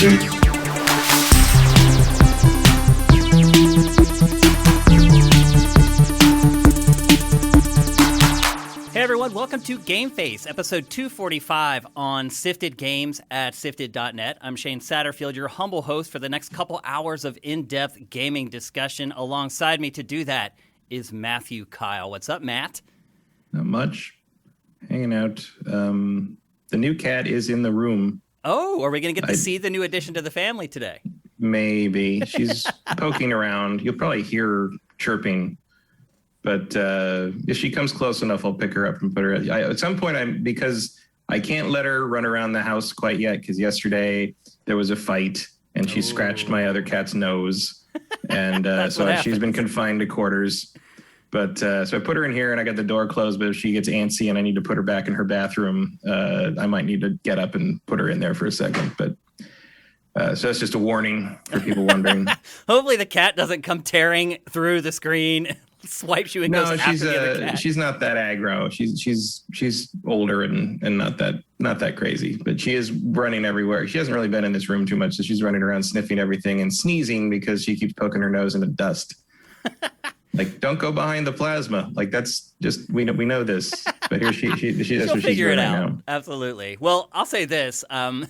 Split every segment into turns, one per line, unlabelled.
Hey everyone, welcome to GameFace, episode 245 on Sifted Games at Sifted.net. I'm Shane Satterfield, your humble host for the next couple hours of in-depth gaming discussion. Alongside me to do that is Matthew Kyle. What's up, Matt?
Not much. Hanging out. The new cat is in the room.
Oh, are we going to get to see the new addition to the family today?
Maybe. She's poking around. You'll probably hear her chirping. But if she comes close enough, I'll pick her up and put her at some point. Because I can't let her run around the house quite yet, because yesterday there was a fight and she scratched my other cat's nose. And so she's been confined to quarters. But so I put her in here and I got the door closed. But if she gets antsy and I need to put her back in her bathroom, I might need to get up and put her in there for a second. But so that's just a warning for people wondering.
Hopefully the cat doesn't come tearing through the screen, swipes you and goes after the other cat.
She's not that aggro. She's older and not that crazy. But she is running everywhere. She hasn't really been in this room too much, so she's running around sniffing everything and sneezing because she keeps poking her nose into dust. Like, don't go behind the plasma. Like, that's just we know this. But here she that's what she's doing right now.
Absolutely. Well, I'll say this. At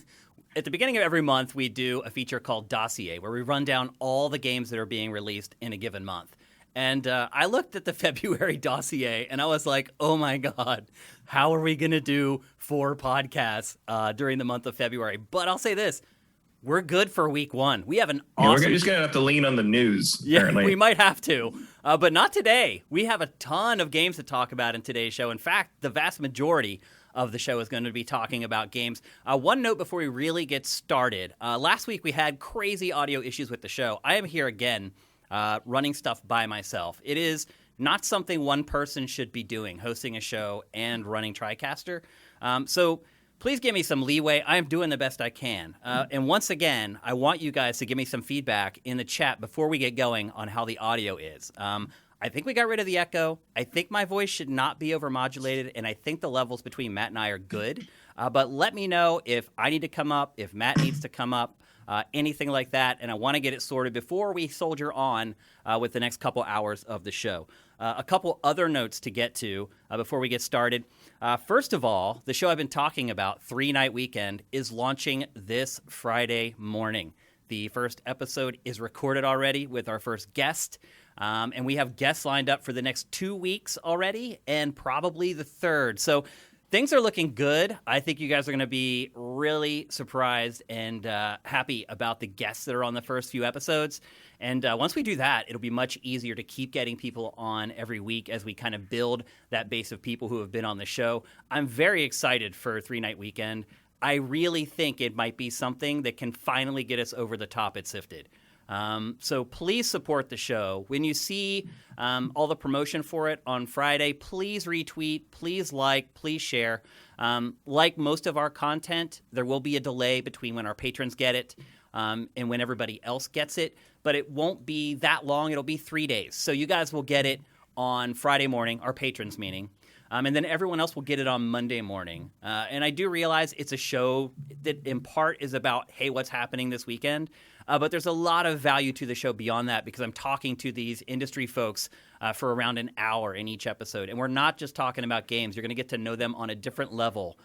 the beginning of every month, we do a feature called Dossier, where we run down all the games that are being released in a given month. And I looked at the February dossier, and I was like, oh, my God, how are we going to do 4 podcasts during the month of February? But I'll say this. We're good for week 1. We have an awesome...
We're just going to have to lean on the news, apparently.
Yeah, we might have to. But not today. We have a ton of games to talk about in today's show. In fact, the vast majority of the show is going to be talking about games. One note before we really get started. Last week we had crazy audio issues with the show. I am here again running stuff by myself. It is not something one person should be doing, hosting a show and running TriCaster. So please give me some leeway. I am doing the best I can. And once again, I want you guys to give me some feedback in the chat before we get going on how the audio is. I think we got rid of the echo. I think my voice should not be overmodulated, and I think the levels between Matt and I are good. But let me know if I need to come up, if Matt needs to come up, anything like that, and I want to get it sorted before we soldier on with the next couple hours of the show. A couple other notes to get to before we get started. First of all, the show I've been talking about, 3 Night Weekend, is launching this Friday morning. The first episode is recorded already with our first guest. And we have guests lined up for the next 2 weeks already, and probably the third. So things are looking good. I think you guys are going to be really surprised and happy about the guests that are on the first few episodes. And once we do that, it'll be much easier to keep getting people on every week as we kind of build that base of people who have been on the show. I'm very excited for 3 Night Weekend. I really think it might be something that can finally get us over the top at Sifted. So please support the show. When you see all the promotion for it on Friday, please retweet, please like, please share. Like most of our content, there will be a delay between when our patrons get it and when everybody else gets it, but it won't be that long. It'll be 3 days. So you guys will get it on Friday morning, our patrons meeting. And then everyone else will get it on Monday morning. And I do realize it's a show that in part is about, hey, what's happening this weekend? But there's a lot of value to the show beyond that because I'm talking to these industry folks for around an hour in each episode. And we're not just talking about games. You're going to get to know them on a different level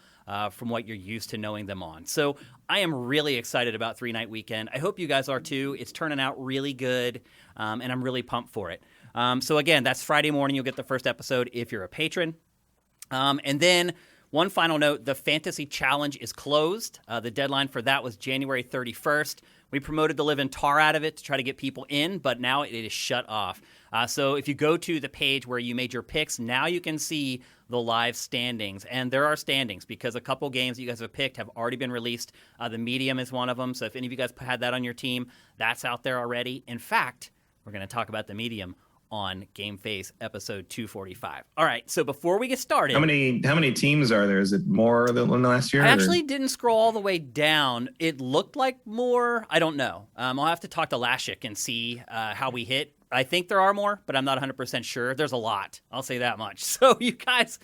from what you're used to knowing them on. So I am really excited about 3 Night Weekend. I hope you guys are too. It's turning out really good, and I'm really pumped for it. So again, that's Friday morning. You'll get the first episode if you're a patron. And then one final note, the Fantasy Challenge is closed. The deadline for that was January 31st. We promoted the living tar out of it to try to get people in, but now it is shut off. So if you go to the page where you made your picks, now you can see the live standings. And there are standings because a couple games that you guys have picked have already been released. The Medium is one of them. So if any of you guys had that on your team, that's out there already. In fact, we're going to talk about the Medium on GameFace episode 245. All right, so before we get started... How
many teams are there? Is it more than last year?
I actually didn't scroll all the way down. It looked like more. I don't know. I'll have to talk to Lashik and see how we hit. I think there are more, but I'm not 100% sure. There's a lot. I'll say that much. So you guys,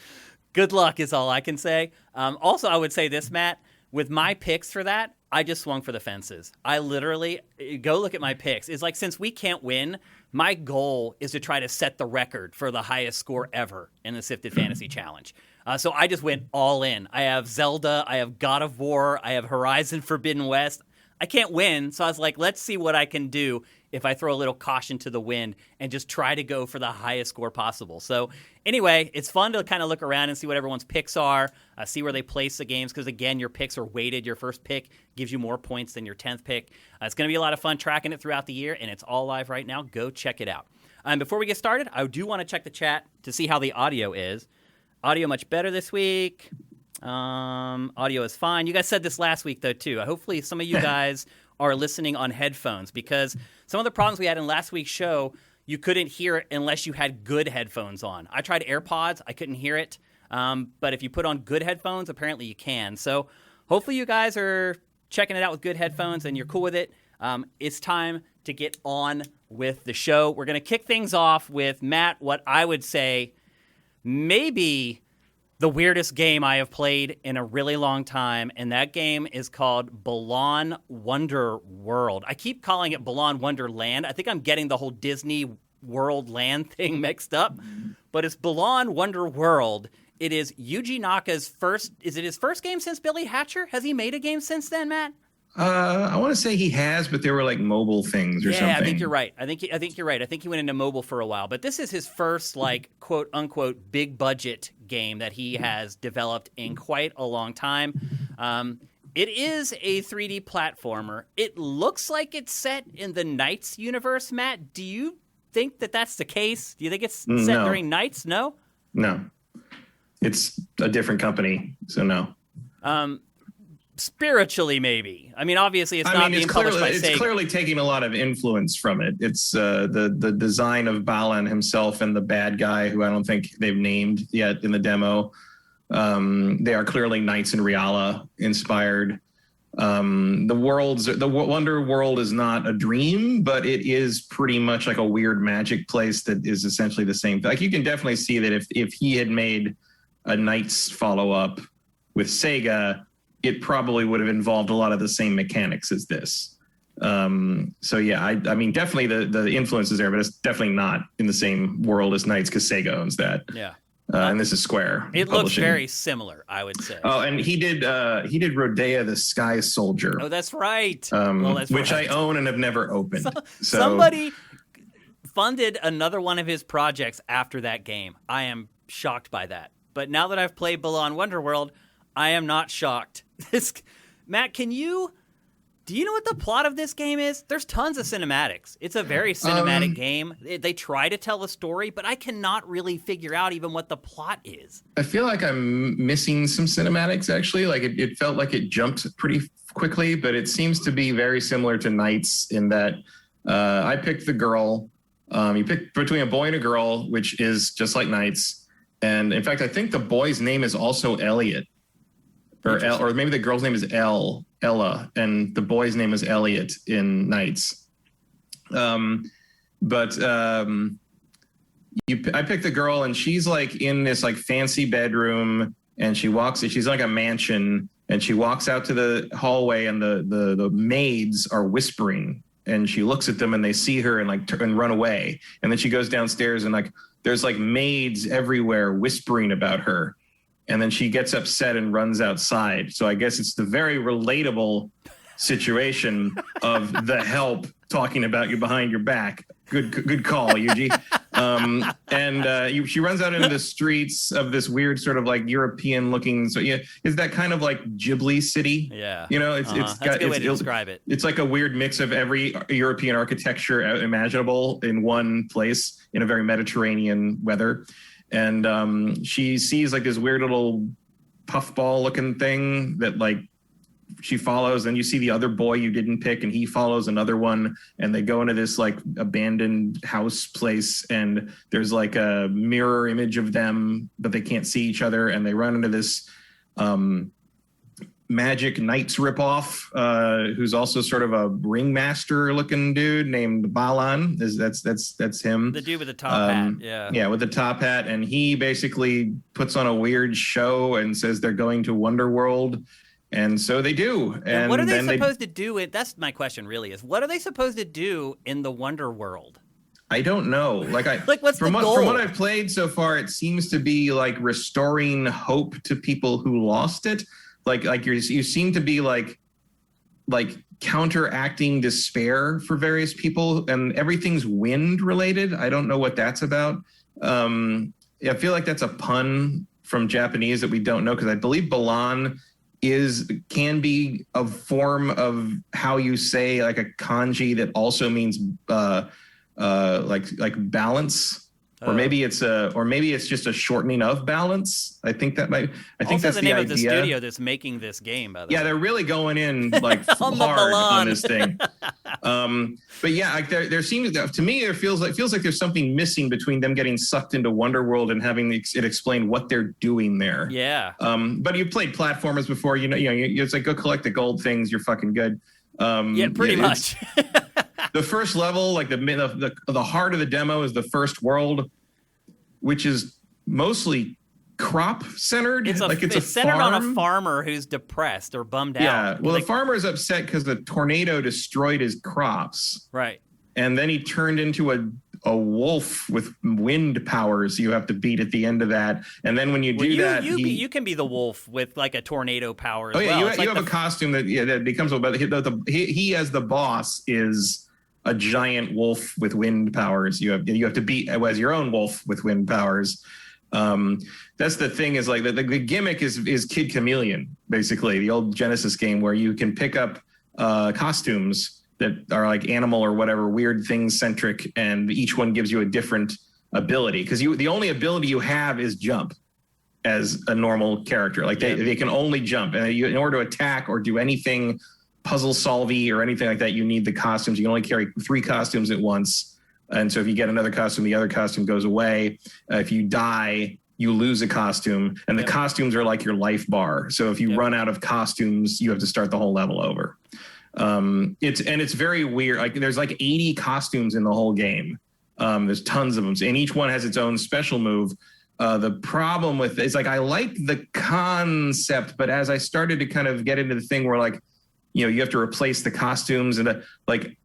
good luck is all I can say. Also, I would say this, Matt. with my picks for that, I just swung for the fences. I literally, go look at my picks. It's like, since we can't win, my goal is to try to set the record for the highest score ever in the Sifted Fantasy Challenge. So I just went all in. I have Zelda, I have God of War, I have Horizon Forbidden West. I can't win, so I was like, let's see what I can do if I throw a little caution to the wind and just try to go for the highest score possible. So anyway, it's fun to kind of look around and see what everyone's picks are, see where they place the games, because again, your picks are weighted. Your first pick gives you more points than your 10th pick. It's going to be a lot of fun tracking it throughout the year, and it's all live right now. Go check it out. Before we get started, I do want to check the chat to see how the audio is. Audio much better this week. Audio is fine. You guys said this last week, though, too. Hopefully some of you guys are listening on headphones, because some of the problems we had in last week's show, you couldn't hear it unless you had good headphones on. I tried AirPods. I couldn't hear it. But if you put on good headphones, apparently you can. So hopefully you guys are checking it out with good headphones and you're cool with it. It's time to get on with the show. We're going to kick things off with, Matt, what I would say maybe the weirdest game I have played in a really long time, and that game is called Balan Wonderworld. I keep calling it Balan Wonderland. I think I'm getting the whole Disney World Land thing mixed up, but it's Balan Wonderworld. It is Yuji Naka's first. Is it his first game since Billy Hatcher? Has he made a game since then, Matt?
I want to say he has, but they were like mobile things or something.
Yeah, I think you're right. I think you're right. I think he went into mobile for a while, but this is his first, like, quote unquote big budget game that he has developed in quite a long time. It is a 3D platformer. It looks like it's set in the Knights universe. Matt, do you think that that's the case? Do you think it's set during Knights? No. It's a different company, so no. Spiritually, maybe. I mean, obviously, it's not being published by Sega.
It's clearly taking a lot of influence from it. It's the design of Balan himself and the bad guy, who I don't think they've named yet in the demo. They are clearly Knights in Reala inspired. The Wonder World is not a dream, but it is pretty much like a weird magic place that is essentially the same. Like, you can definitely see that if he had made a Knights follow-up with Sega, it probably would have involved a lot of the same mechanics as this. So yeah, I mean, definitely the influence is there, but it's definitely not in the same world as Knights, because Sega owns that.
Yeah.
And this is Square.
It looks very similar, I would say.
Oh, and he did Rodea the Sky Soldier.
Oh, that's right.
Which I own and have never opened. So
somebody funded another one of his projects after that game. I am shocked by that. But now that I've played Balan Wonderworld, I am not shocked. Matt, do you know what the plot of this game is? There's tons of cinematics. It's a very cinematic game. They try to tell a story, but I cannot really figure out even what the plot is.
I feel like I'm missing some cinematics, actually. Like, it felt like it jumped pretty quickly, but it seems to be very similar to Knights in that I picked the girl. You pick between a boy and a girl, which is just like Knights. And in fact, I think the boy's name is also Elliot. Or maybe the girl's name is Ella, and the boy's name is Elliot in Knights. I picked the girl, and she's like in this like fancy bedroom, and she's like a mansion, and she walks out to the hallway, and the maids are whispering, and she looks at them, and they see her and and run away, and then she goes downstairs, and like there's like maids everywhere whispering about her. And then she gets upset and runs outside. So I guess it's the very relatable situation of the help talking about you behind your back. Good call, Yuji. She runs out into the streets of this weird sort of like European looking. So yeah, is that kind of like Ghibli city?
Yeah,
you know,
that's a good way to describe it.
It's like a weird mix of every European architecture imaginable in one place in a very Mediterranean weather. And she sees like this weird little puffball looking thing that like she follows, and you see the other boy you didn't pick, and he follows another one, and they go into this like abandoned house place, and there's like a mirror image of them, but they can't see each other, and they run into this Magic Knights ripoff, who's also sort of a ringmaster looking dude named Balan. That's him.
The dude with the top hat.
Yeah, with the top hat. And he basically puts on a weird show and says they're going to Wonderworld. And so they do.
And what are they supposed to do? That's my question really is, what are they supposed to do in the Wonder World?
I don't know.
Like what's the goal?
From what I've played so far, it seems to be like restoring hope to people who lost it. Like you seem to be like counteracting despair for various people, and everything's wind related. I don't know what that's about. I feel like that's a pun from Japanese that we don't know, because I believe Balan can be a form of how you say like a kanji that also means like balance. Or maybe it's just a shortening of balance. I think that's
the name of the studio that's making this game. By the way,
yeah, they're really going in like hard on this thing. But yeah, like there seems to me it feels like there's something missing between them getting sucked into Wonderworld and having it explain what they're doing there.
Yeah.
But you played platformers before, it's like go collect the gold things. You're fucking good.
Yeah, pretty much.
The first level, like the heart of the demo, is the first world, which is mostly crop centered.
It's centered on a farmer who's depressed or bummed out.
Yeah, well, the farmer is upset because the tornado destroyed his crops.
Right.
And then he turned into a wolf with wind powers you have to beat at the end of that. And then when you
you can be the wolf with like a tornado power as well.
You have a costume that becomes but he as the boss is a giant wolf with wind powers. You have to beat as your own wolf with wind powers. That's the thing, is like the gimmick is Kid Chameleon, basically the old Genesis game where you can pick up costumes that are like animal or whatever weird things centric, and each one gives you a different ability, because the only ability you have is jump as a normal character. Like they can only jump, and in order to attack or do anything puzzle solvey or anything like that, you need the costumes. You can only carry 3 costumes at once, and so if you get another costume, the other costume goes away. If you die, you lose a costume, and the costumes are like your life bar. So if you run out of costumes, you have to start the whole level over. It's very weird. Like there's like 80 costumes in the whole game. There's tons of them, and each one has its own special move. The problem with it's like I like the concept, but as I started to kind of get into the thing where like, you have to replace the costumes, and Mike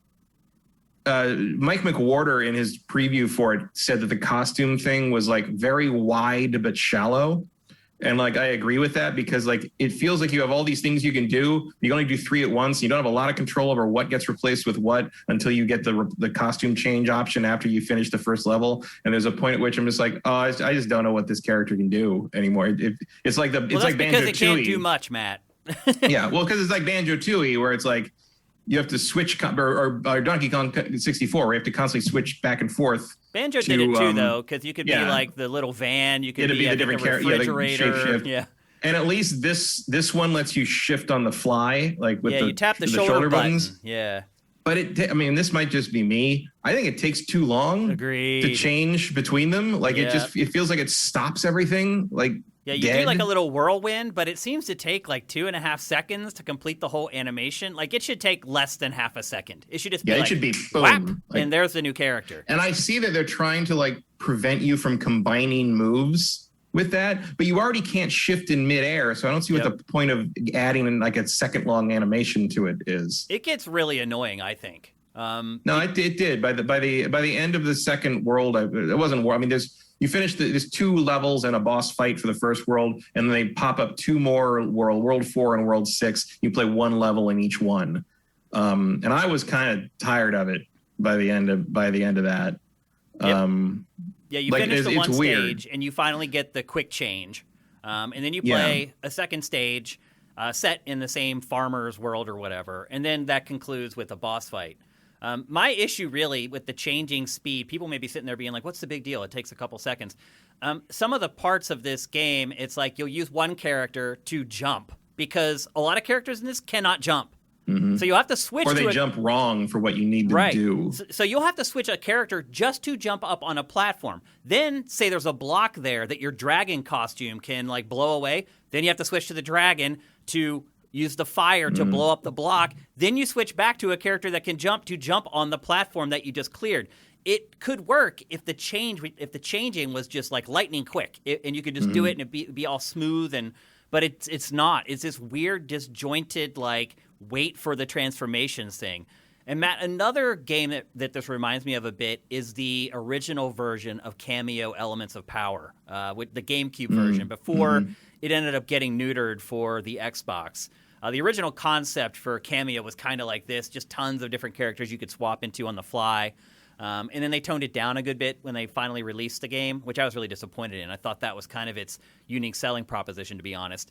McWhorter in his preview for it said that the costume thing was like very wide but shallow. And like, I agree with that, because like, it feels like you have all these things you can do. You can only do 3 at once. You don't have a lot of control over what gets replaced with what until you get the costume change option after you finish the first level. And there's a point at which I'm just like, I just don't know what this character can do anymore. It's like
Banjo-Tooie. Because it can't do much, Matt.
Yeah, well, because it's like Banjo-Tooie, where it's like you have to switch, or Donkey Kong 64, where you have to constantly switch back and forth.
Banjo did it too, though, because you could be like the little van, you could be the different refrigerator.
Yeah. And at least this one lets you shift on the fly, like with
you tap the shoulder buttons.
Buttons.
Yeah.
But this might just be me. I think it takes too long to change between them. Like it feels like it stops everything. Like
you do like a little whirlwind, but it seems to take like 2.5 seconds to complete the whole animation. Like it should take less than half a second. It should just be
it should be boom,
whap, and there's the new character.
And I see that they're trying to like prevent you from combining moves with that, but you already can't shift in midair. So I don't see what the point of adding like a second long animation to it is.
It gets really annoying, I think.
No, it did. By the end of the second world, it wasn't war. I mean, you finish there's 2 levels and a boss fight for the first world, and then they pop up 2 more world 4 and world 6. You play 1 level in each one, and I was kind of tired of it by the end of that.
You finish the one stage, and you finally get the quick change, and then you play a second stage set in the same farmer's world or whatever, and then that concludes with a boss fight. My issue really with the changing speed, people may be sitting there being like, what's the big deal? It takes a couple seconds. Some of the parts of this game, it's like you'll use one character to jump, because a lot of characters in this cannot jump. Mm-hmm. So you'll have to switch
or they jump wrong for what you need to do.
So you'll have to switch a character just to jump up on a platform. Then say there's a block there that your dragon costume can like blow away. Then you have to switch to the dragon to use the fire to blow up the block. Then you switch back to a character that can jump on the platform that you just cleared. It could work if the changing was just like lightning quick, and you could just do it and it'd be all smooth. but it's not. It's this weird, disjointed, like, wait for the transformations thing. And Matt, another game that this reminds me of a bit is the original version of Cameo Elements of Power, with the GameCube version, before it ended up getting neutered for the Xbox. The original concept for Cameo was kind of like this, just tons of different characters you could swap into on the fly. And then they toned it down a good bit when they finally released the game, which I was really disappointed in. I thought that was kind of its unique selling proposition, to be honest.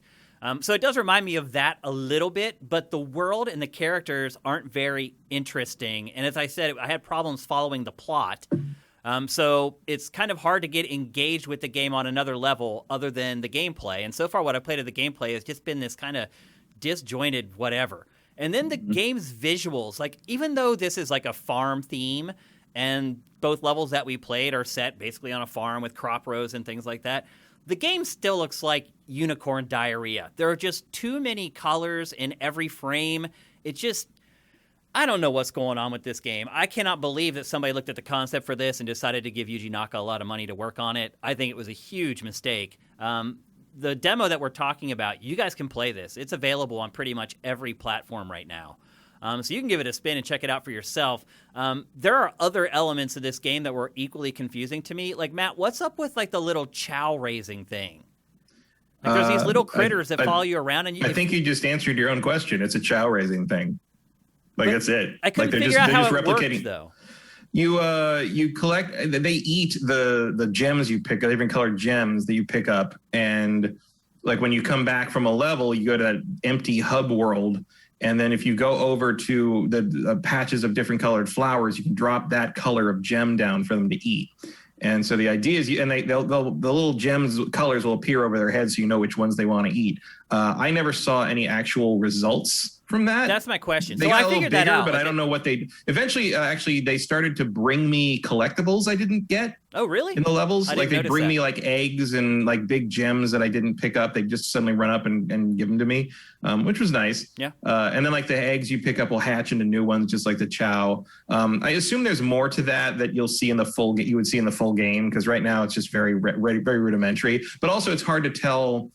So it does remind me of that a little bit, but the world and the characters aren't very interesting. And as I said, I had problems following the plot. So it's kind of hard to get engaged with the game on another level other than the gameplay. And so far what I played of the gameplay has just been this kind of disjointed whatever. And then the game's visuals, like, even though this is like a farm theme and both levels that we played are set basically on a farm with crop rows and things like that, the game still looks like unicorn diarrhea. There are just too many colors in every frame. It just, I don't know what's going on with this game. I cannot believe that somebody looked at the concept for this and decided to give Yuji Naka a lot of money to work on it. I think it was a huge mistake. The demo that we're talking about, you guys can play this. It's available on pretty much every platform right now. So you can give it a spin and check it out for yourself. There are other elements of this game that were equally confusing to me. Like, Matt, what's up with, like, the little chow raising thing? Like, there's these little critters that follow you around. And
I think you just answered your own question. It's a chow raising thing. Like, that's it.
I couldn't figure out how it worked, though.
You collect. They eat the gems you pick, different colored gems that you pick up, and like when you come back from a level, you go to that empty hub world, and then if you go over to the patches of different colored flowers, you can drop that color of gem down for them to eat. And so the idea is, the little gems colors will appear over their heads, so you know which ones they want to eat. I never saw any actual results from that.
That's my question.
They got I figured bigger, that out, but I don't know what they. Eventually, actually, they started to bring me collectibles I didn't get.
Oh, really?
In the levels, like they bring me like eggs and like big gems that I didn't pick up. They just suddenly run up and give them to me, which was nice.
Yeah.
And then like the eggs you pick up will hatch into new ones, just like the chow. I assume there's more to that you'll see in the full. You would see in the full game, because right now it's just very rudimentary. But also it's hard to tell.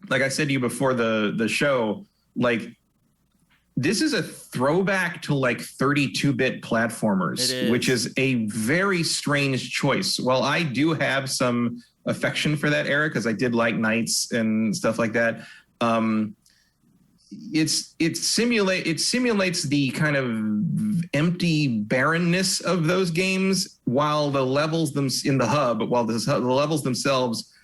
Like I said to you before the show, like, this is a throwback to like 32-bit platformers, which is a very strange choice. Well, I do have some affection for that era because I did like Knights and stuff like that. It simulates the kind of empty barrenness of those games, while the levels in the hub, while the levels themselves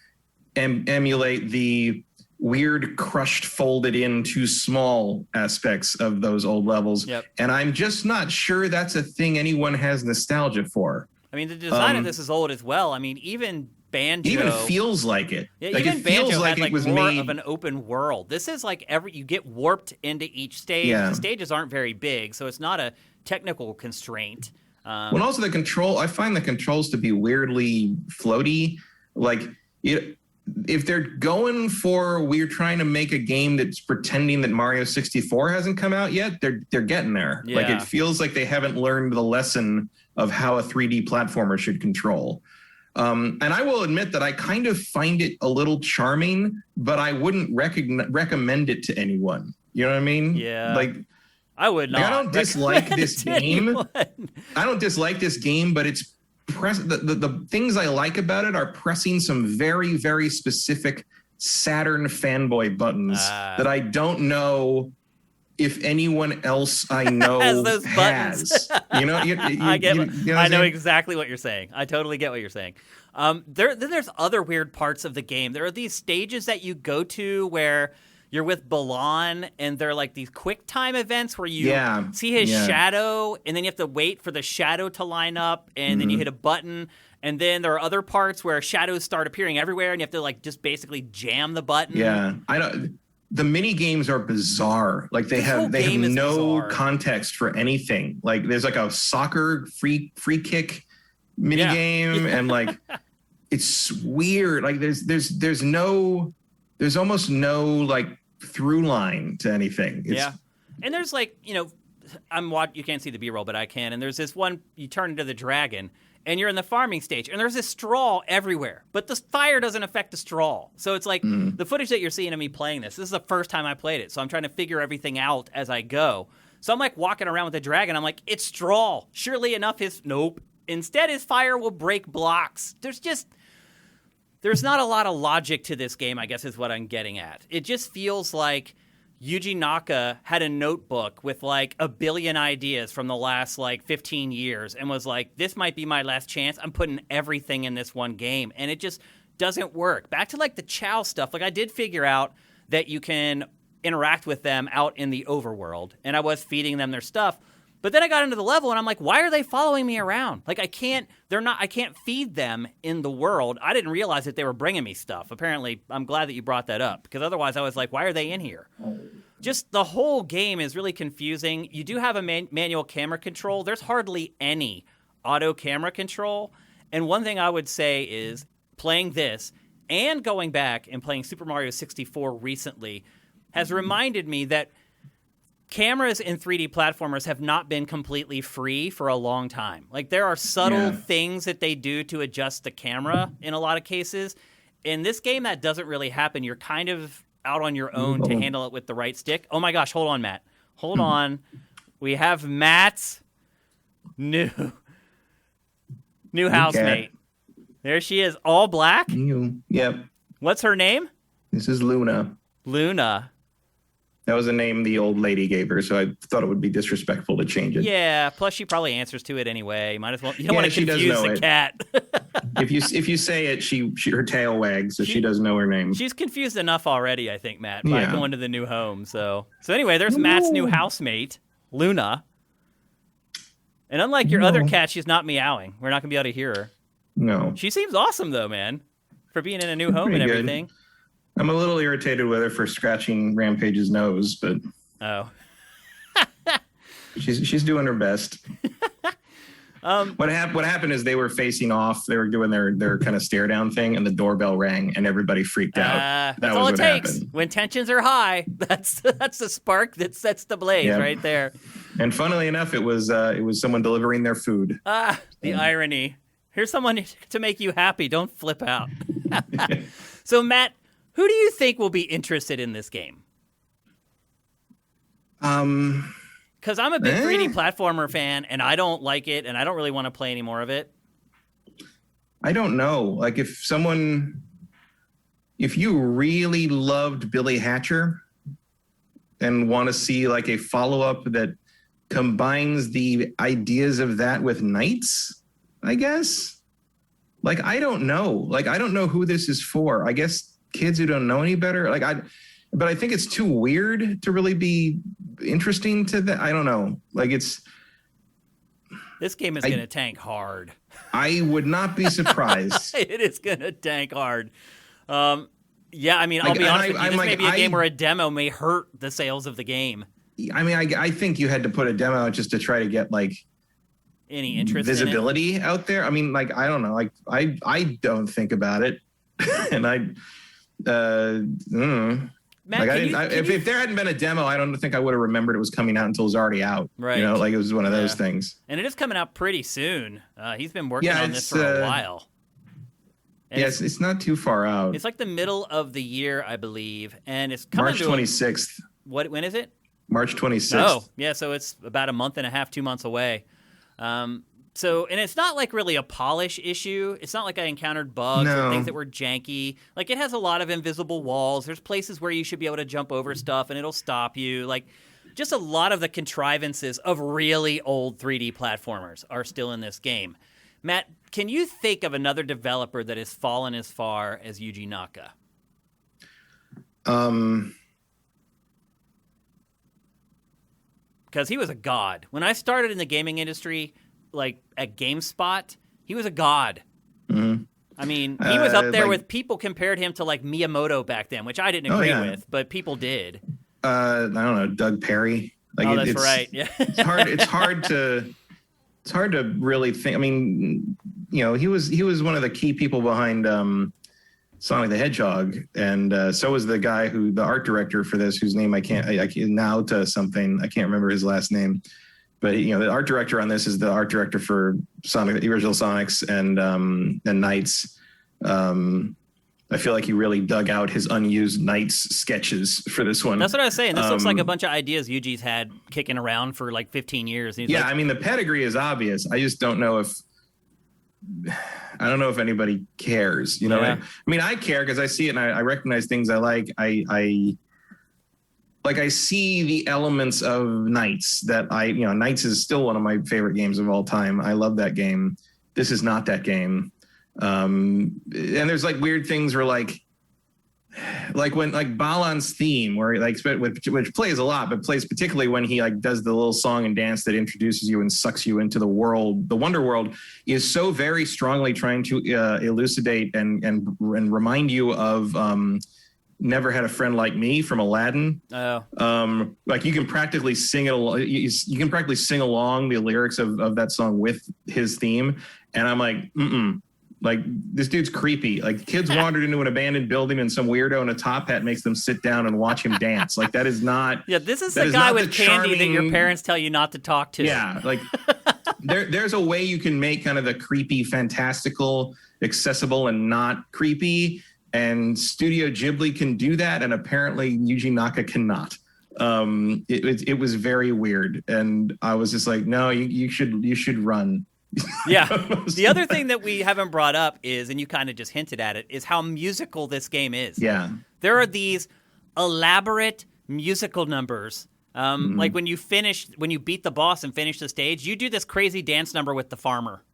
emulate the weird, crushed, folded in too small aspects of those old levels.
Yep.
And I'm just not sure that's a thing anyone has nostalgia for.
I mean, the design of this is old as well. I mean, even Banjo...
It even feels like it.
Yeah,
like,
even
it feels
Banjo
like
had
it was
more
made...
of an open world. This is like you get warped into each stage.
Yeah.
The stages aren't very big, so it's not a technical constraint.
Well, also the control... I find the controls to be weirdly floaty. Like, if they're going for, we're trying to make a game that's pretending that Mario 64 hasn't come out yet, they're getting there.
Yeah.
Like, it feels like they haven't learned the lesson of how a 3D platformer should control. And I will admit that I kind of find it a little charming, but I wouldn't recommend it to anyone. You know what I mean?
Yeah.
Like,
I would not.
I don't dislike this game. I don't dislike this game, but it's the things I like about it are pressing some very, very specific Saturn fanboy buttons that I don't know if anyone else I know
has those buttons.
You know,
I know exactly what you're saying. I totally get what you're saying. There's other weird parts of the game. There are these stages that you go to where you're with Balan, and they're like these quick time events where you see his shadow, and then you have to wait for the shadow to line up, and then you hit a button. And then there are other parts where shadows start appearing everywhere, and you have to like just basically jam the button.
Yeah, I don't. The mini games are bizarre. Like they have no context for anything. Like there's like a soccer free kick mini game, and like it's weird. Like there's almost no like through line to anything.
And there's like, you can't see the B-roll, but I can. And there's this one, you turn into the dragon, and you're in the farming stage, and there's this straw everywhere, but the fire doesn't affect the straw. So it's like the footage that you're seeing of me playing this is the first time I played it, so I'm trying to figure everything out as I go. So I'm like walking around with the dragon. I'm like, it's straw. Surely enough, nope. Instead, his fire will break blocks. There's not a lot of logic to this game, I guess is what I'm getting at. It just feels like Yuji Naka had a notebook with like a billion ideas from the last like 15 years and was like, this might be my last chance. I'm putting everything in this one game. And it just doesn't work. Back to like the Chow stuff. Like I did figure out that you can interact with them out in the overworld, and I was feeding them their stuff. But then I got into the level and I'm like, why are they following me around? Like I can't feed them in the world. I didn't realize that they were bringing me stuff. Apparently, I'm glad that you brought that up, because otherwise I was like, why are they in here? Just the whole game is really confusing. You do have a manual camera control. There's hardly any auto camera control. And one thing I would say is playing this and going back and playing Super Mario 64 recently has reminded me that cameras in 3D platformers have not been completely free for a long time. Like, there are subtle things that they do to adjust the camera in a lot of cases. In this game, that doesn't really happen. You're kind of out on your own to handle it with the right stick. Oh my gosh, hold on, Matt. Hold on. We have Matt's new housemate. There she is, all black.
Yep.
What's her name?
This is Luna.
Luna.
That was a name the old lady gave her, so I thought it would be disrespectful to change it.
Yeah, plus she probably answers to it anyway. Might as well. You don't want to confuse the cat.
If you say it, she her tail wags, so she does know her name.
She's confused enough already, I think, Matt, by going to the new home. So anyway, there's Matt's new housemate, Luna. And unlike your other cat, she's not meowing. We're not going to be able to hear her.
No.
She seems awesome, though, man, for being in a new home and everything.
Good. I'm a little irritated with her for scratching Rampage's nose, but she's doing her best. What happened is they were facing off. They were doing their kind of stare down thing, and the doorbell rang, and everybody freaked out.
That's all it takes. Happened. When tensions are high, that's the spark that sets the blaze right there.
And funnily enough, it was someone delivering their food.
The irony. Here's someone to make you happy. Don't flip out. So, Matt, who do you think will be interested in this game? Because I'm a big 3D platformer fan, and I don't like it, and I don't really want to play any more of it.
I don't know. Like, if you really loved Billy Hatcher and want to see like a follow-up that combines the ideas of that with Knights, I guess. Like, I don't know. Like, I don't know who this is for. I guess kids who don't know any better. But I think it's too weird to really be interesting to that. I don't know. Like, this
game is going to tank hard.
I would not be surprised.
It is going to tank hard. Yeah, I mean, I'll be honest with you. This may be a game where a demo may hurt the sales of the game.
I mean, I think you had to put a demo out just to try to get like
any interest,
visibility out there. I mean, like, I don't know. Like, I don't think about it, and Matt, like if there hadn't been a demo, I don't think I would have remembered it was coming out until it was already out.
Right.
You know, like, it was one of those things.
And it is coming out pretty soon. He's been working on this for a while. And
it's not too far out.
It's like the middle of the year, I believe, and it's coming
March 26th.
When is it?
March 26th.
Oh, yeah. So it's about a month and a half, 2 months away. And it's not like really a polish issue. It's not like I encountered bugs or things that were janky. Like, it has a lot of invisible walls. There's places where you should be able to jump over stuff and it'll stop you. Like, just a lot of the contrivances of really old 3D platformers are still in this game. Matt, can you think of another developer that has fallen as far as Yuji Naka? Because he was a god. When I started in the gaming industry, like at GameSpot, he was a god. Mm-hmm. I mean, he was up there with people compared him to like Miyamoto back then, which I didn't agree with, but people did.
I don't know, Doug Perry. Like,
that's right. Yeah,
it's hard to really think. I mean, you know, he was one of the key people behind Sonic the Hedgehog, and so was the guy the art director for this, whose name I can't remember his last name. but the art director on this is the art director for Sonic, the original Sonics and Knights. I feel like he really dug out his unused Knights sketches for this one.
That's what I was saying. This looks like a bunch of ideas Yuji's had kicking around for like 15 years.
I mean, the pedigree is obvious. I just don't know if anybody cares. I mean, I care because I see it and I recognize things I like. I see the elements of Knights that Knights is still one of my favorite games of all time. I love that game. This is not that game. And there's like weird things where like when like Balan's theme where which plays a lot, but plays particularly when he like does the little song and dance that introduces you and sucks you into the world. The Wonderworld is so very strongly trying to elucidate and remind you of Never Had a Friend Like Me from Aladdin.
Oh.
Like you can practically sing it. You can practically sing along the lyrics of that song with his theme. And I'm like, like this dude's creepy. Like kids wandered into an abandoned building and some weirdo in a top hat makes them sit down and watch him dance. Like that is not.
Yeah, this is the guy with candy that your parents tell you not to talk to.
Yeah, like there's a way you can make kind of the creepy, fantastical, accessible, and not creepy. And Studio Ghibli can do that, and apparently Yuji Naka cannot. It was very weird, and I was just like, no, you should run.
Yeah. The other thing that we haven't brought up is, and you kind of just hinted at it, is how musical this game is.
Yeah.
There are these elaborate musical numbers. Like when you beat the boss and finish the stage, you do this crazy dance number with the farmer.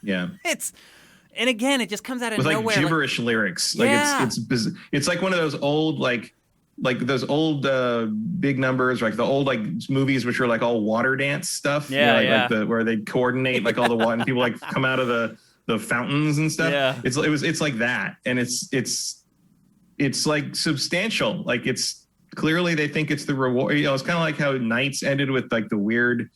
Yeah.
And again, it just comes out of nowhere.
With like gibberish lyrics. Like
yeah.
It's like one of those old like those old big numbers, like the old like movies which are like all water dance stuff.
Yeah,
Like where they coordinate like all the water and people like come out of the fountains and stuff.
Yeah.
It's like that, and it's like substantial. Like it's clearly they think it's the reward. It's kind of like how Knights ended with like the weird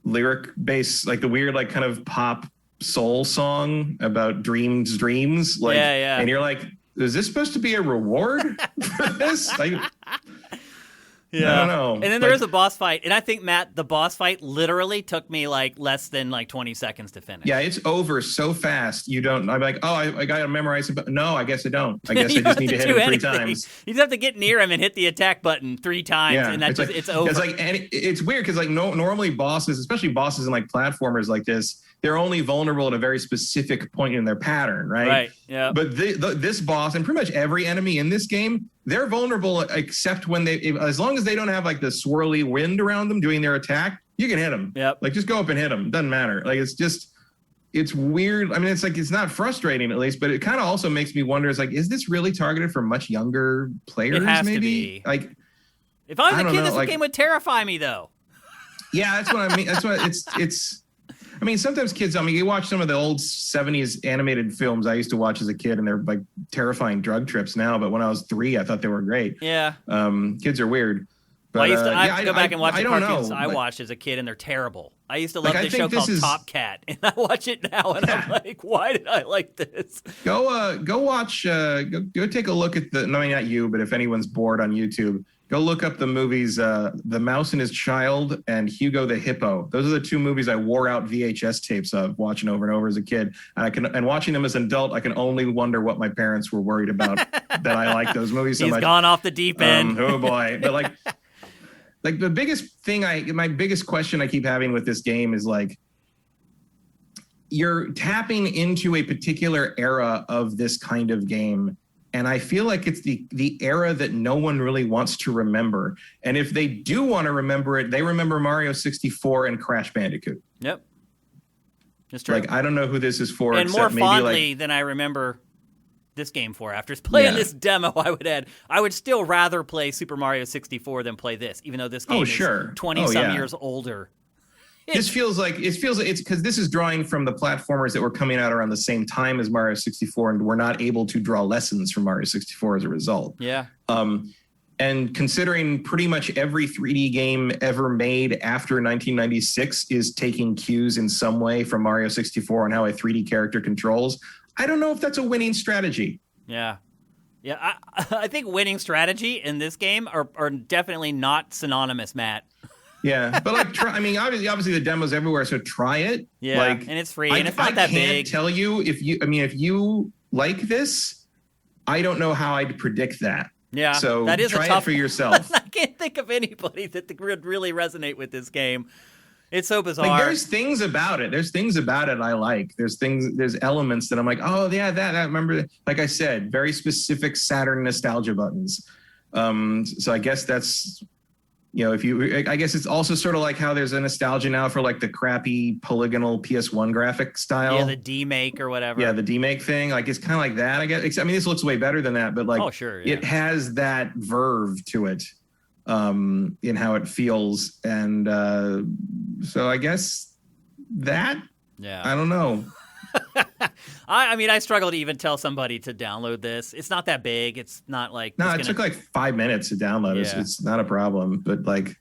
lyric base, like the weird like kind of pop soul song about dreams. Like,
yeah.
And you're like, is this supposed to be a reward for this? Like,
yeah.
I don't know.
And then there is a boss fight. And I think, Matt, the boss fight literally took me like less than like 20 seconds to finish.
Yeah, it's over so fast. I'm like, oh, I got to memorize it. No, I guess I don't. I guess I just need to hit him 3 times.
You just have to get near him and hit the attack button 3 times.
Yeah,
and it's over.
It's like, and it's weird because like normally bosses, especially bosses in like platformers like this, they're only vulnerable at a very specific point in their pattern, right?
Right, yeah.
But this boss and pretty much every enemy in this game, they're vulnerable except when as long as they don't have like the swirly wind around them doing their attack, you can hit them.
Yep.
Like just go up and hit them. Doesn't matter. Like it's weird. I mean, it's like it's not frustrating at least, but it kind of also makes me wonder. It's like, is this really targeted for much younger players?
It has
maybe?
to be.
Like,
if I was a kid, this game would terrify me, though.
Yeah, that's what I mean. That's what it's. I mean, sometimes kids, you watch some of the old 70s animated films I used to watch as a kid, and they're like terrifying drug trips now. But when I was 3, I thought they were great.
Yeah.
Kids are weird. But,
I used to go back and watch the cartoons I
like,
watched as a kid, and they're terrible. I used to love this show called Top Cat, and I watch it now, and I'm like, why did I like this?
Go watch, go take a look at not you, but if anyone's bored on YouTube, go look up the movies The Mouse and His Child and Hugo the Hippo. Those are the 2 movies I wore out VHS tapes of watching over and over as a kid. And watching them as an adult, I can only wonder what my parents were worried about that I like those movies so much.
He's gone off the deep end.
Oh boy. But like the biggest thing my biggest question I keep having with this game is like, you're tapping into a particular era of this kind of game. And I feel like it's the era that no one really wants to remember. And if they do want to remember it, they remember Mario 64 and Crash Bandicoot.
Yep. That's true.
Like, I don't know who this is for.
And more fondly than I remember this game for. After playing this demo, I would add, I would still rather play Super Mario 64 than play this, even though this game is 20-some years older.
This feels like it's because this is drawing from the platformers that were coming out around the same time as Mario 64, and we're not able to draw lessons from Mario 64 as a result.
Yeah.
And considering pretty much every 3D game ever made after 1996 is taking cues in some way from Mario 64 and how a 3D character controls, I don't know if that's a winning strategy.
Yeah. Yeah, I think winning strategy in this game are definitely not synonymous, Matt.
Yeah, but like, obviously the demo's everywhere, so try it.
Yeah,
like,
and it's free, and it's not that big.
I can't tell you if you like this, I don't know how I'd predict that.
Yeah,
so
that is
try
a tough
it for yourself.
I can't think of anybody that would really resonate with this game. It's so bizarre.
Like, there's things about it. I like. There's elements that I'm like, oh yeah, that remember. Like I said, very specific Saturn nostalgia buttons. So I guess that's, I guess it's also sort of like how there's a nostalgia now for like the crappy polygonal PS1 graphic style.
Yeah, the D-Make or whatever.
Yeah, the D-Make thing. Like, it's kind of like that, I guess. I mean, this looks way better than that, but like,
oh, sure, yeah.
It has that verve to it in how it feels. And so I guess that,
yeah,
I don't know.
I mean, I struggle to even tell somebody to download this. It's not that big. It's not like...
No, it took like 5 minutes to download. Yeah. It's not a problem. But like,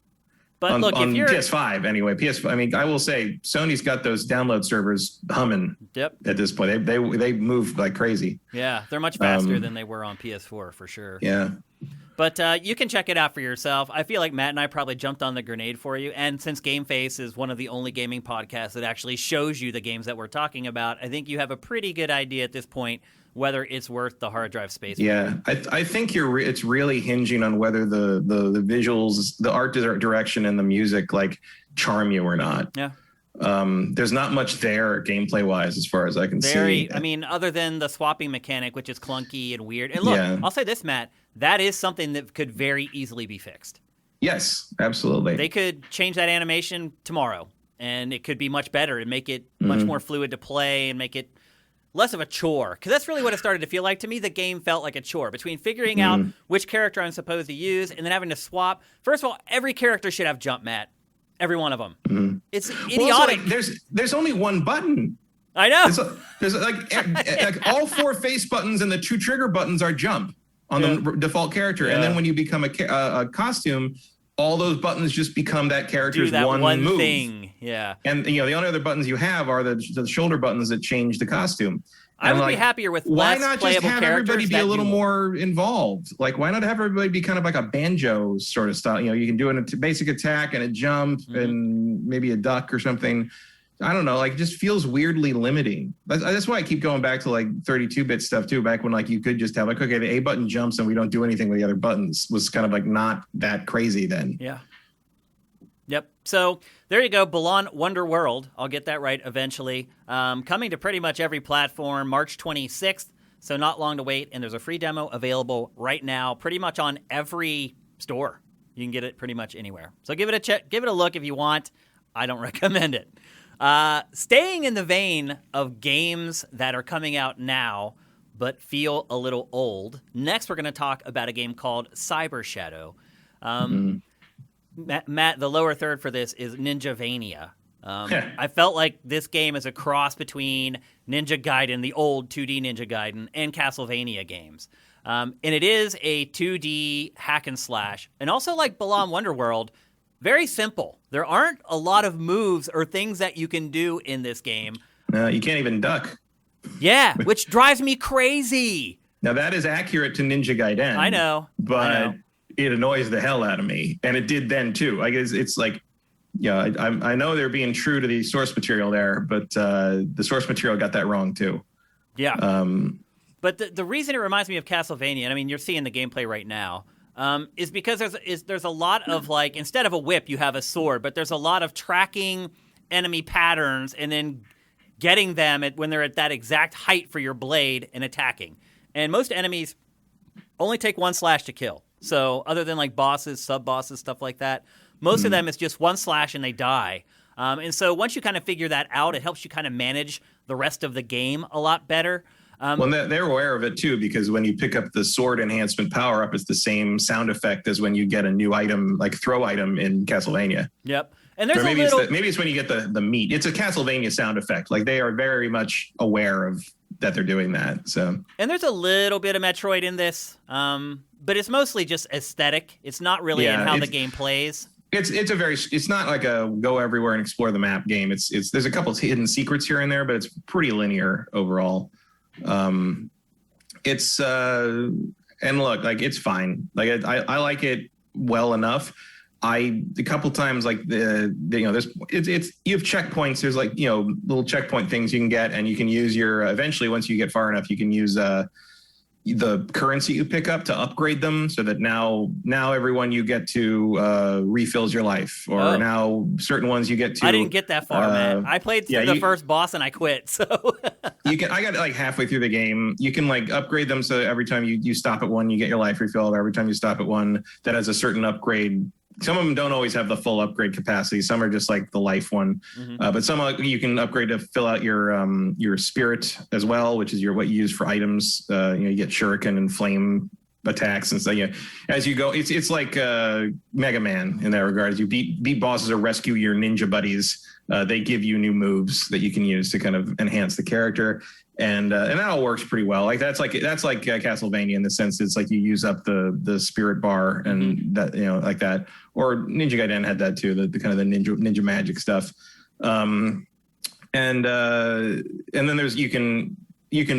look,
on
if you're
PS5 anyway, PS5. I mean, I will say Sony's got those download servers humming.
Yep.
At this point, they move like crazy.
Yeah, they're much faster than they were on PS4 for sure.
Yeah.
But you can check it out for yourself. I feel like Matt and I probably jumped on the grenade for you. And since GameFace is one of the only gaming podcasts that actually shows you the games that we're talking about, I think you have a pretty good idea at this point whether it's worth the hard drive space.
Yeah, I think it's really hinging on whether the visuals, the art direction, and the music like charm you or not.
Yeah.
There's not much there gameplay wise as far as I can see.
I mean, other than the swapping mechanic, which is clunky and weird. And look, I'll say this, Matt, that is something that could very easily be fixed.
Yes, absolutely.
They could change that animation tomorrow, and it could be much better and make it much more fluid to play and make it less of a chore. Because that's really what it started to feel like to me. The game felt like a chore between figuring out which character I'm supposed to use and then having to swap. First of all, every character should have jump, Matt. Every one of them. It's idiotic.
Well, there's only one button.
I know.
There's like all 4 face buttons and the 2 trigger buttons are jump on the default character. Yeah. And then when you become a costume, all those buttons just become that character's one move.
Thing. Yeah.
And the only other buttons you have are the shoulder buttons that change the costume.
I would be happier with less playable characters. Why not just have everybody be a little more involved? Like, why not have everybody be kind of like a banjo sort of style? You can do a basic attack and a jump and maybe a duck or something. I don't know. Like, it just feels weirdly limiting. That's why I keep going back to like 32-bit stuff too. Back when like you could just have like, okay, the A button jumps and we don't do anything with the other buttons was kind of like not that crazy then. Yeah. Yep. So there you go. Balan Wonderworld. I'll get that right eventually. Coming to pretty much every platform, March 26th. So not long to wait. And there's a free demo available right now, pretty much on every store. You can get it pretty much anywhere. So give it a check. Give it a look if you want. I don't recommend it. Staying in the vein of games that are coming out now but feel a little old, next we're going to talk about a game called Cyber Shadow. Matt, the lower third for this is Ninjavania. I felt like this game is a cross between Ninja Gaiden, the old 2D Ninja Gaiden, and Castlevania games. And it is a 2D hack and slash. And also like Balan Wonderworld, very simple. There aren't a lot of moves or things that you can do in this game.
You can't even duck.
Yeah, which drives me crazy.
Now, that is accurate to Ninja Gaiden.
I know.
But it annoys the hell out of me. And it did then, too. I guess it's like, I know they're being true to the source material there, but the source material got that wrong, too.
Yeah. But the reason it reminds me of Castlevania, and I mean, you're seeing the gameplay right now, is because there's a lot of, like, instead of a whip, you have a sword, but there's a lot of tracking enemy patterns and then getting them when they're at that exact height for your blade and attacking. And most enemies only take 1 slash to kill. So other than like bosses, sub-bosses, stuff like that, most of them is just 1 slash and they die. And so once you kind of figure that out, it helps you kind of manage the rest of the game a lot better.
Well, they're aware of it too, because when you pick up the sword enhancement power-up, it's the same sound effect as when you get a new item, like throw item in Castlevania.
Yep. And there's
maybe it's when you get the meat. It's a Castlevania sound effect. Like, they are very much aware of that they're doing that. So, and
there's a little bit of Metroid in this, but it's mostly just aesthetic. It's not really in how the game plays.
It's not like a go everywhere and explore the map game. It's there's a couple of hidden secrets here and there, but it's pretty linear overall. And look, like, it's fine. Like, I like it well enough. a couple times, like there's you have checkpoints. There's like, little checkpoint things you can get, and you can use your eventually, once you get far enough, you can use the currency you pick up to upgrade them, so that now everyone you get to refills your life, or now certain ones you get to.
I didn't get that far, man. I played through the first boss and I quit. So
I got like halfway through the game. You can like upgrade them, so every time you stop at one, you get your life refilled. Every time you stop at one, that has a certain upgrade. Some of them don't always have the full upgrade capacity. Some are just like the life one, but some you can upgrade to fill out your spirit as well, which is what you use for items. You get shuriken and flame attacks and stuff. As you go, it's like Mega Man in that regard. As you beat bosses or rescue your ninja buddies, they give you new moves that you can use to kind of enhance the character. And that all works pretty well. Like that's like Castlevania in the sense it's like you use up the spirit bar and that like that. Or Ninja Gaiden had that too, the kind of the ninja magic stuff. And then there's you can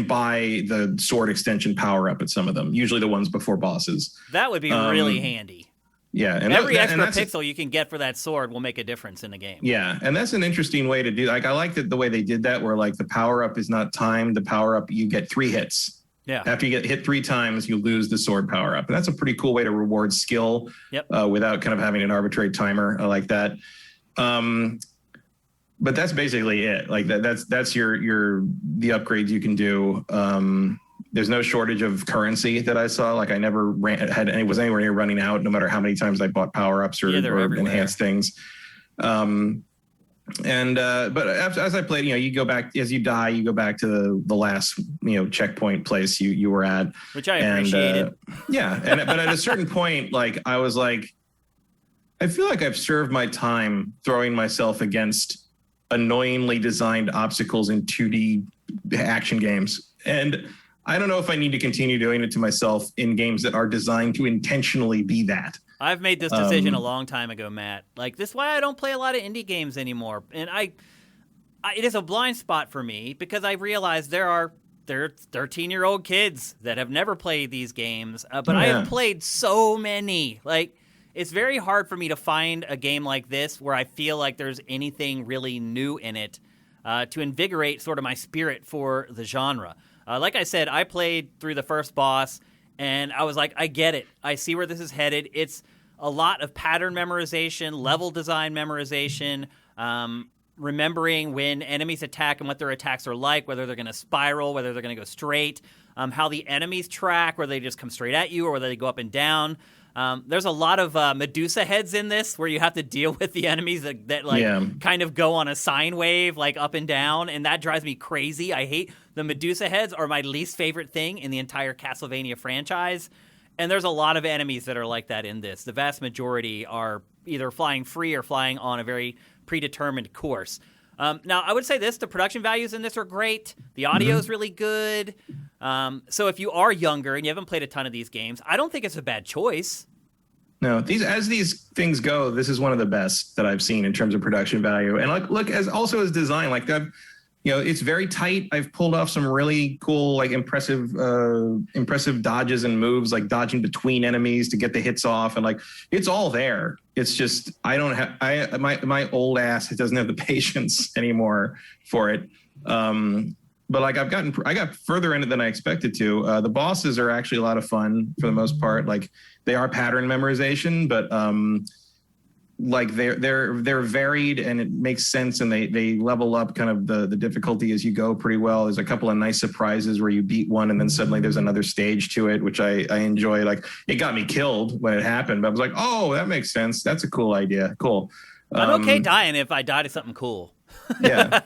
buy the sword extension power up at some of them. Usually the ones before bosses.
That would be really handy.
Yeah,
and every extra pixel you can get for that sword will make a difference in the game.
Yeah, and that's an interesting way to do. Like, I like the way they did that, where like the power up is not timed. The power up, you get 3 hits.
Yeah.
After you get hit 3 times, you lose the sword power up, and that's a pretty cool way to reward skill.
Yep.
Without kind of having an arbitrary timer. I like that. But that's basically it. Like that's the upgrades you can do. There's no shortage of currency that I saw. Like I never was anywhere near running out, no matter how many times I bought power ups or enhanced things. But as I played, you go back as you die, you go back to the last checkpoint place you were at,
which I appreciated.
But at a certain point, like I was like, I feel like I've served my time throwing myself against annoyingly designed obstacles in 2D action games, and I don't know if I need to continue doing it to myself in games that are designed to intentionally be that.
I've made this decision a long time ago, Matt. Like, this is why I don't play a lot of indie games anymore. And it is a blind spot for me because I realize there are 13-year-old kids that have never played these games, but I have played so many. Like, it's very hard for me to find a game like this where I feel like there's anything really new in it to invigorate sort of my spirit for the genre. Like I said, I played through the first boss, and I was like, I get it. I see where this is headed. It's a lot of pattern memorization, level design memorization, remembering when enemies attack and what their attacks are like, whether they're going to spiral, whether they're going to go straight, how the enemies track, whether they just come straight at you or whether they go up and down. There's a lot of Medusa heads in this where you have to deal with the enemies that kind of go on a sine wave, like up and down, and that drives me crazy. I hate the Medusa heads are my least favorite thing in the entire Castlevania franchise, and there's a lot of enemies that are like that in this. The vast majority are either flying free or flying on a very predetermined course. Now, I would say the production values in this are great. The audio is really good. So if you are younger and you haven't played a ton of these games, I don't think it's a bad choice.
No, as these things go, this is one of the best that I've seen in terms of production value. And look as design, like it's very tight. I've pulled off some really cool, like impressive dodges and moves, like dodging between enemies to get the hits off, and like it's all there. It's just my old ass doesn't have the patience anymore for it. But like I got further in it than I expected to. The bosses are actually a lot of fun for the most part. Like they are pattern memorization, but like they're varied and it makes sense, and they level up kind of the difficulty as you go pretty well. There's a couple of nice surprises where you beat one and then suddenly there's another stage to it, which I enjoy. Like it got me killed when it happened, but I was like, oh, that makes sense. That's a cool idea. Cool.
I'm okay dying if I die to something cool.
Yeah.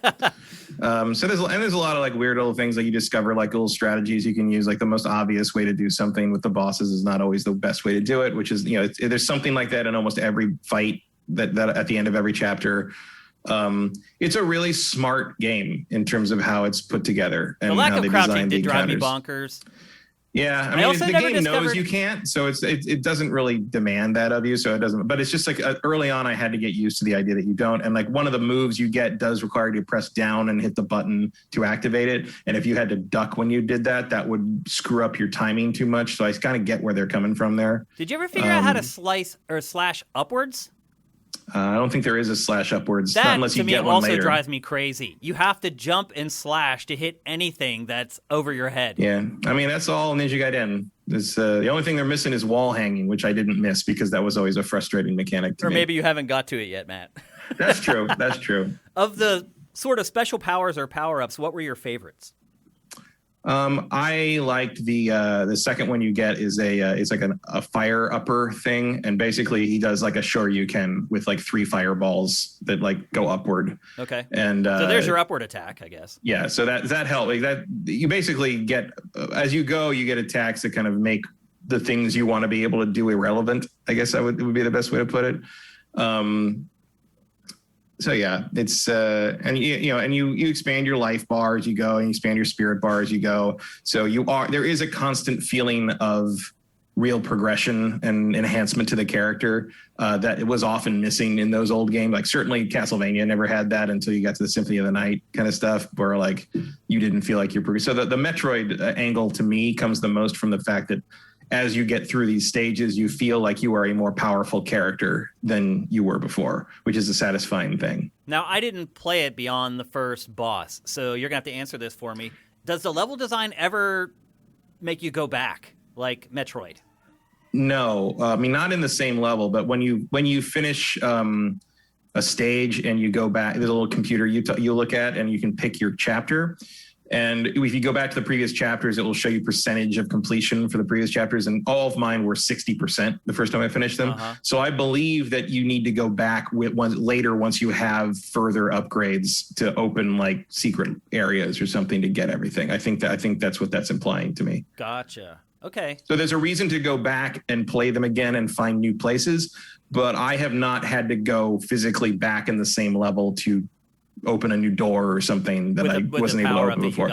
So there's a lot of like weird little things that you discover, like little strategies you can use. Like the most obvious way to do something with the bosses is not always the best way to do it, which is, there's something like that in almost every fight that at the end of every chapter. It's a really smart game in terms of how it's put together and
the lack
how
of
they
crouching
designed the
did drive me
encounters.
bonkers.
Yeah, I
I
mean,
also
the
never
game knows
discovered-
you can't, so it doesn't really demand that of you. So it doesn't. But it's just like early on, I had to get used to the idea that you don't. And like one of the moves you get does require you to press down and hit the button to activate it. And if you had to duck when you did that, that would screw up your timing too much. So I kind of get where they're coming from there.
Did you ever figure out how to slice or slash upwards?
I don't think there is a slash upwards
That,
unless you
to me,
get one
also
later.
drives me crazy. You have to jump and slash to hit anything that's over your head.
Yeah, I mean that's all Ninja Gaiden. It's, the only thing they're missing is wall hanging, which I didn't miss because that was always a frustrating mechanic to
Or
me.
maybe you haven't got to it yet, Matt.
That's true. That's true.
Of the sort of special powers or power-ups, what were your favorites?
I liked the second one you get is it's like a fire upper thing, and basically he does like a shoryuken with like 3 fireballs that like go upward.
Okay.
And
So there's your upward attack, I guess.
yeah, so that helped. Like that, you basically get as you go, you get attacks that kind of make the things you want to be able to do irrelevant. I guess it would be the best way to put it. So yeah, it's and you expand your life bar as you go, and you expand your spirit bar as you go. So there is a constant feeling of real progression and enhancement to the character that it was often missing in those old games. Like certainly Castlevania never had that until you got to the Symphony of the Night kind of stuff, where like you didn't feel like you're progressing. So the Metroid angle to me comes the most from the fact that as you get through these stages, you feel like you are a more powerful character than you were before, which is a satisfying thing.
Now, I didn't play it beyond the first boss, so you're going to have to answer this for me. Does the level design ever make you go back, like Metroid?
No, I mean, not in the same level, but when you finish a stage and you go back, there's a little computer you look at and you can pick your chapter. And if you go back to the previous chapters, it will show you percentage of completion for the previous chapters. And all of mine were 60% the first time I finished them. Uh-huh. So I believe that you need to go back later once you have further upgrades to open like secret areas or something to get everything. I think that's what that's implying to me.
Gotcha. Okay.
So there's a reason to go back and play them again and find new places. But I have not had to go physically back in the same level to open a new door or something that I wasn't able to open before.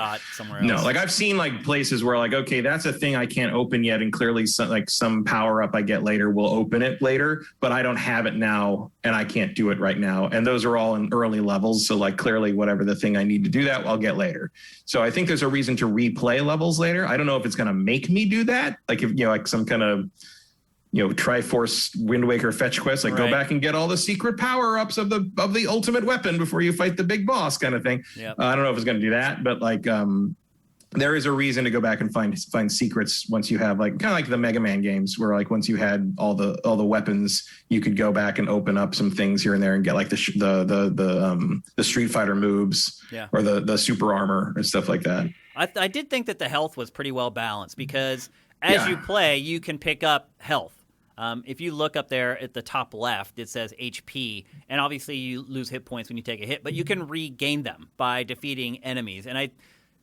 No, like I've seen like places where like, okay, that's a thing I can't open yet. And clearly some power up I get later will open it later, but I don't have it now and I can't do it right now. And those are all in early levels. So like clearly whatever the thing I need to do that, I'll get later. So I think there's a reason to replay levels later. I don't know if it's going to make me do that. Like if, like some kind of, Triforce Wind Waker fetch quest, like go back and get all the secret power-ups of the ultimate weapon before you fight the big boss kind of thing. Yep. I don't know if it's going to do that, but like there is a reason to go back and find secrets once you have like kind of like the Mega Man games where like once you had all the weapons, you could go back and open up some things here and there and get like the Street Fighter moves or the super armor and stuff like that.
I did think that the health was pretty well balanced because as you play, you can pick up health. If you look up there at the top left, it says HP, and obviously you lose hit points when you take a hit, but you can regain them by defeating enemies. And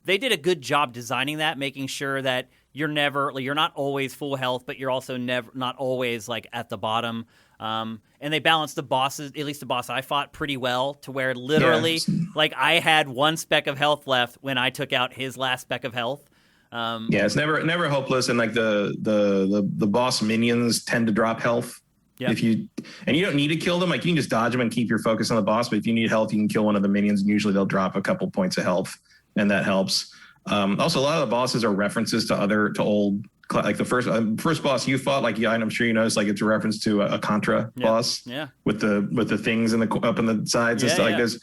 they did a good job designing that, making sure that you're not always full health, but you're also not always like at the bottom. And they balanced the bosses, at least the boss I fought, pretty well to where literally, like I had 1 speck of health left when I took out his last speck of health.
It's never hopeless, and like the boss minions tend to drop health. Yep. You don't need to kill them, like you can just dodge them and keep your focus on the boss. But if you need health, you can kill one of the minions, and usually they'll drop a couple points of health, and that helps. Also, a lot of the bosses are references to old, like the first boss you fought. Like I'm sure you noticed, like it's a reference to a Contra boss. Yeah. With the things up in the sides and stuff. Like there's.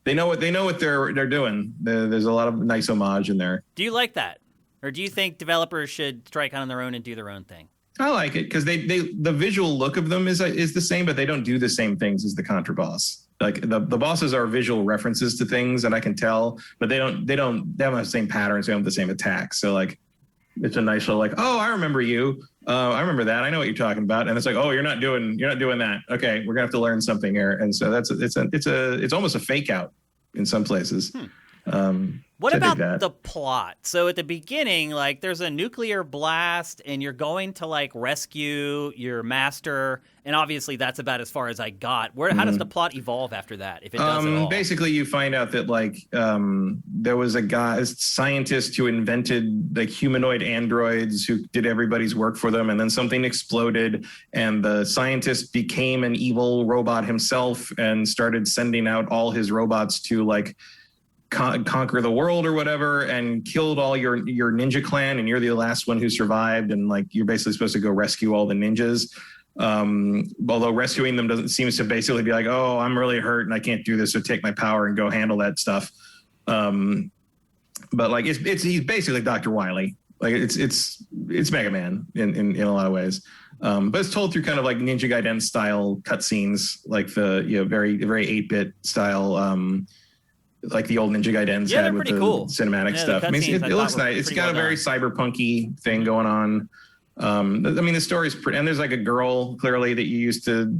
They know what they're doing. There's a lot of nice homage in there.
Do you like that? Or do you think developers should strike on their own and do their own thing?
I like it because the visual look of them is the same, but they don't do the same things as the Contra boss. Like the bosses are visual references to things, and I can tell, but they don't have the same patterns. They don't have the same attacks. So like, it's a nice little like, oh, I remember you. I remember that. I know what you're talking about. And it's like, oh, you're not doing that. Okay, we're gonna have to learn something here. And so it's almost a fake out in some places.
What
I dig
about
that.
the plot? So at the beginning, like, there's a nuclear blast, and you're going to, like, rescue your master, and obviously that's about as far as I got. How does the plot evolve after that, if it does at all?
Basically, you find out that like there was a scientist who invented like humanoid androids who did everybody's work for them, and then something exploded, and the scientist became an evil robot himself and started sending out all his robots to like conquer the world or whatever, and killed all your ninja clan, and you're the last one who survived, and like you're basically supposed to go rescue all the ninjas. Although rescuing them seems to basically be like, oh, I'm really hurt and I can't do this, so take my power and go handle that stuff. But like he's basically Dr. Wily. Like it's Mega Man in a lot of ways. But it's told through kind of like Ninja Gaiden style cutscenes, like the very 8-bit style. Like the old Ninja Gaidens had with the
cool
cinematic stuff. I mean, it looks nice. It's got a very cyberpunky thing going on. I mean, the story's pretty, and there's like a girl clearly that you used to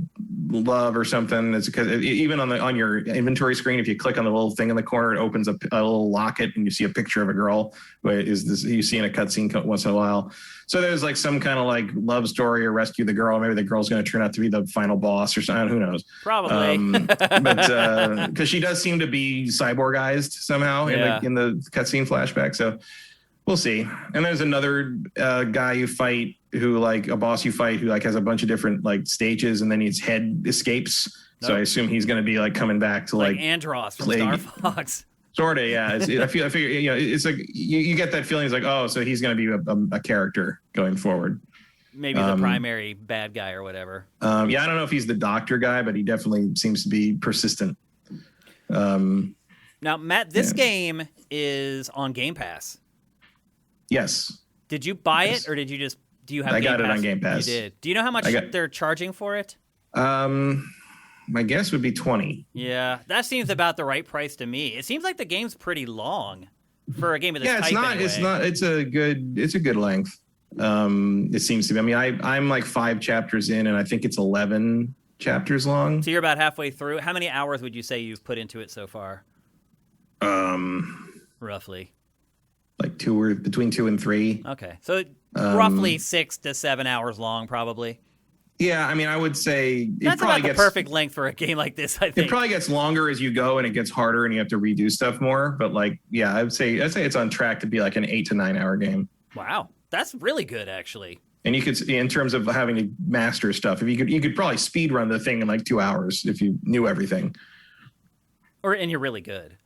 love or something. It's because even on your inventory screen, if you click on the little thing in the corner, it opens up a little locket and you see a picture of a girl. Is this you see in a cutscene once in a while? So there's like some kind of like love story or rescue the girl. Maybe the girl's going to turn out to be the final boss or something. Who knows?
Probably.
But because she does seem to be cyborgized somehow in the cutscene flashback. So. We'll see. And there's another guy you fight who like a boss you fight who like has a bunch of different like stages, and then his head escapes. Nope. So I assume he's going to be like coming back to like Andros
from Star Fox.
Sort of, yeah. I figure, you know, it's like you get that feeling. It's like, oh, so he's going to be a character going forward.
Maybe the primary bad guy or whatever.
Yeah, I don't know if he's the doctor guy, but he definitely seems to be persistent.
Now, Matt, this game is on Game Pass.
Yes.
Did you buy it, or do you have?
I got it on Game Pass.
You did. Do you know how much they're charging for it?
My guess would be 20.
Yeah, that seems about the right price to me. It seems like the game's pretty long for a game of this type.
It's not. It's a good length. It seems to be. I mean, I'm like 5 chapters in, and I think it's 11 chapters long.
So you're about halfway through. How many hours would you say you've put into it so far? Roughly.
Like between 2 and 3.
Okay, so roughly 6 to 7 hours long, probably.
Yeah, I mean, I would say
that's about the perfect length for a game like this. I think
it probably gets longer as you go, and it gets harder, and you have to redo stuff more. But like, yeah, I'd say it's on track to be like an 8 to 9 hour game.
Wow, that's really good, actually.
And you could, in terms of having to master stuff, if you could probably speed run the thing in like 2 hours if you knew everything.
And you're really good.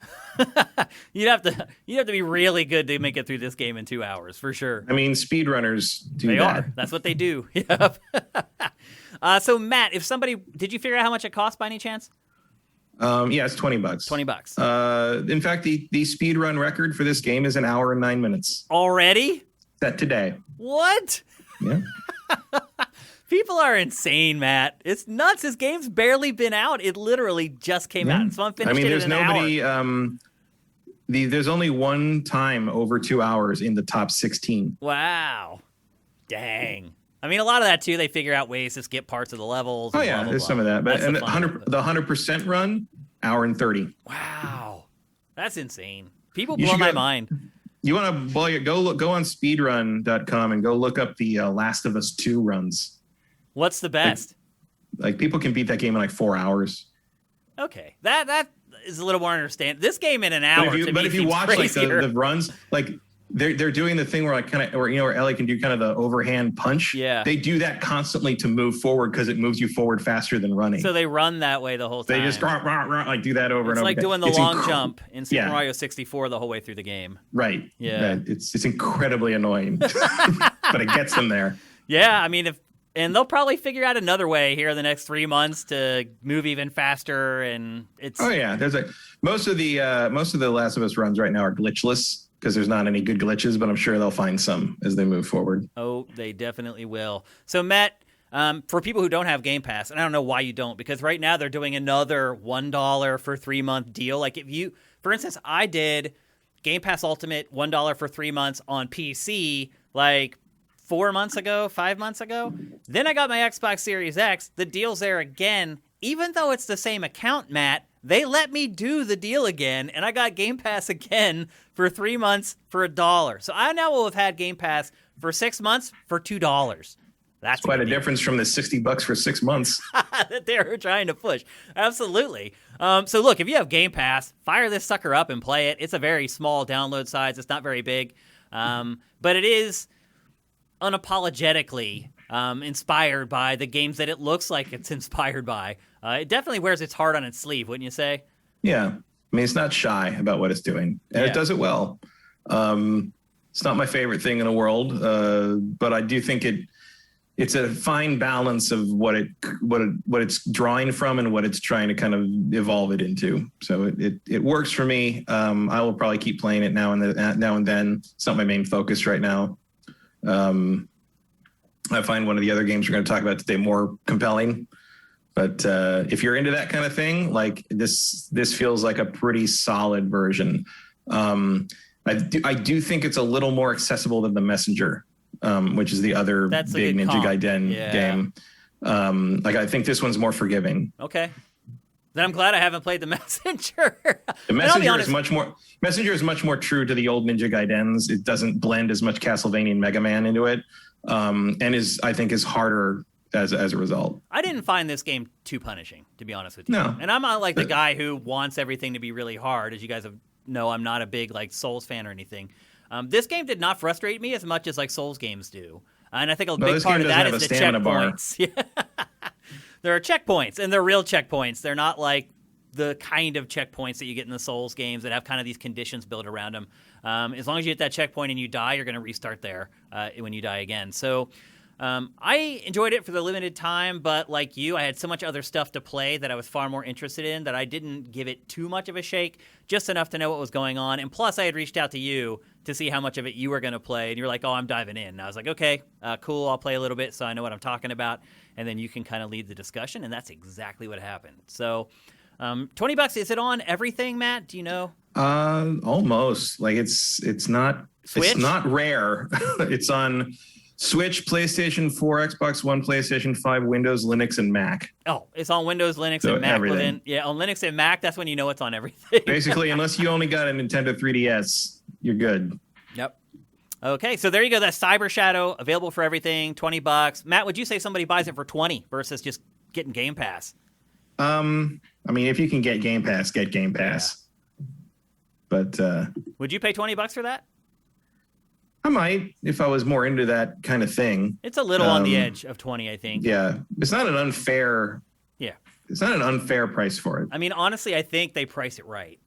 You'd have to be really good to make it through this game in 2 hours for sure.
I mean, speedrunners do
they
that.
Are. That's what they do. Yep. So Matt, did you figure out how much it costs by any chance?
Yeah, it's $20.
$20.
In fact, the speedrun record for this game is 1 hour and 9 minutes.
Already?
Set today.
What?
Yeah.
People are insane, Matt. It's nuts. This game's barely been out. It literally just came out. So I'm finished it in an hour.
There's only one time over 2 hours in the top 16.
Wow. Dang. I mean, a lot of that, too, they figure out ways to skip parts of the levels.
Oh, yeah, there's some of that. But the 100% run, hour and 30.
Wow. That's insane. People blow my mind.
You want to go on speedrun.com and go look up the Last of Us 2 runs.
What's the best?
Like people can beat that game in like 4 hours.
Okay, that is a little more understandable. This game in an hour.
But if you watch like the runs, like they're doing the thing where like where Ellie can do kind of the overhand punch.
Yeah,
they do that constantly to move forward because it moves you forward faster than running.
So they run that way the whole time.
They just like do that over and over.
It's like doing the long jump in Super Mario 64 the whole way through the game.
Right.
Yeah.
It's incredibly annoying, but it gets them there.
Yeah, I mean and they'll probably figure out another way here in the next 3 months to move even faster. And it's
there's most of the Last of Us runs right now are glitchless because there's not any good glitches, but I'm sure they'll find some as they move forward.
Oh, they definitely will. So Matt, for people who don't have Game Pass, and I don't know why you don't, because right now they're doing another $1 for 3 month deal. Like for instance, I did Game Pass Ultimate $1 for 3 months on PC, like 5 months ago. Then I got my Xbox Series X. The deal's there again, even though it's the same account, Matt, they let me do the deal again, and I got Game Pass again for 3 months for $1. So I now will have had Game Pass for 6 months for $2. That's
quite a difference from the $60 for 6 months
that they're trying to push. Absolutely. So look, if you have Game Pass, fire this sucker up and play it. It's a very small download size. It's not very big, but it is unapologetically inspired by the games that it looks like it's inspired by. It definitely wears its heart on its sleeve, wouldn't you say?
Yeah. I mean, it's not shy about what it's doing, and it does it well. It's not my favorite thing in the world, but I do think it's a fine balance of what it's drawing from and what it's trying to kind of evolve it into. So it works for me. I will probably keep playing it now and then. It's not my main focus right now. I find one of the other games we're going to talk about today more compelling. But if you're into that kind of thing, like this feels like a pretty solid version. I do think it's a little more accessible than The Messenger, which is the other big Ninja Gaiden game. I think this one's more forgiving.
Okay. Then I'm glad I haven't played The Messenger.
The Messenger is much more true to the old Ninja Gaidens. It doesn't blend as much Castlevania and Mega Man into it, and I think is harder as a result.
I didn't find this game too punishing, to be honest with you.
No.
And I'm not like the guy who wants everything to be really hard. As you guys know, I'm not a big like Souls fan or anything. This game did not frustrate me as much as like Souls games do. And I think a big part of that is the checkpoints. There are checkpoints, and they're real checkpoints. They're not like the kind of checkpoints that you get in the Souls games that have kind of these conditions built around them. As long as you hit that checkpoint and you die, you're going to restart there when you die again. So I enjoyed it for the limited time, but like you, I had so much other stuff to play that I was far more interested in that I didn't give it too much of a shake, just enough to know what was going on. And plus, I had reached out to you to see how much of it you were going to play, and you're like, oh, I'm diving in. And I was like, okay, cool, I'll play a little bit so I know what I'm talking about, and then you can kind of lead the discussion, and that's exactly what happened. So $20, is it on everything, Matt? Do you know?
Almost. Like it's not
Switch?
It's not rare. It's on Switch, PlayStation 4, Xbox One, PlayStation 5, Windows, Linux, and Mac.
Oh, it's on Windows, Linux, and Mac.
Everything.
On Linux and Mac, that's when you know it's on everything.
Basically, unless you only got a Nintendo 3DS, you're good.
Yep. Okay, so there you go. That's Cyber Shadow, available for everything, $20. Matt, would you say somebody buys it for $20 versus just getting Game Pass?
I mean, if you can get Game Pass, get Game Pass. Yeah. But
would you pay $20 for that?
I might, if I was more into that kind of thing.
It's a little on the edge of 20, I think.
Yeah, it's not an unfair.
Yeah,
it's not an unfair price for it.
I mean, honestly, I think they price it right.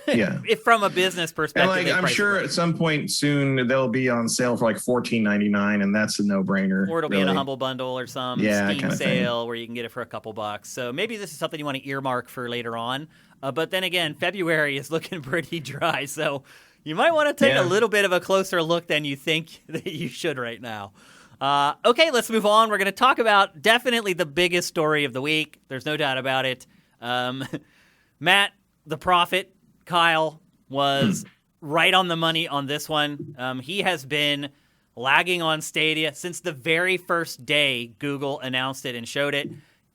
Yeah,
if from a business perspective,
and I'm sure at some point soon they'll be on sale for like $14.99, and that's a no-brainer.
Or it'll be in a Humble Bundle or some Steam
kind of
sale where you can get it for a couple bucks. So maybe this is something you want to earmark for later on. But then again, February is looking pretty dry, so you might want to take a little bit of a closer look than you think that you should right now. Okay, let's move on. We're going to talk about definitely the biggest story of the week. There's no doubt about it. Matt, the Prophet, Kyle, was right on the money on this one. He has been lagging on Stadia since the very first day Google announced it and showed it.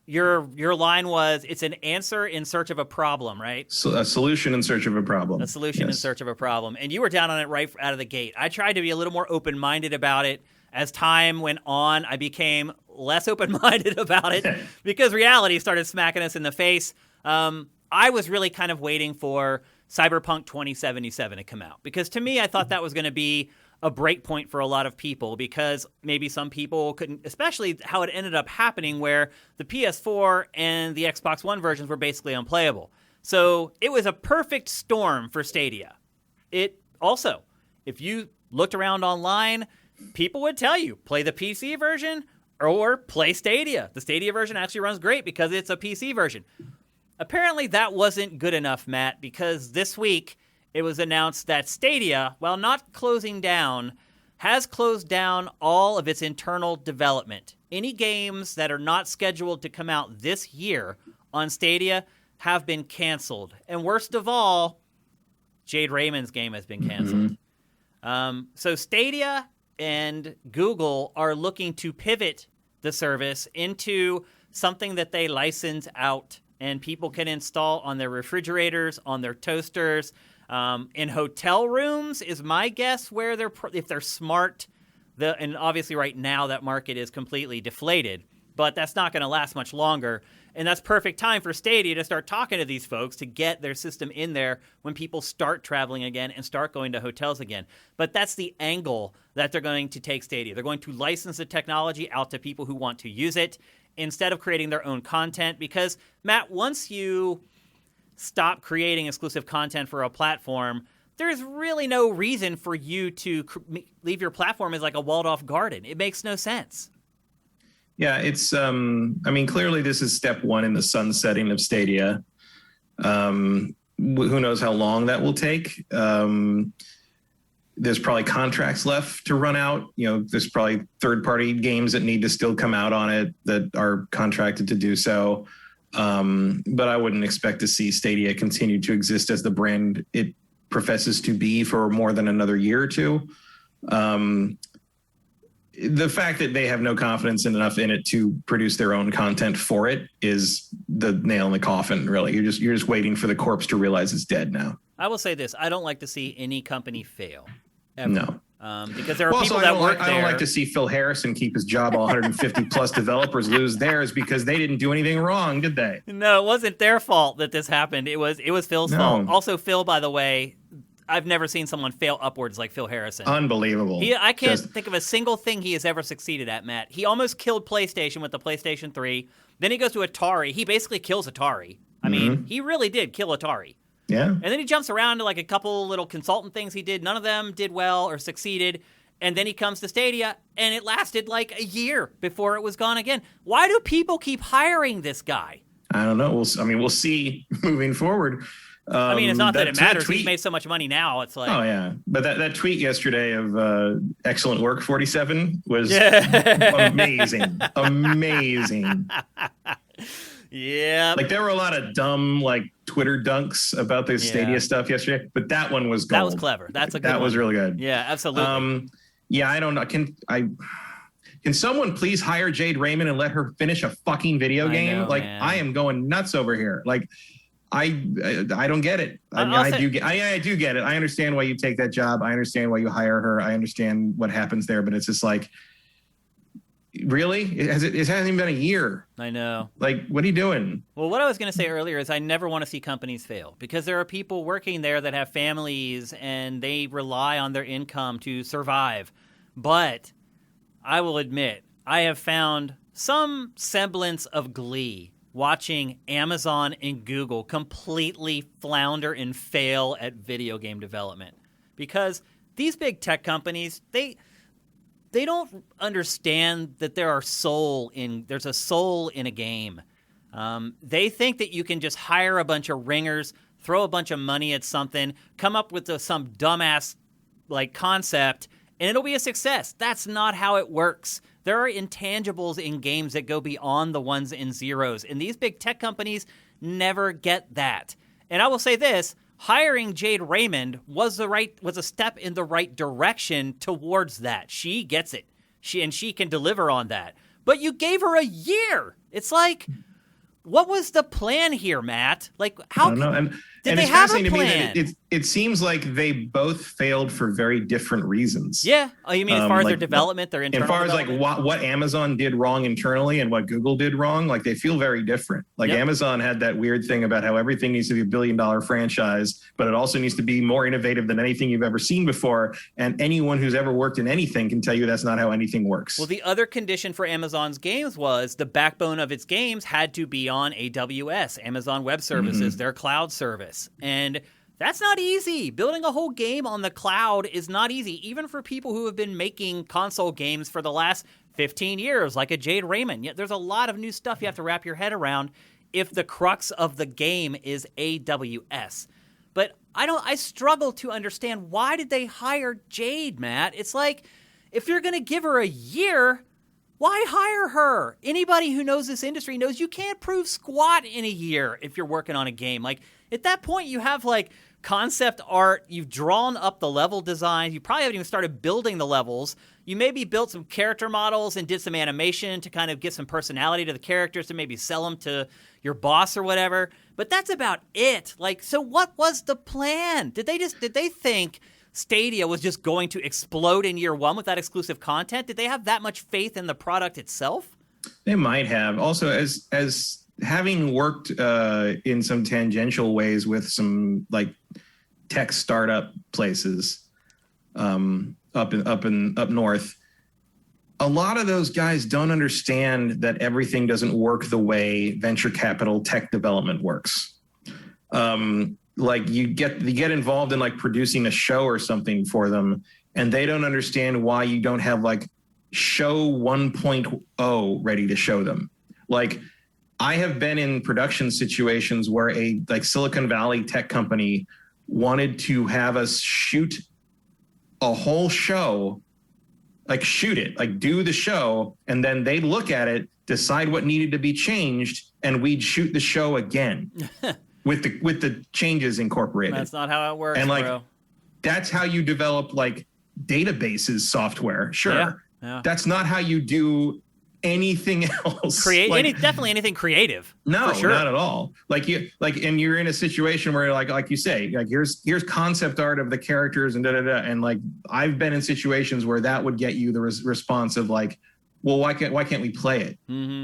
Your line was, it's an answer in search of a problem, right?
So a solution in search of a problem.
A solution in search of a problem. And you were down on it right out of the gate. I tried to be a little more open-minded about it. As time went on, I became less open-minded about it because reality started smacking us in the face. I was really kind of waiting for Cyberpunk 2077 to come out because to me, I thought that was going to be a break point for a lot of people because maybe some people couldn't, especially how it ended up happening where the PS4 and the Xbox One versions were basically unplayable. So it was a perfect storm for Stadia. It also, if you looked around online, people would tell you, play the PC version or play Stadia. The Stadia version actually runs great because it's a PC version. Apparently that wasn't good enough, Matt, because this week it was announced that Stadia, while not closing down, has closed down all of its internal development. Any games that are not scheduled to come out this year on Stadia have been canceled. And worst of all, Jade Raymond's game has been canceled. So Stadia and Google are looking to pivot the service into something that they license out and people can install on their refrigerators, on their toasters, in hotel rooms is my guess where if they're smart. And obviously right now that market is completely deflated, but that's not going to last much longer. And that's perfect time for Stadia to start talking to these folks to get their system in there when people start traveling again and start going to hotels again. But that's the angle that they're going to take Stadia. They're going to license the technology out to people who want to use it instead of creating their own content. Because, Matt, once you stop creating exclusive content for a platform, there's really no reason for you to leave your platform as like a walled-off garden. It makes no sense.
Yeah, it's, clearly this is step one in the sunsetting of Stadia. Who knows how long that will take? There's probably contracts left to run out. There's probably third-party games that need to still come out on it that are contracted to do so. But I wouldn't expect to see Stadia continue to exist as the brand it professes to be for more than another year or two. The fact that they have no confidence enough in it to produce their own content for it is the nail in the coffin, really. You're just waiting for the corpse to realize it's dead now.
I will say this. I don't like to see any company fail, ever.
No.
Because there are people that work there.
I don't like to see Phil Harrison keep his job. 150 plus developers lose theirs because they didn't do anything wrong, did they?
No, it wasn't their fault that this happened. It was Phil's fault. Also, Phil, by the way, I've never seen someone fail upwards like Phil Harrison.
Unbelievable.
I can't think of a single thing he has ever succeeded at, Matt. He almost killed PlayStation with the PlayStation 3. Then he goes to Atari. He basically kills Atari. I mean, he really did kill Atari.
Yeah.
And then he jumps around to like a couple little consultant things he did. None of them did well or succeeded. And then he comes to Stadia, and it lasted like a year before it was gone again. Why do people keep hiring this guy?
I don't know. We'll see moving forward.
It's not that it matters. He's made so much money now. It's like,
oh yeah, but that tweet yesterday of excellent work 47 was amazing.
Yeah,
like there were a lot of dumb like Twitter dunks about the Stadia stuff yesterday, but that one was gold.
That was clever. That's a good
that
one.
Was really good.
Yeah, absolutely.
Yeah, I don't know. Can someone please hire Jade Raymond and let her finish a fucking video game?
Man.
I am going nuts over here. Like. I don't get it. I do get it. I understand why you take that job. I understand why you hire her. I understand what happens there, but it's just like, really? It hasn't even been a year.
I know.
Like, what are you doing?
Well, what I was going to say earlier is I never want to see companies fail because there are people working there that have families and they rely on their income to survive. But I will admit, I have found some semblance of glee watching Amazon and Google completely flounder and fail at video game development. Because these big tech companies, they don't understand that there's a soul in a game. They think that you can just hire a bunch of ringers, throw a bunch of money at something, come up with some dumbass like concept, and it'll be a success. That's not how it works. There are intangibles in games that go beyond the ones and zeros, and these big tech companies never get that. And I will say this, hiring Jade Raymond was a step in the right direction towards that. She gets it. She can deliver on that. But you gave her a year. It's like, what was the plan here, Matt? Like, how
I don't know.
Did they have a plan?
To me that it seems like they both failed for very different reasons.
Yeah. Oh, you mean as far as their development, their internal development?
As far as like what Amazon did wrong internally and what Google did wrong, like they feel very different. Like Amazon had that weird thing about how everything needs to be $1 billion franchise, but it also needs to be more innovative than anything you've ever seen before. And anyone who's ever worked in anything can tell you that's not how anything works.
Well, the other condition for Amazon's games was the backbone of its games had to be on AWS, Amazon Web Services, their cloud service. And that's not easy. Building a whole game on the cloud is not easy, even for people who have been making console games for the last 15 years, like a Jade Raymond. Yet there's a lot of new stuff you have to wrap your head around if the crux of the game is AWS. But I struggle to understand, why did they hire Jade, Matt? It's like, if you're going to give her a year, why hire her? Anybody who knows this industry knows you can't prove squat in a year if you're working on a game. Like, at that point, you have like concept art, you've drawn up the level designs, you probably haven't even started building the levels, You maybe built some character models and did some animation to kind of give some personality to the characters to maybe sell them to your boss or whatever. But that's about it. Like, so what was the plan? Did they think Stadia was just going to explode in year one with that exclusive content? Did they have that much faith in the product itself?
They might have. Also, as having worked in some tangential ways with some like tech startup places up north, a lot of those guys don't understand that everything doesn't work the way venture capital tech development works. Like you get involved in like producing a show or something for them, and they don't understand why you don't have like show 1.0 ready to show them. Like, I have been in production situations where a like Silicon Valley tech company wanted to have us shoot a whole show, like shoot it, like do the show, and then they'd look at it, decide what needed to be changed, and we'd shoot the show again with the changes incorporated.
That's not how it works,
and like,
bro.
That's how you develop like databases software. Sure.
Yeah.
That's not how you do anything else.
Definitely anything creative.
No,
for sure.
not at all. And you're in a situation where like you say, like here's concept art of the characters and and like I've been in situations where that would get you the response of like, well, why can't we play it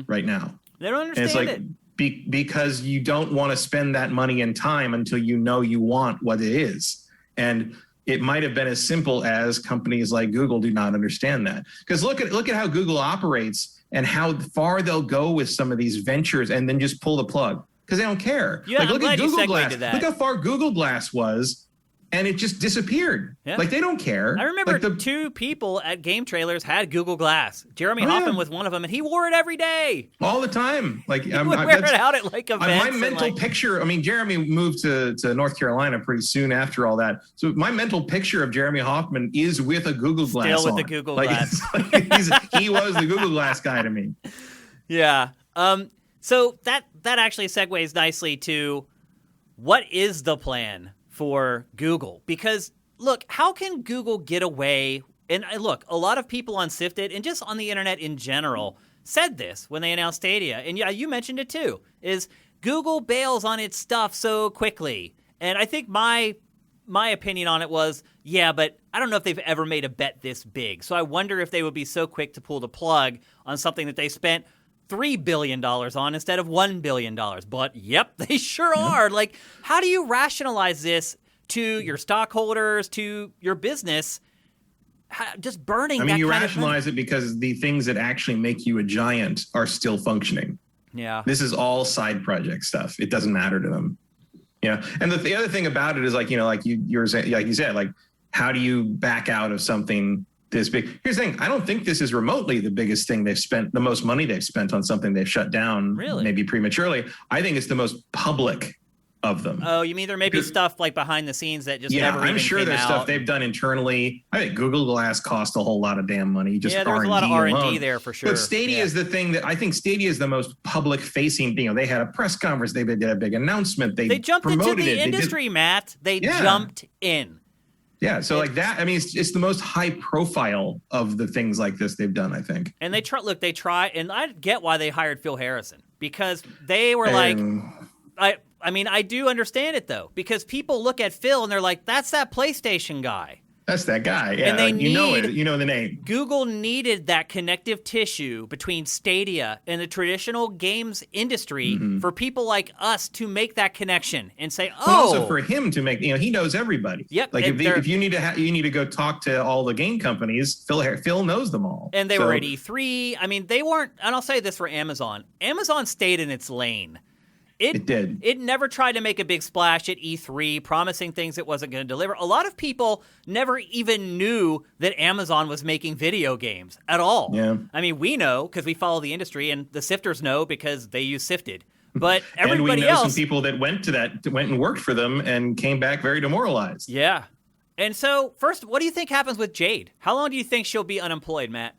right now?
They don't understand it.
Because you don't want to spend that money and time until you know you want what it is. And it might have been as simple as companies like Google do not understand that. Because look at how Google operates and how far they'll go with some of these ventures and then just pull the plug because they don't care.
Yeah,
look
at
Google Glass.
to that.
Look how far Google Glass was, and it just disappeared.
Yeah.
Like they don't care.
I remember two people at Game Trailers had Google Glass. Jeremy Hoffman was one of them, and he wore it every day.
All the time. Like
he would wear it out at like events.
My mental picture. I mean, Jeremy moved to North Carolina pretty soon after all that. So my mental picture of Jeremy Hoffman is with a Google Glass.
Still with the Google Glass.
He was the Google Glass guy to me.
Yeah. So that actually segues nicely to what is the plan for Google? Because look, how can Google get away? And look, a lot of people on Sifted and just on the internet in general said this when they announced Stadia. And yeah, you mentioned it too, is Google bails on its stuff so quickly. And I think my opinion on it was, yeah, but I don't know if they've ever made a bet this big. So I wonder if they would be so quick to pull the plug on something that they spent $3 billion on instead of $1 billion. But yep, they sure are. Like, how do you rationalize this to your stockholders, to your business, just burning that kind of money?
You rationalize it because the things that actually make you a giant are still functioning.
Yeah.
This is all side project stuff. It doesn't matter to them. Yeah. And the other thing about it is like you said, like, how do you back out of something this big? Here's the thing. I don't think this is remotely the biggest thing they've spent, the most money they've spent on something they've shut down, maybe prematurely. I think it's the most public of them.
Oh, you mean there may be stuff like behind the scenes that just never even came out?
I'm sure there's stuff they've done internally. I think Google Glass cost a whole lot of damn money. Just
there was a lot of R&D
alone.
there for sure.
But Stadia is the thing that I think Stadia is the most public facing. They had a press conference. They did a big announcement. They
jumped into the industry, Matt. They jumped in.
Yeah, so like that, I mean, it's the most high profile of the things like this they've done, I think.
And they try, and I get why they hired Phil Harrison, because they were I mean, I do understand it though, because people look at Phil and they're like, that's that PlayStation guy.
That's that guy. Yeah,
and they
you know the name.
Google needed that connective tissue between Stadia and the traditional games industry for people like us to make that connection and say, oh.
But also for him to make, he knows everybody.
Yep.
Like if you need to go talk to all the game companies, Phil knows them all.
And they were at E3. I mean, they weren't, and I'll say this for Amazon. Amazon stayed in its lane. It
did.
It never tried to make a big splash at E3, promising things it wasn't going to deliver. A lot of people never even knew that Amazon was making video games at all.
Yeah.
I mean, we know because we follow the industry, and the sifters know because they use Sifted. But everybody
and we know
else,
some people that went and worked for them and came back very demoralized.
Yeah. And so, first, what do you think happens with Jade? How long do you think she'll be unemployed, Matt?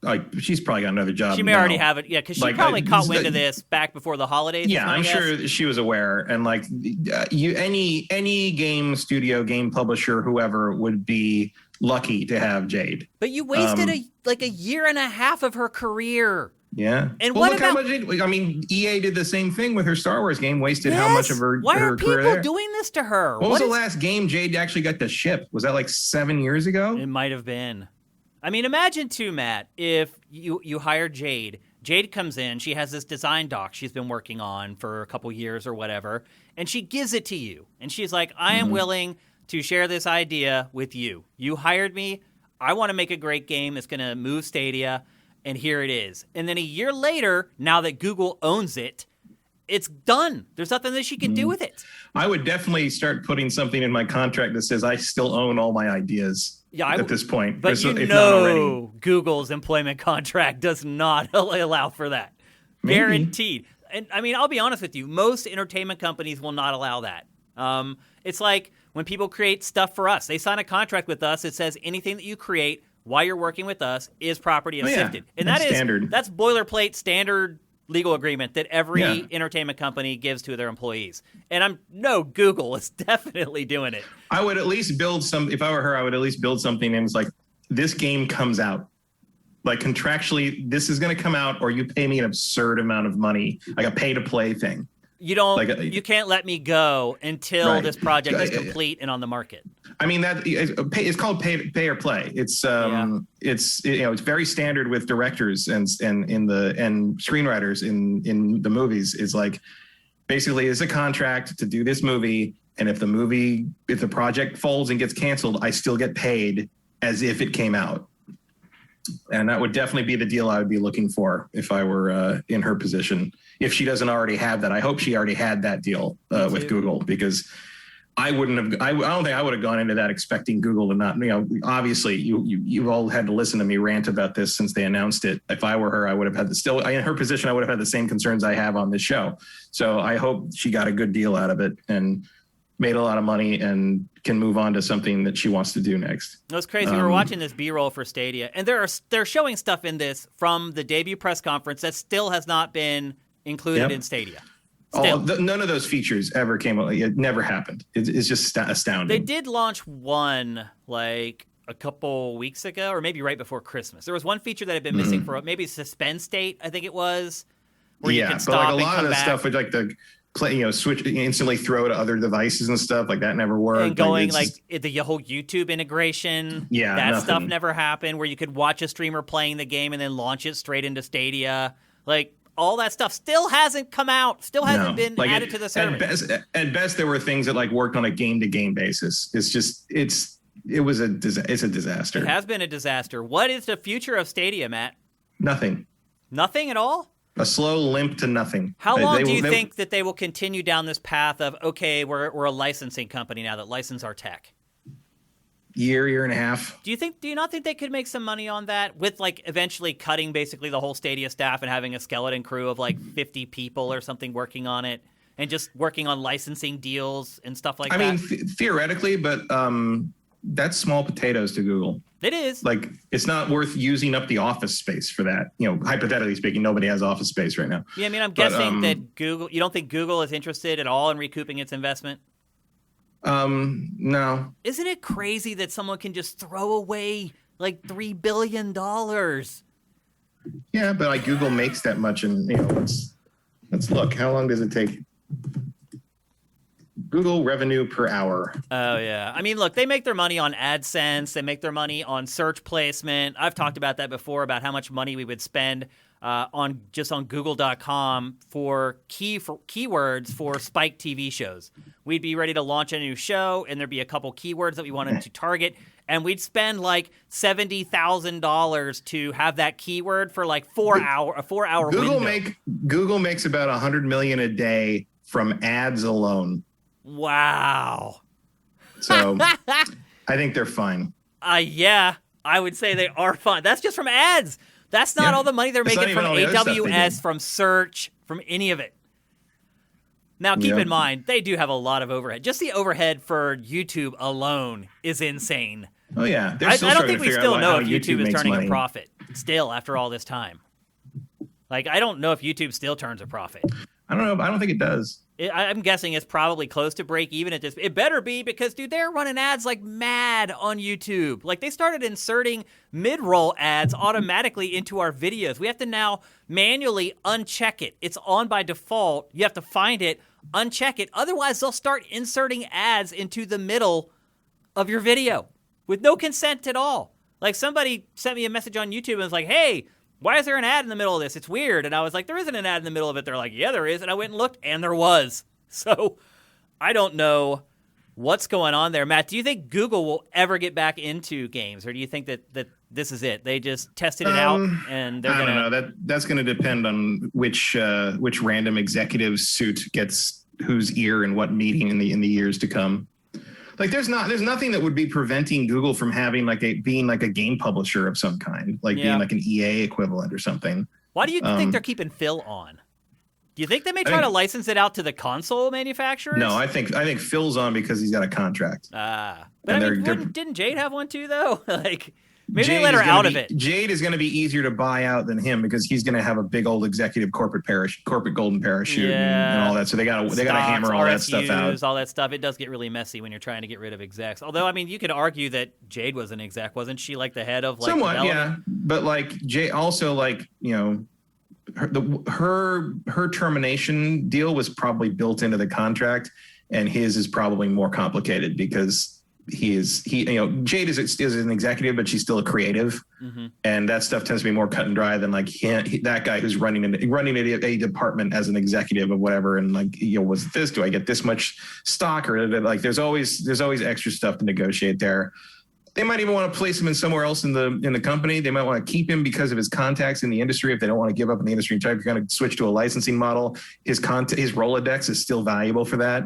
Like, she's probably got another job.
She may already have it, yeah, because she probably caught wind of this back before the holidays.
Yeah, I'm sure she was aware. And like, any game studio, game publisher, whoever would be lucky to have Jade.
But you wasted a year and a half of her career.
Yeah.
And
well,
what
look
about?
how much EA did the same thing with her Star Wars game. Wasted how much of her
Why
her
are
career
people
there.
doing this to her?
What was the last game Jade actually got to ship? Was that like 7 years ago?
It might have been. I mean, imagine too, Matt, if you hire Jade. Jade comes in. She has this design doc she's been working on for a couple years or whatever, and she gives it to you. And she's like, I am willing to share this idea with you. You hired me. I want to make a great game that's going to move Stadia, and here it is. And then a year later, now that Google owns it, it's done. There's nothing that she can do with it.
I would definitely start putting something in my contract that says I still own all my ideas at this point.
But Google's employment contract does not allow for that. Maybe. Guaranteed. And I mean, I'll be honest with you. Most entertainment companies will not allow that. It's like when people create stuff for us. They sign a contract with us. It says anything that you create while you're working with us is property of Sifted. And that's standard. That's boilerplate standard legal agreement that every entertainment company gives to their employees. And Google is definitely doing it.
I would at least build if I were her, I would at least build something and it's like, this game comes out. Like contractually, this is going to come out or you pay me an absurd amount of money, like a pay to play thing.
You can't let me go until this project is complete and on the market. I
mean it's called pay or play. It's it's very standard with directors and screenwriters in the movies. Is like basically it's a contract to do this movie, and if the project folds and gets canceled, I still get paid as if it came out. And that would definitely be the deal I would be looking for if I were in her position. If she doesn't already have that, I hope she already had that deal with Google, because I wouldn't have. I don't think I would have gone into that expecting Google to not. Obviously, you've all had to listen to me rant about this since they announced it. If I were her, I would have had in her position. I would have had the same concerns I have on this show. So I hope she got a good deal out of it and made a lot of money and can move on to something that she wants to do next.
That's crazy. We were watching this B-roll for Stadia, and they're showing stuff in this from the debut press conference that still has not been included in Stadia.
None of those features ever came out. It never happened. It's just astounding.
They did launch one like a couple weeks ago, or maybe right before Christmas. There was one feature that had been missing for maybe suspend state, I think it was, where you could stop
but like a lot of the
back.
stuff with like the switch, instantly throw to other devices and stuff like that never worked.
And going the whole YouTube integration, that stuff never happened, where you could watch a streamer playing the game and then launch it straight into Stadia. Like all that stuff still hasn't come out, still hasn't been added to the service.
At best, there were things that like worked on a game to game basis. It's a disaster.
It has been a disaster. What is the future of Stadia, Matt?
Nothing.
Nothing at all?
A slow limp to nothing.
How long do you think that they will continue down this path of, okay, we're a licensing company now that license our tech?
Year and a half.
Do you not think they could make some money on that with like eventually cutting basically the whole Stadia staff and having a skeleton crew of like 50 people or something working on it and just working on licensing deals and stuff like that?
I mean, theoretically, but that's small potatoes to Google.
It is.
Like, it's not worth using up the office space for that. Hypothetically speaking, nobody has office space right now.
Yeah, I mean, I'm guessing that Google, you don't think Google is interested at all in recouping its investment?
No.
Isn't it crazy that someone can just throw away like $3 billion?
Yeah, but like Google makes that much, and let's look. How long does it take? Google revenue per hour.
Oh, yeah. I mean, look, they make their money on AdSense. They make their money on search placement. I've talked about that before, about how much money we would spend on Google.com for keywords for spike TV shows. We'd be ready to launch a new show, and there'd be a couple keywords that we wanted to target, and we'd spend like $70,000 to have that keyword for like a 4-hour window.
Google makes about $100 million a day from ads alone.
Wow.
So I think they're fine.
Yeah, I would say they are fine. That's just from ads. That's not all the money they're making from AWS, from search, from any of it. Now, keep in mind, they do have a lot of overhead. Just the overhead for YouTube alone is insane.
Oh, yeah.
I don't think we still know if YouTube is turning a profit still after all this time. Like, I don't know if YouTube still turns a profit.
I don't know. I don't think it does.
I'm guessing it's probably close to break even at this. It better be, because, dude, they're running ads like mad on YouTube. Like, they started inserting mid-roll ads automatically into our videos. We have to now manually uncheck it. It's on by default. You have to find it, uncheck it. Otherwise, they'll start inserting ads into the middle of your video with no consent at all. Like, somebody sent me a message on YouTube and was like, hey, why is there an ad in the middle of this? It's weird. And I was like, there isn't an ad in the middle of it. They're like, yeah, there is. And I went and looked, and there was. So I don't know what's going on there. Matt, do you think Google will ever get back into games, or do you think that this is it? They just tested it out, and they're going to...
I don't know. That's going to depend on which random executive suit gets whose ear in what meeting in the years to come. Like, there's nothing that would be preventing Google from having being like a game publisher of some kind, being like an EA equivalent or something.
Why do you think they're keeping Phil on? Do you think they may try to license it out to the console manufacturers?
No, I think Phil's on because he's got a contract.
But I mean, didn't Jade have one too, though? Like, maybe they let her out of it.
Jade is going to be easier to buy out than him, because he's going to have a big old executive corporate golden parachute and all that. So they got to hammer all that stuff out.
All that stuff. It does get really messy when you're trying to get rid of execs. Although, I mean, you could argue that Jade was an exec, wasn't she? Like the head of
somewhat, yeah. But like Jade also, her termination deal was probably built into the contract, and his is probably more complicated because Jade is an executive, but she's still a creative, and that stuff tends to be more cut and dry than that guy who's running a department as an executive of whatever, and was this? Do I get this much stock, or there's always extra stuff to negotiate there. They might even want to place him in somewhere else in the company. They might want to keep him because of his contacts in the industry. If they don't want to give up in the industry and try to kind of switch to a licensing model, his Rolodex is still valuable for that.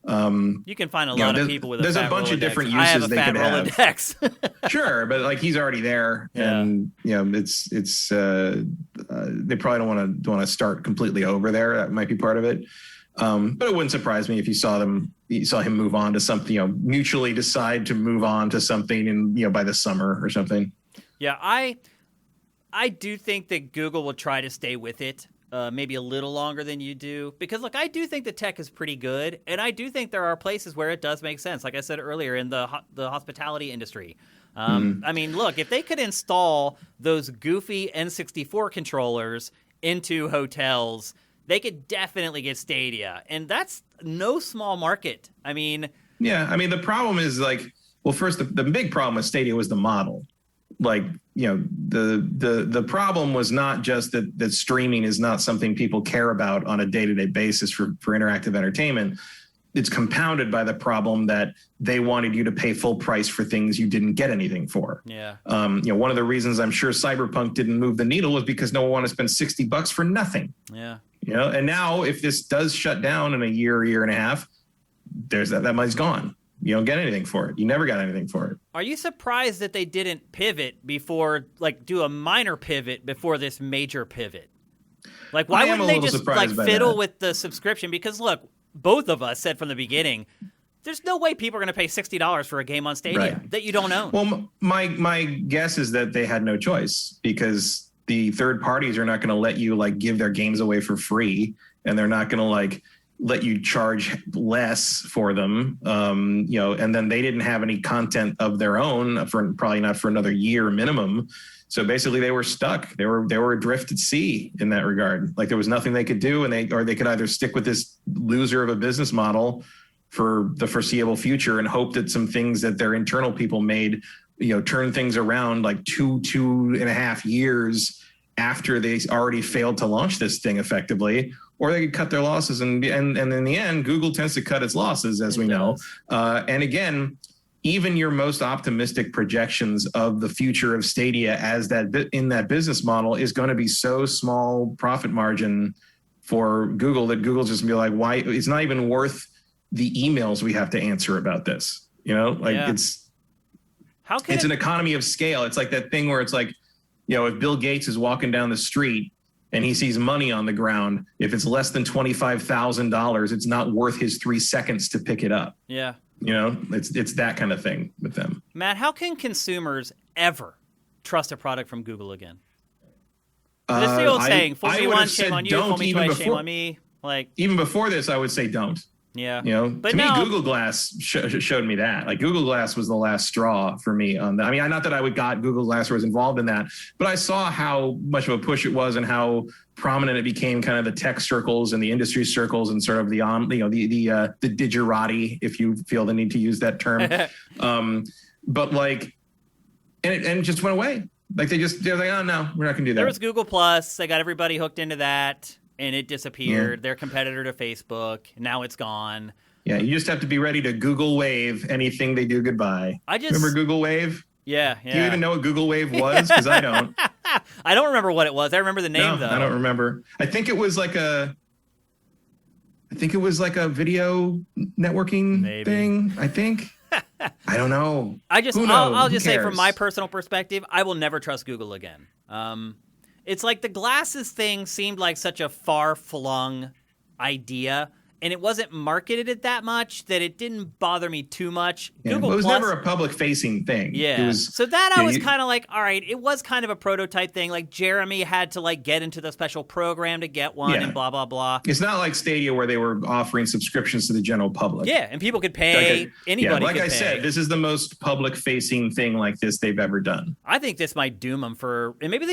You can find a lot of people with
there's a bunch
Rolodex.
of different uses they could have.
Rolodex.
Sure, but he's already there, and it's they probably don't want to start completely over there. That might be part of it. But it wouldn't surprise me if you saw him move on to something, mutually decide to move on to something by the summer or something.
Yeah, I do think that Google will try to stay with it. Maybe a little longer than you do. Because, look, I do think the tech is pretty good, and I do think there are places where it does make sense. Like I said earlier, in the hospitality industry. I mean, look, if they could install those goofy N64 controllers into hotels, they could definitely get Stadia. And that's no small market. I mean...
Yeah, I mean, the problem is, first, the big problem with Stadia was the model. The problem was not just that streaming is not something people care about on a day-to-day basis for interactive entertainment. It's compounded by the problem that they wanted you to pay full price for things you didn't get anything for.
Yeah.
One of the reasons I'm sure Cyberpunk didn't move the needle was because no one wanted to spend $60 for nothing.
Yeah.
And now if this does shut down in a year and a half, there's that money's gone. You don't get anything for it. You never got anything for it.
Are you surprised that they didn't pivot before, do a minor pivot before this major pivot? Why wouldn't they just fiddle with the subscription? Because look, both of us said from the beginning, there's no way people are going to pay $60 for a game on Stadia that you don't own.
Well, my guess is that they had no choice, because the third parties are not going to let you give their games away for free, and they're not going to let you charge less for them, and then they didn't have any content of their own probably not for another year minimum. So basically they were stuck. They were adrift at sea in that regard. There was nothing they could do, and they could either stick with this loser of a business model for the foreseeable future and hope that some things that their internal people made, turn things around 2.5 years after they already failed to launch this thing effectively, or they could cut their losses. And in the end, Google tends to cut its losses, as we know. And again, even your most optimistic projections of the future of Stadia as in that business model is going to be so small profit margin for Google that Google's just going to be why? It's not even worth the emails we have to answer about this. It's an economy of scale. It's like that thing where it's if Bill Gates is walking down the street and he sees money on the ground, if it's less than $25,000, it's not worth his 3 seconds to pick it up.
Yeah.
It's that kind of thing with them.
Matt, how can consumers ever trust a product from Google again? It's the old saying, fool me once, shame on you, fool me twice, shame on me. Like,
even before this, I would say don't.
Yeah.
But to me, Google Glass showed me that. Like, Google Glass was the last straw for me on that. I mean, not that I got Google Glass or was involved in that, but I saw how much of a push it was and how prominent it became, kind of the tech circles and the industry circles and sort of the digerati, if you feel the need to use that term. But like, and it just went away. Like, they're like, oh no, we're not gonna do that.
There was Google Plus. They got everybody hooked into that. And it disappeared. Their competitor to Facebook. Now it's gone.
Yeah, you just have to be ready to Google Wave anything they do goodbye. Remember Google Wave?
Yeah.
Do you even know what Google Wave was? Because I don't.
I don't remember what it was. I remember the name, though.
I don't remember. I think it was like a video networking thing. I think. I don't know.
I'll just say from my personal perspective, I will never trust Google again. It's like the glasses thing seemed like such a far-flung idea, and it wasn't marketed that much that it didn't bother me too much.
Yeah, Google Plus, never a public-facing thing.
Yeah. So that I was kind of like, all right, it was kind of a prototype thing. Like, Jeremy had to like get into the special program to get one and blah, blah, blah.
It's not like Stadia where they were offering subscriptions to the general public.
Yeah, and people could pay. Anybody could pay. Like I
said, this is the most public-facing thing like this they've ever done.
I think this might doom them for, and maybe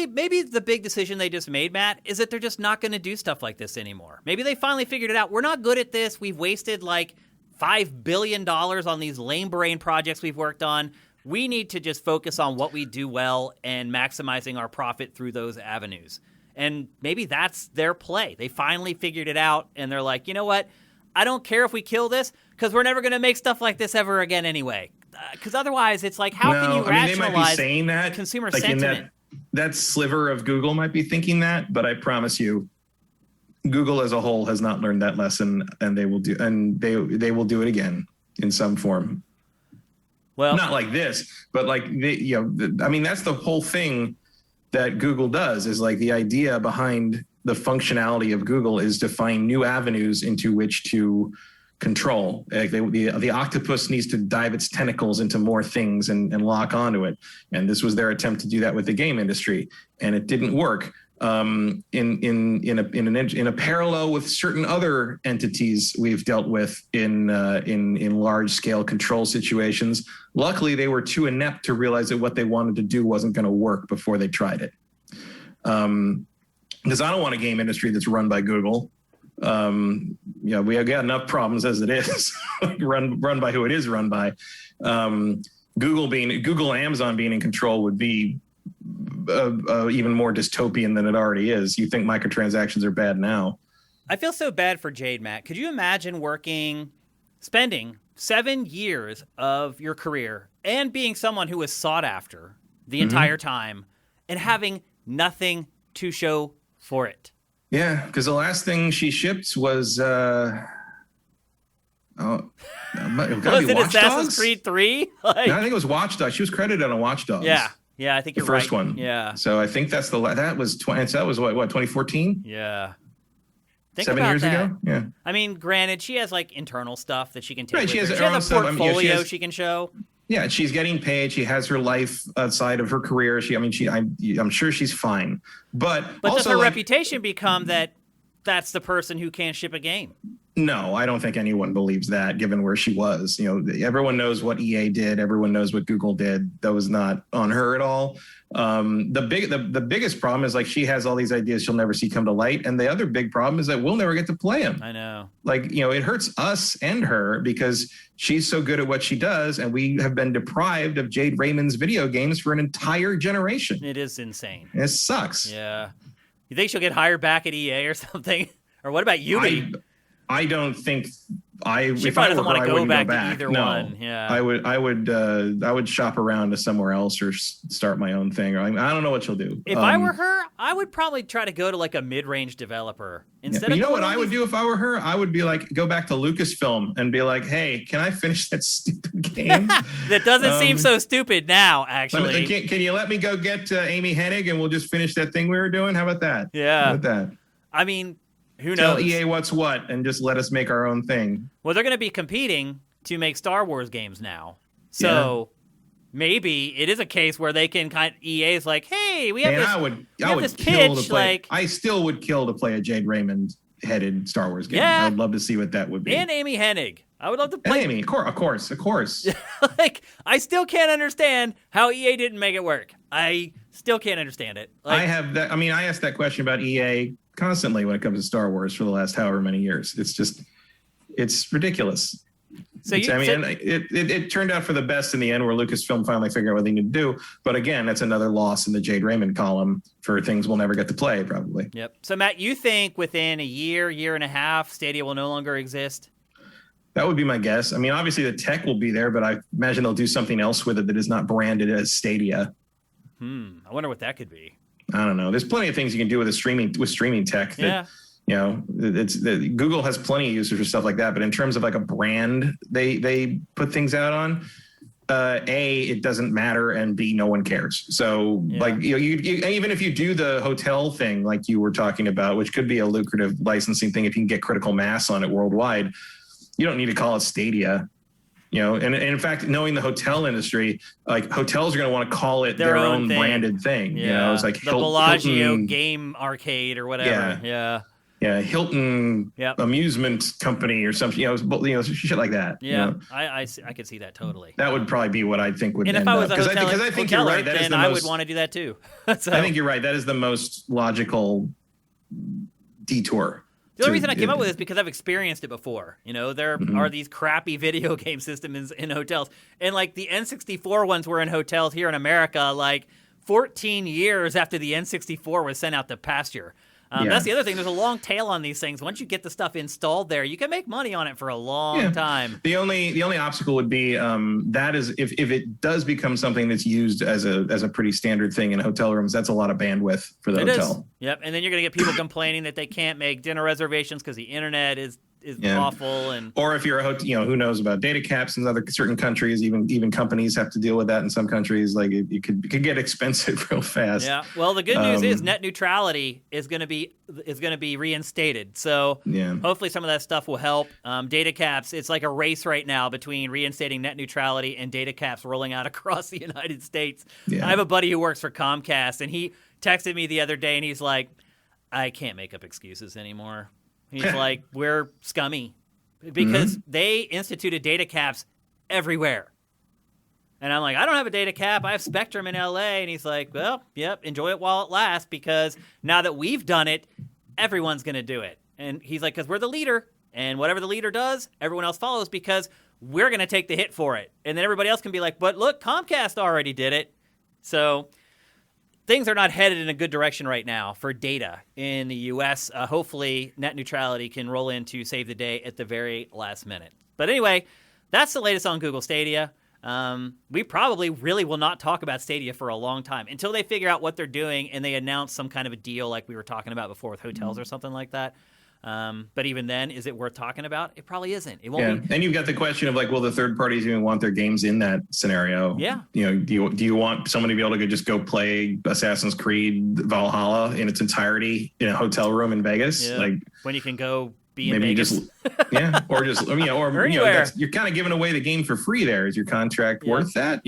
the big decision they just made, Matt, is that they're just not going to do stuff like this anymore. Maybe they finally figured it out. We're not good at this. We've wasted like $5 billion on these lame brain projects we've worked on. We need to just focus on what we do well and maximizing our profit through those avenues. And maybe that's their play. They finally figured it out, and they're like, you know what? I don't care if we kill this because we're never going to make stuff like this ever again anyway. Because otherwise, it's like, how can you rationalize
they might be saying that,
consumer
like
sentiment?
That sliver of Google might be thinking that, but I promise you, Google as a whole has not learned that lesson, and they will do it again in some form. Well, not like this, but like I mean, that's the whole thing that Google does, is like the idea behind the functionality of Google is to find new avenues into which to control. Like the octopus needs to dive its tentacles into more things and lock onto it. And this was their attempt to do that with the game industry, and it didn't work. In a parallel with certain other entities we've dealt with in large scale control situations. Luckily, they were too inept to realize that what they wanted to do wasn't going to work before they tried it. Because I don't want a game industry that's run by Google. We have got enough problems as it is, run by who it is run by. Google and Amazon being in control would be even more dystopian than it already is. You think microtransactions are bad now?
I feel so bad for Jade, Matt. Could you imagine spending 7 years of your career and being someone who was sought after the entire time and having nothing to show for it?
Yeah, because the last thing she shipped was
was it Assassin's Creed 3?
No, I think it was Watch Dogs. She was credited on Watch Dogs.
Yeah, I think you're
right. The first one.
Yeah.
So I think that was 2014?
Yeah. Think
7 years ago? Yeah.
I mean, granted, she has like internal stuff that she can take.
Right,
she has
her
a portfolio she can show.
Yeah, she's getting paid. She has her life outside of her career. I'm sure she's fine. But also,
does her reputation become that that's the person who can't ship a game?
No, I don't think anyone believes that, given where she was. Everyone knows what EA did. Everyone knows what Google did. That was not on her at all. The biggest problem is like she has all these ideas she'll never see come to light. And the other big problem is that we'll never get to play them.
I know.
It hurts us and her because she's so good at what she does. And we have been deprived of Jade Raymond's video games for an entire generation.
It is insane.
It sucks.
Yeah. You think she'll get hired back at EA or something? Or what about Ubi?
I don't think
she probably doesn't want to go back to either one. Yeah,
I would shop around to somewhere else or start my own thing. I don't know what she'll do.
If I were her, I would probably try to go to like a mid-range developer instead.
You know what I would do if I were her? I would be like, go back to Lucasfilm and be like, hey, can I finish that stupid game?
That doesn't seem so stupid now. Actually,
can you let me go get Amy Hennig and we'll just finish that thing we were doing? How about that?
Yeah,
how about that?
I mean. Who
Tell
knows?
EA what's what and just let us make our own thing.
Well, they're going to be competing to make Star Wars games now. So maybe it is a case where they can EA is like, hey, we have this pitch.
I still would kill to play a Jade Raymond headed Star Wars game.
Yeah.
I would love to see what that would be.
And Amy Hennig. I would love to play.
Amy, of course.
Like, I still can't understand how EA didn't make it work. I still can't understand it. Like,
I ask that question about EA constantly when it comes to Star Wars for the last however many years. It's ridiculous.
So
it turned out for the best in the end, where Lucasfilm finally figured out what they need to do. But again, that's another loss in the Jade Raymond column for things we'll never get to play, probably.
Yep. So Matt, you think within a year and a half, Stadia will no longer exist?
That would be my guess. I mean, obviously the tech will be there, but I imagine they'll do something else with it that is not branded as Stadia.
I wonder what that could be.
I don't know. There's plenty of things you can do with streaming tech. That, Google has plenty of users for stuff like that. But in terms of like a brand, they put things out on. A, it doesn't matter, and B, no one cares. So you even if you do the hotel thing like you were talking about, which could be a lucrative licensing thing if you can get critical mass on it worldwide, you don't need to call it Stadia. And in fact, knowing the hotel industry, like hotels are going to want to call it their own branded thing.
Yeah.
It's like
the Bellagio
Hilton,
game arcade or whatever.
Yeah, Hilton Amusement Company or something. Shit like that.
Yeah, I could see that totally.
That would probably be what I think would.
And
end
if I was
up.
a hotel,
because I think you're right.
Then I would want to do that too. So,
I think you're right. That is the most logical detour.
The only reason I came up with it is because I've experienced it before. There are these crappy video game systems in hotels. And like the N64 ones were in hotels here in America, like 14 years after the N64 was sent out to pasture. That's the other thing. There's a long tail on these things. Once you get the stuff installed there, you can make money on it for a long time.
The only obstacle would be that is if it does become something that's used as a pretty standard thing in hotel rooms, that's a lot of bandwidth for the hotel.
Is. Yep. And then you're going to get people complaining that they can't make dinner reservations because the internet is awful.
Or if you're a hotel, who knows about data caps in other certain countries? Even companies have to deal with that in some countries. Like it could get expensive real fast.
Yeah. Well, the good news is net neutrality is going to be reinstated. So hopefully some of that stuff will help. Data caps. It's like a race right now between reinstating net neutrality and data caps rolling out across the United States. Yeah. I have a buddy who works for Comcast, and he texted me the other day, and he's like, "I can't make up excuses anymore." He's like, we're scummy because they instituted data caps everywhere. And I'm like, I don't have a data cap. I have Spectrum in LA. And he's like, well, enjoy it while it lasts, because now that we've done it, everyone's going to do it. And he's like, because we're the leader, and whatever the leader does, everyone else follows, because we're going to take the hit for it. And then everybody else can be like, but look, Comcast already did it. So things are not headed in a good direction right now for data in the U.S. Hopefully, net neutrality can roll in to save the day at the very last minute. But anyway, that's the latest on Google Stadia. We probably really will not talk about Stadia for a long time until they figure out what they're doing and they announce some kind of a deal like we were talking about before with hotels or something like that. But even then, is it worth talking about? It probably isn't. It won't be.
And you've got the question of like, will the third parties even want their games in that scenario?
Yeah.
Do you want someone to be able to just go play Assassin's Creed Valhalla in its entirety in a hotel room in Vegas?
Yeah.
Like
when you can go be in Vegas.
You're kind of giving away the game for free. There is your contract worth that?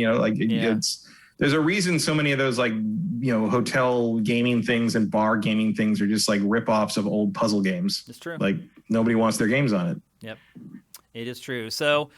There's a reason so many of those hotel gaming things and bar gaming things are just like rip-offs of old puzzle games.
It's true.
Like nobody wants their games on it.
Yep, it is true. So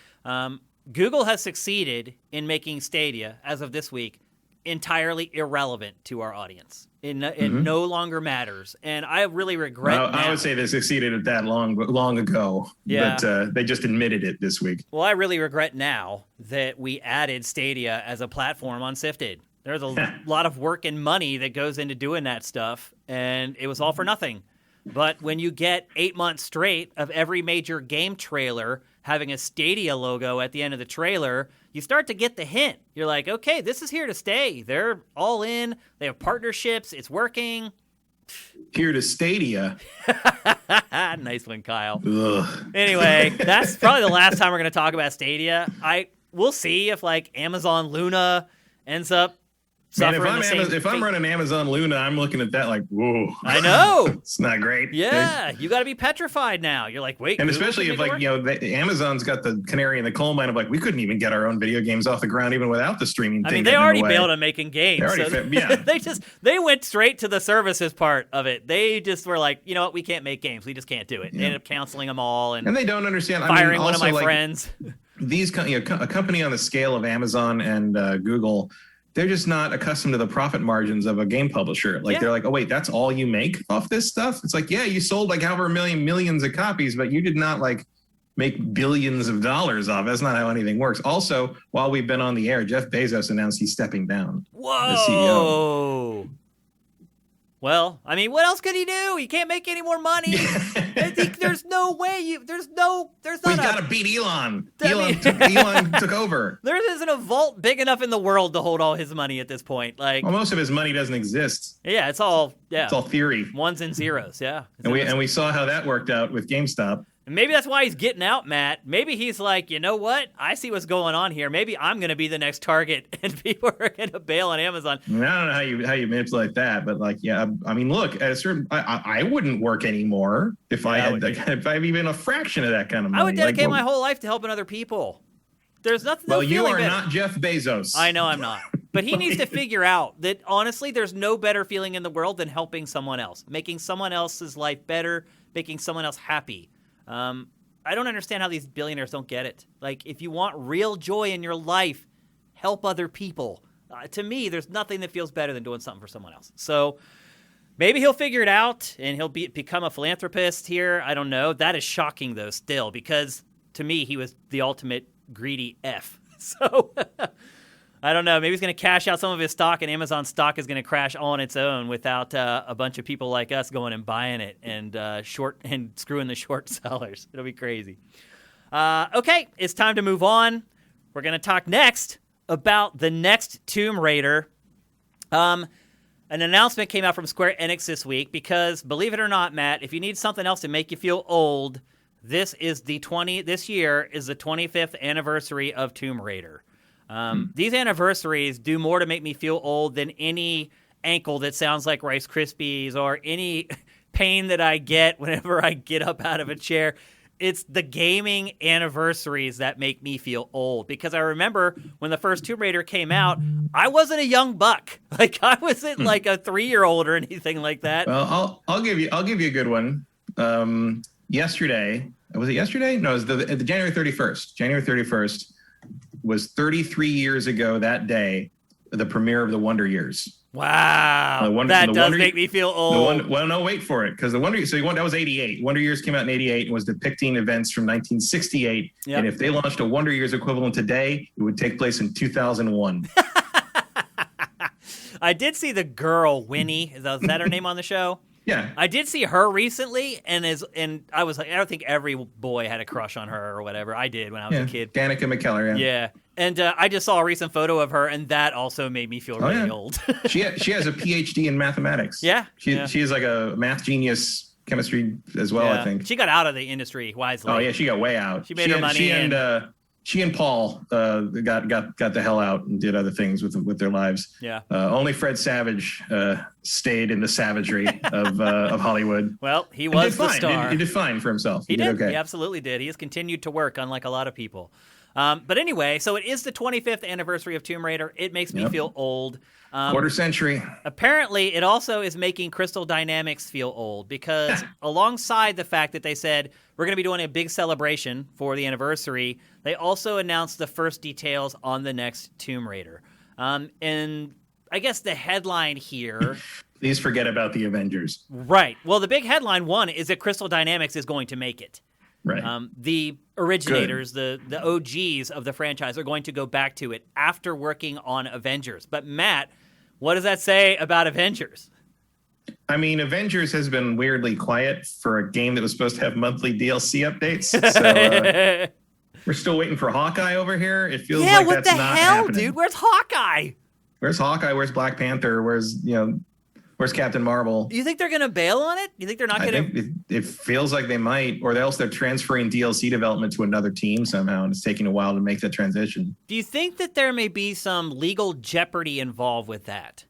Google has succeeded in making Stadia, as of this week, entirely irrelevant to our audience. It no longer matters. And I really regret
I would say they succeeded at that long ago.
Yeah.
But they just admitted it this week.
Well, I really regret now that we added Stadia as a platform on Sifted. There's a lot of work and money that goes into doing that stuff, and it was all for nothing. But when you get 8 months straight of every major game trailer having a Stadia logo at the end of the trailer, you start to get the hint. You're like, okay, this is here to stay. They're all in. They have partnerships. It's working.
Here to Stadia.
Nice one, Kyle.
Ugh.
Anyway, that's probably the last time we're going to talk about Stadia. We'll see if like Amazon Luna ends up suffer
Man,
the same
if I'm
fate.
running Amazon Luna, I'm looking at that like, whoa.
I know.
It's not great.
Yeah, you got to be petrified now. You're like, wait,
And
Google
especially
can
if
make it
like,
work?
Amazon's got the canary in the coal mine of like, we couldn't even get our own video games off the ground even without the streaming
I
thing.
mean, they
getting in
already
the way.
bailed on making games.
They already
so
yeah.
they went straight to the services part of it. They just were like, you know what, we can't make games. We just can't do it. They ended up canceling them all and
they don't understand.
firing one of
also,
my
like,
friends.
These a company on the scale of Amazon and Google, they're just not accustomed to the profit margins of a game publisher. Like they're like, oh wait, that's all you make off this stuff? It's like, yeah, you sold like however millions of copies, but you did not like make billions of dollars off. That's not how anything works. Also, while we've been on the air, Jeff Bezos announced he's stepping down as CEO.
Well, I mean, what else could he do? He can't make any more money. There's no way. There's not.
We've got to beat Elon.
I mean-
Elon took over.
There isn't a vault big enough in the world to hold all his money at this point. Like,
Well, most of his money doesn't exist.
yeah, it's all
theory.
ones and zeros. Yeah,
And we saw how that worked out with GameStop.
And maybe that's why he's getting out, Matt. Maybe he's like, you know what? I see what's going on here. Maybe I'm going to be the next target, and people are going to bail on Amazon.
I don't know how you manipulate that, but like, yeah, I mean, look, at a certain, I wouldn't work anymore if I had if I have even a fraction of that kind of money.
I would dedicate my whole life to helping other people. There's nothing.
Well, you are not Jeff Bezos.
I know I'm not. But he needs to figure out that, honestly, there's no better feeling in the world than helping someone else, making someone else's life better, making someone else happy. I don't understand how these billionaires don't get it. Like, if you want real joy in your life, help other people. To me, there's nothing that feels better than doing something for someone else. So maybe he'll figure it out and he'll become a philanthropist here. I don't know. That is shocking, though, still, because to me, he was the ultimate greedy F. So I don't know. Maybe he's going to cash out some of his stock, and Amazon stock is going to crash all on its own without a bunch of people like us going and buying it and screwing the short sellers. It'll be crazy. Okay, it's time to move on. We're going to talk next about the next Tomb Raider. An announcement came out from Square Enix this week because, believe it or not, Matt, if you need something else to make you feel old, this year is the 25th anniversary of Tomb Raider. These anniversaries do more to make me feel old than any ankle that sounds like Rice Krispies or any pain that I get whenever I get up out of a chair. It's the gaming anniversaries that make me feel old, because I remember when the first Tomb Raider came out, I wasn't a young buck. Like, I wasn't like a 3-year-old or anything like that.
Well, I'll give you a good one. Yesterday, was it yesterday? No, it was the January 31st. January 31st. Was 33 years ago that day, the premiere of The Wonder Years.
Wow, that does make me feel old.
Well, no, wait for it, because The Wonder Years, that was 88. Wonder Years came out in 88 and was depicting events from 1968. Yep. And if they launched a Wonder Years equivalent today, it would take place in 2001.
I did see the girl, Winnie. Is that her name on the show?
Yeah.
I did see her recently, and I was like, I don't think every boy had a crush on her or whatever. I did when I was a kid.
Danica McKellar,
yeah. And I just saw a recent photo of her, and that also made me feel really old.
she has a PhD in mathematics.
Yeah.
She is like a math genius, chemistry as well, I think.
She got out of the industry wisely.
Oh, yeah, she got way out.
She made her money.
She and Paul got the hell out and did other things with their lives.
Yeah.
Only Fred Savage stayed in the savagery of Hollywood.
Well, he was the star.
He did fine for himself.
He did.
Okay.
He absolutely did. He has continued to work, unlike a lot of people. But anyway, so it is the 25th anniversary of Tomb Raider. It makes me feel old.
Quarter century.
Apparently, it also is making Crystal Dynamics feel old, because alongside the fact that they said we're going to be doing a big celebration for the anniversary, they also announced the first details on the next Tomb Raider. And I guess the headline here...
Please forget about the Avengers.
Right. Well, the big headline one is that Crystal Dynamics is going to make it.
Right.
The originators, the OGs of the franchise, are going to go back to it after working on Avengers. But Matt, what does that say about Avengers?
I mean, Avengers has been weirdly quiet for a game that was supposed to have monthly DLC updates. So we're still waiting for Hawkeye over here. It feels like that's not happening.
Dude? Where's Hawkeye?
Where's Hawkeye? Where's Black Panther? Where's Where's Captain Marvel?
Do you think they're going to bail on it? You think they're not going to?
I think it feels like they might, or else they're transferring DLC development to another team somehow, and it's taking a while to make that transition.
Do you think that there may be some legal jeopardy involved with that?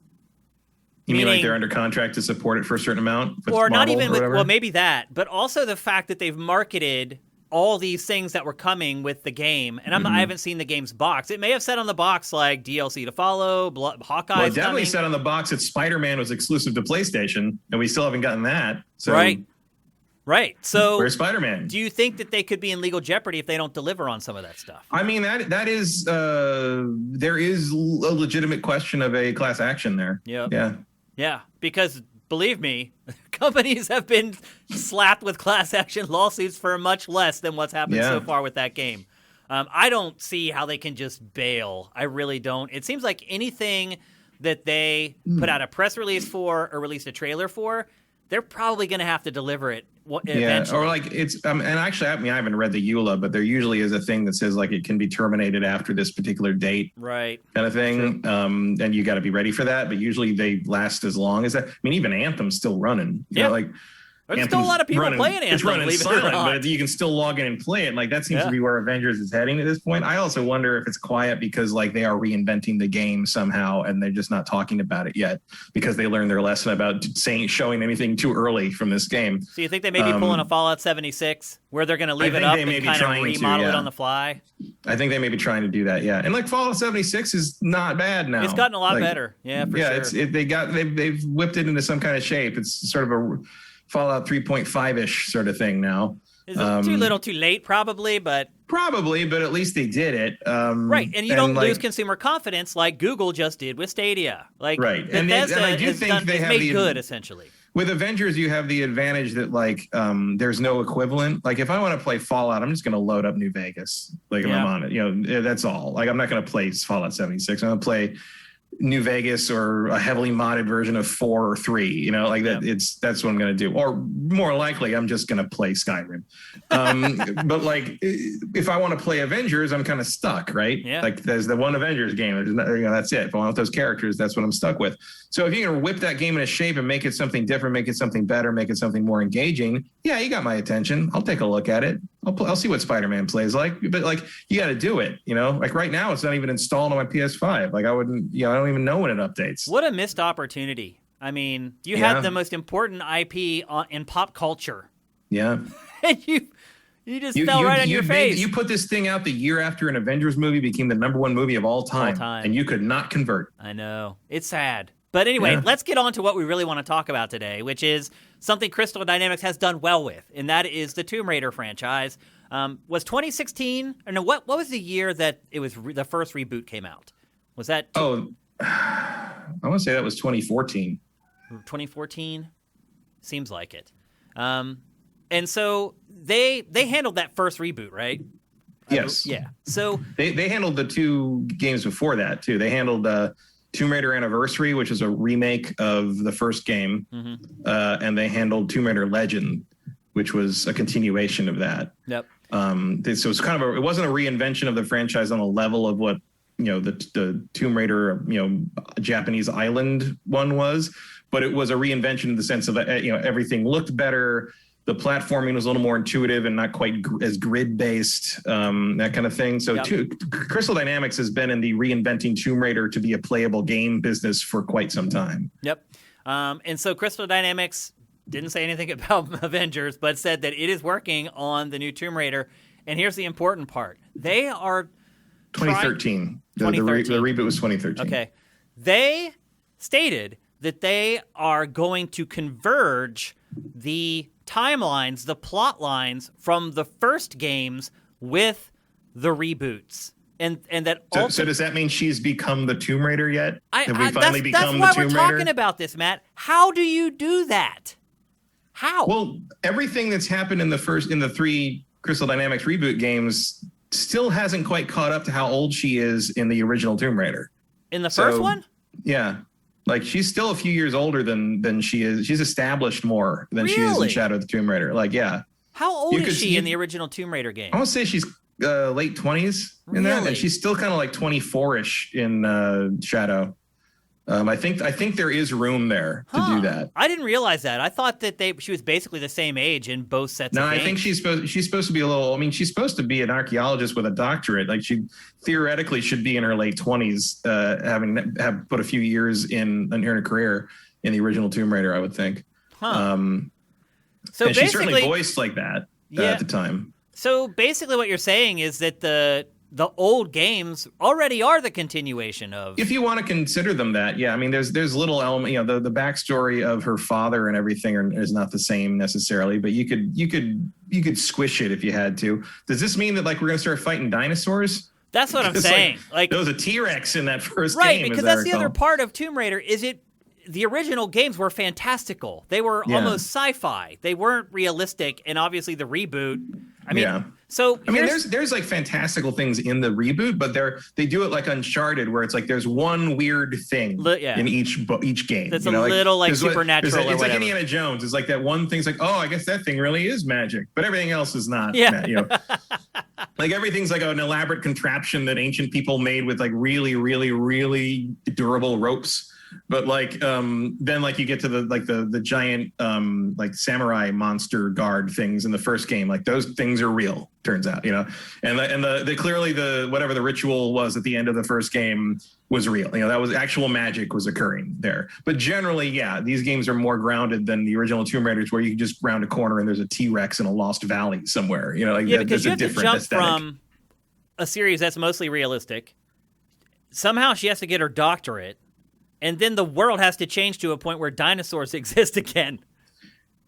You mean like they're under contract to support it for a certain amount?
Or not even with, well, maybe that, but also the fact that they've marketed all these things that were coming with the game, and I haven't seen the game's box. It may have said on the box like DLC to follow, Hawkeye's
Well, it definitely
coming.
said on the box that Spider-Man was exclusive to PlayStation, and we still haven't gotten that. So
Right. So
where's Spider-Man?
Do you think that they could be in legal jeopardy if they don't deliver on some of that stuff?
I mean, that is there is a legitimate question of a class action there.
Yeah, because believe me, companies have been slapped with class action lawsuits for much less than what's happened so far with that game. I don't see how they can just bail. I really don't. It seems like anything that they put out a press release for or released a trailer for, they're probably going to have to deliver it eventually.
Or like it's and actually, I mean, I haven't read the EULA, but there usually is a thing that says like it can be terminated after this particular date,
right?
Kind of thing.
Sure.
And you got to be ready for that. But usually they last as long as that. I mean, even Anthem's still running. You know, like
there's still a lot of people playing Anthem.
It's running silent, but you can still log in and play it. Like that seems to be where Avengers is heading at this point. I also wonder if it's quiet because like they are reinventing the game somehow, and they're just not talking about it yet because they learned their lesson about showing anything too early from this game.
So you think they may be pulling a Fallout 76 where they're going to leave it up and kind of remodel it on the fly?
I think they may be trying to do that, and like Fallout 76 is not bad now.
It's gotten a lot better, for sure.
They've whipped it into some kind of shape. It's sort of a Fallout 3.5-ish sort of thing now.
Is it too little, too late? Probably, but at least they did it. Right, and you don't lose consumer confidence like Google just did with Stadia. Like,
right, and I do think they have
made good essentially.
With Avengers, you have the advantage that like there's no equivalent. Like if I want to play Fallout, I'm just going to load up New Vegas. Like if I'm on it, that's all. Like I'm not going to play Fallout 76. I'm going to play New Vegas or a heavily modded version of 4 or 3, that. That's what I'm going to do. Or more likely, I'm just going to play Skyrim. But like, if I want to play Avengers, I'm kind of stuck, right?
Yeah.
Like there's the one Avengers game. That's it. If I want those characters, that's what I'm stuck with. So if you're going to whip that game into shape and make it something different, make it something better, make it something more engaging, you got my attention. I'll take a look at it. I'll see what Spider-Man plays like, but like you got to do it, like right now it's not even installed on my PS5. Like I wouldn't, I don't even know when it updates.
What a missed opportunity. I mean, you had the most important IP in pop culture.
Yeah.
And you just fell right on your face.
You put this thing out the year after an Avengers movie became the #1 movie of all time. And you could not convert.
I know. It's sad. But anyway, let's get on to what we really want to talk about today, which is something Crystal Dynamics has done well with, and that is the Tomb Raider franchise. Was 2016? Or no, what was the year that it was the first reboot came out? Was that?
I want to say that was 2014.
2014? Seems like it. And so they handled that first reboot, right?
Yes.
Yeah. So
they handled the 2 games before that too. They handled Tomb Raider Anniversary, which is a remake of the first game, and they handled Tomb Raider Legend, which was a continuation of that.
Yep.
So it's kind of it wasn't a reinvention of the franchise on the level of what the Tomb Raider Japanese island one was, but it was a reinvention in the sense of everything looked better. The platforming was a little more intuitive and not quite as grid-based, that kind of thing. So Crystal Dynamics has been in the reinventing Tomb Raider to be a playable game business for quite some time.
Yep. And so Crystal Dynamics didn't say anything about Avengers, but said that it is working on the new Tomb Raider. And here's the important part. They are
2013. The reboot was 2013.
Okay. They stated that they are going to converge the timelines, the plot lines from the first games with the reboots. And that
so does that mean she's become the Tomb Raider yet? Have we
become
finally become the Tomb Raider?
That's why we're talking about this, Matt. How do you do that? How?
Well, everything that's happened in the 3 Crystal Dynamics reboot games still hasn't quite caught up to how old she is in the original Tomb Raider.
In the first one?
Yeah. Like she's still a few years older than she is. She's established more than she is in Shadow of the Tomb Raider. Like, yeah.
How old is she in the original Tomb Raider game?
I want to say she's late 20s in that, and she's still kind of like 24-ish in Shadow. I think there is room there to do that.
I didn't realize that. I thought that she was basically the same age in both sets of games.
No, I think she's supposed to be she's supposed to be an archaeologist with a doctorate. Like, she theoretically should be in her late 20s, have put a few years in her career in the original Tomb Raider, I would think.
So
and she certainly voiced like that at the time.
So basically what you're saying is that the old games already are the continuation of... If
you want to consider them that, yeah. I mean, there's little element, the backstory of her father and everything is not the same necessarily, but you could squish it if you had to. Does this mean that, like, we're going to start fighting dinosaurs?
That's what I'm saying.
Like there was a T-Rex in that first
game.
Right,
because that's the other part of Tomb Raider, the original games were fantastical. They were almost sci-fi. They weren't realistic, and obviously the reboot. I mean, there's like fantastical things in the reboot, but they do it like Uncharted, where it's like there's one weird thing in each game. That's a little like supernatural.
It's like Indiana Jones. It's like that one thing's like, oh, I guess that thing really is magic, but everything else is not.
Yeah.
Like everything's like an elaborate contraption that ancient people made with like really, really, really durable ropes. But like then like you get to the giant like samurai monster guard things in the first game, like those things are real, turns out, and the clearly the whatever the ritual was at the end of the first game was real, that was actual magic was occurring there. But generally, these games are more grounded than the original Tomb Raiders, where you can just round a corner and there's a T-Rex in a lost valley somewhere,
because you have to jump from a series that's mostly realistic. Somehow she has to get her doctorate. And then the world has to change to a point where dinosaurs exist again.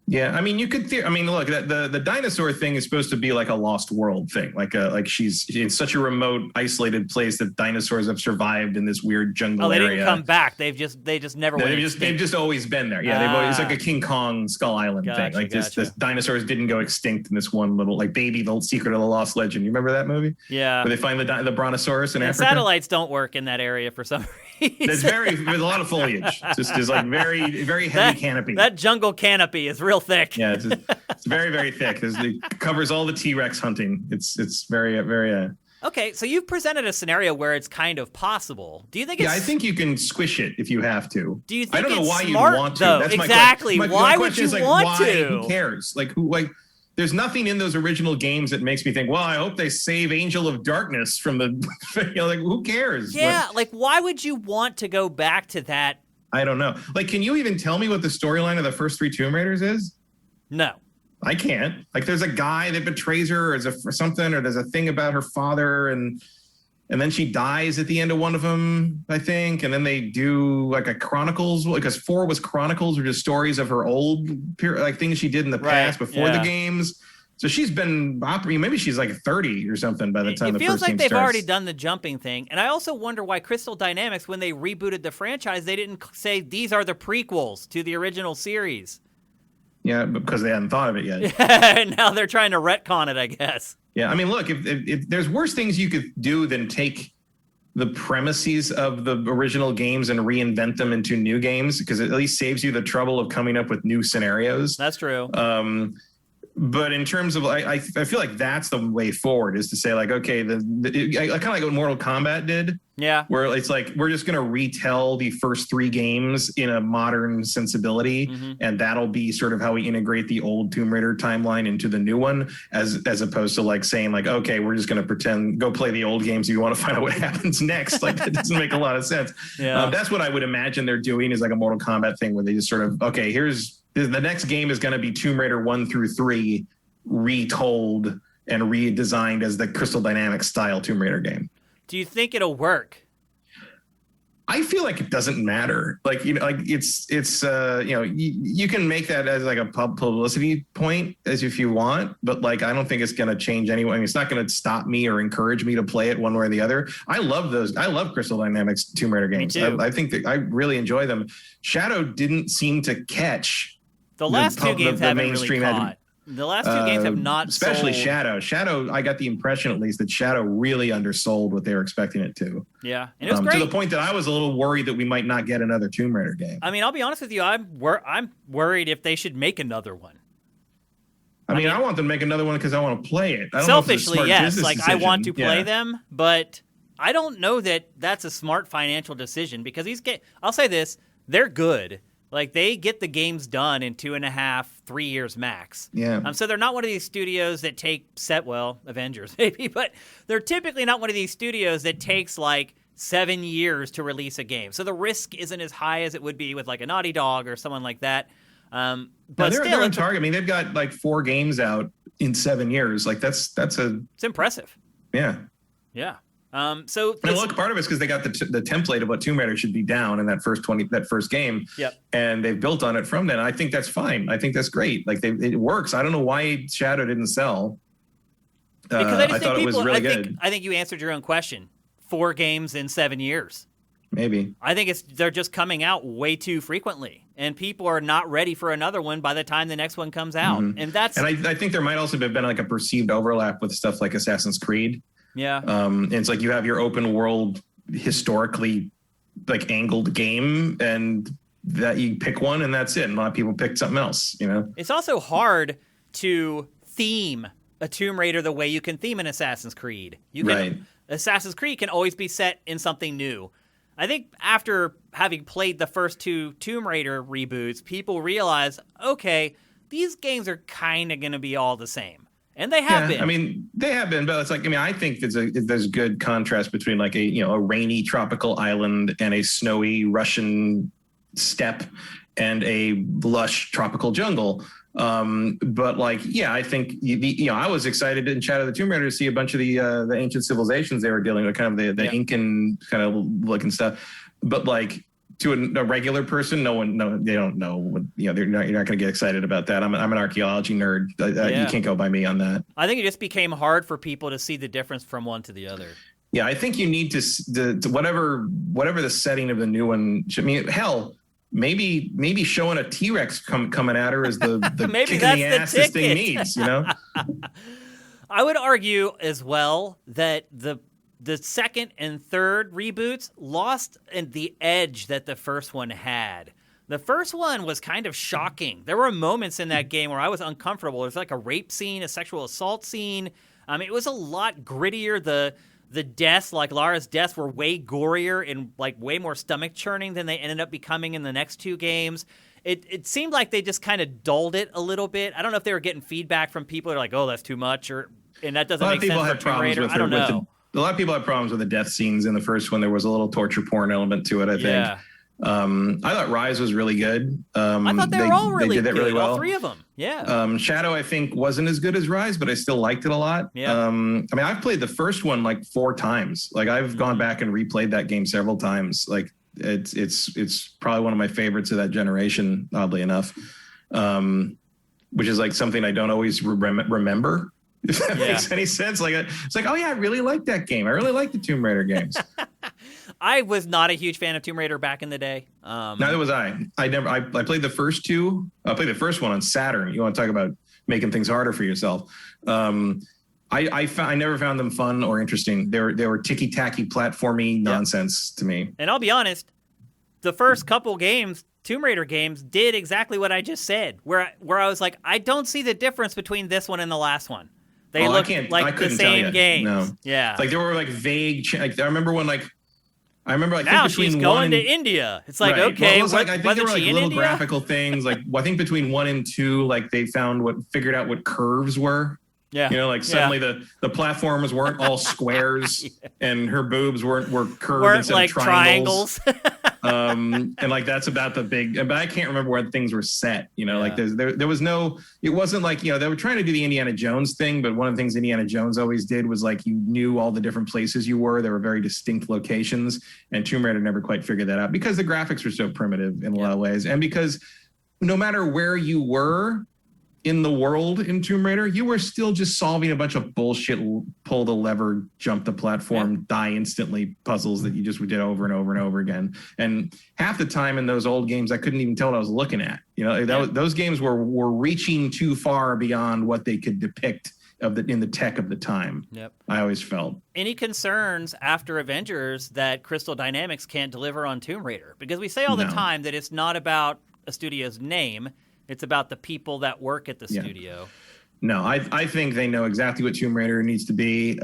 Yeah, I mean, you could. Look, the dinosaur thing is supposed to be like a lost world thing, like she's in such a remote, isolated place that dinosaurs have survived in this weird jungle area.
Oh, they didn't come back. They just never. They've
just always been there. Yeah, they've always, it's like a King Kong Skull Island thing. Like this dinosaurs didn't go extinct in this one little like baby, the secret of the lost legend. You remember that movie?
Yeah,
where they find the brontosaurus in Africa.
Satellites don't work in that area for some reason.
There's a lot of foliage. Just like very, very heavy canopy.
That jungle canopy is real thick.
Yeah, it's very, very thick. It covers all the T-Rex hunting. It's very, very.
Okay, so you've presented a scenario where it's kind of possible. Do you think?
I think you can squish it if you have to.
Do you think?
I don't know why
you
want to.
Though.
That's
exactly.
My
would you want to?
Who cares? There's nothing in those original games that makes me think, well, I hope they save Angel of Darkness from the. Who cares?
Yeah, why would you want to go back to that?
I don't know. Can you even tell me what the storyline of the first 3 Tomb Raiders is?
No.
I can't. There's a guy that betrays her or something, or there's a thing about her father, and then she dies at the end of one of them, I think. And then they do a Chronicles, because 4 was Chronicles, or just stories of her old things she did in the past before the games. So she's been operating. Maybe she's 30 or something by the time the first game starts. It feels like
they've already done the jumping thing. And I also wonder why Crystal Dynamics, when they rebooted the franchise, they didn't say these are the prequels to the original series.
Yeah, because they hadn't thought of it yet.
Yeah, and now they're trying to retcon it, I guess.
Yeah, I mean, look, if there's worse things you could do than take the premises of the original games and reinvent them into new games, because it at least saves you the trouble of coming up with new scenarios.
That's true.
But in terms of, I feel like that's the way forward, is to say okay, kind of like what Mortal Kombat did.
Yeah.
Where it's we're just going to retell the first 3 games in a modern sensibility. Mm-hmm. And that'll be sort of how we integrate the old Tomb Raider timeline into the new one, as opposed to saying okay, we're just going to pretend, go play the old games if you want to find out what happens next. That doesn't make a lot of sense.
Yeah.
That's what I would imagine they're doing, is a Mortal Kombat thing, where they just sort of, okay, the next game is going to be Tomb Raider 1 through 3 retold and redesigned as the Crystal Dynamics style Tomb Raider game.
Do you think it'll work?
I feel like it doesn't matter. It's you can make that as a publicity point as if you want, but I don't think it's going to change anyway. I mean, it's not going to stop me or encourage me to play it one way or the other. I love those. I love Crystal Dynamics Tomb Raider games.
Me too.
I think that I really enjoy them. Shadow didn't seem to catch
the last 2 games haven't really caught. The last 2 games have not
especially
sold.
Shadow, I got the impression, at least, that Shadow really undersold what they were expecting it to.
Yeah, and it was great.
To the point that I was a little worried that we might not get another Tomb Raider game.
I mean, I'll be honest with you, I'm worried if they should make another one.
I mean, I want them to make another one because I want to play it. I don't
selfishly,
know if it's a smart
yes.
business
I
decision.
want to play them, but I don't know that that's a smart financial decision because I'll say this, they're good. Like, they get the games done in 2.5, 3 years max.
Yeah.
So they're not one of these studios that Avengers maybe, but they're typically not one of these studios that takes like 7 years to release a game. So the risk isn't as high as it would be with like a Naughty Dog or someone like that. But
they're on target. I mean, they've got like 4 games out in 7 years. Like it's
impressive.
Yeah.
Yeah.
And look, part of it's because they got the template of what Tomb Raider should be down in that first game.
Yep.
And they've built on it from then. I think that's fine. I think that's great. Like it works. I don't know why Shadow didn't sell.
Because I thought it was really
good.
I think you answered your own question. 4 games in 7 years.
Maybe.
I think they're just coming out way too frequently, and people are not ready for another one by the time the next one comes out.
Mm-hmm.
And
I think there might also have been like a perceived overlap with stuff like Assassin's Creed.
Yeah.
And it's like you have your open world historically like angled game, and that you pick one and that's it. And a lot of people pick something else, you know?
It's also hard to theme a Tomb Raider the way you can theme an Assassin's Creed. Assassin's Creed can always be set in something new. I think after having played the first 2 Tomb Raider reboots, people realize, okay, these games are kind of going to be all the same. And they have been.
I mean, they have been, but it's like, I mean, I think there's good contrast between like a rainy tropical island and a snowy Russian steppe and a lush tropical jungle. But like, yeah, I think I was excited in Shadow of the Tomb Raider to see a bunch of the ancient civilizations they were dealing with, kind of the Incan kind of looking stuff. But like, to a regular person, they don't know what, you're not going to get excited about that. I'm an archaeology nerd. You can't go by me on that.
I think it just became hard for people to see the difference from one to the other.
Yeah, I think you need to whatever the setting of the new one. I mean, hell, maybe showing a T-Rex coming at her is the kick in the ass this thing needs.
I would argue as well that the second and third reboots lost the edge that the first one had. The first one was kind of shocking. There were moments in that game where I was uncomfortable. There's like a rape scene, a sexual assault scene. It was a lot grittier. The deaths, like Lara's deaths, were way gorier and like way more stomach churning than they ended up becoming in the next 2 games. It seemed like they just kind of dulled it a little bit. I don't know if they were getting feedback from people that are like, oh, that's too much, and that doesn't make sense for Tomb Raider. I don't know.
A lot of people have problems with the death scenes in the first one. There was a little torture porn element to it, I think.
Yeah.
I thought Rise was really good.
I thought they were all really
good. They did that really well.
All 3 of them. Yeah.
Shadow, I think, wasn't as good as Rise, but I still liked it a lot.
Yeah.
I've played the first one like 4 times. Like I've gone back and replayed that game several times. Like it's probably one of my favorites of that generation, oddly enough. Which is like something I don't always remember. If that makes any sense. Like it's like, oh yeah, I really like that game. I really like the Tomb Raider games.
I was not a huge fan of Tomb Raider back in the day.
Neither was I. I played the first 2. I played the first one on Saturn. You want to talk about making things harder for yourself? I never found them fun or interesting. They were ticky tacky platformy nonsense to me.
And I'll be honest, the first couple games, Tomb Raider games, did exactly what I just said. Where I was like, I don't see the difference between this one and the last one. They look like the same games. No. Yeah.
Like there were like vague. I remember when like. I remember like
now she's going to India. It's like okay,
I think there were like little graphical things. Like I think between 1 and 2, like they figured out what curves were.
Yeah.
Like suddenly the platforms weren't all squares and her boobs were curved instead
like
of triangles. And like that's about the big. But I can't remember where things were set. Like there was no. It wasn't like they were trying to do the Indiana Jones thing, but one of the things Indiana Jones always did was like you knew all the different places you were. There were very distinct locations, and Tomb Raider never quite figured that out because the graphics were so primitive in a lot of ways, and because no matter where you were in the world in Tomb Raider, you were still just solving a bunch of bullshit, pull the lever, jump the platform, die instantly puzzles that you just did over and over and over again. And half the time in those old games, I couldn't even tell what I was looking at. Those games were reaching too far beyond what they could depict in the tech of the time.
Yep.
I always felt.
Any concerns after Avengers that Crystal Dynamics can't deliver on Tomb Raider? Because we say all the time that it's not about a studio's name. It's about the people that work at the studio.
No, I think they know exactly what Tomb Raider needs to be.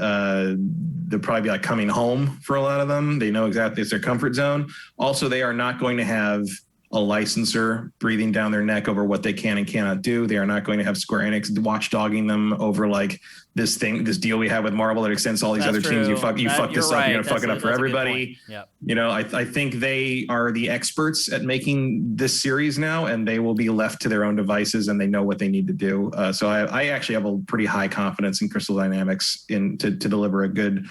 they'll probably be like coming home for a lot of them. They know exactly it's their comfort zone. Also, they are not going to have a licensor breathing down their neck over what they can and cannot do. They are not going to have Square Enix watchdogging them over like this deal we have with Marvel that extends all these other teams. You fuck this up, you're gonna fuck it up for everybody.
Yep.
You know, I think they are the experts at making this series now, and they will be left to their own devices, and they know what they need to do. So I actually have a pretty high confidence in Crystal Dynamics to deliver a good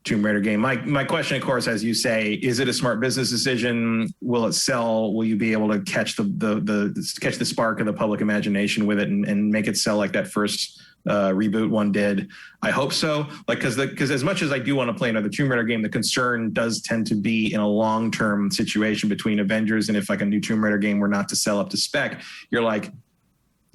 Tomb Raider game. My question, of course, as you say, is it a smart business decision? Will it sell? Will you be able to catch the spark of the public imagination with it and make it sell like that first reboot one did? I hope so. Like, because as much as I do want to play another Tomb Raider game, the concern does tend to be in a long-term situation between Avengers, and if like a new Tomb Raider game were not to sell up to spec, you're like,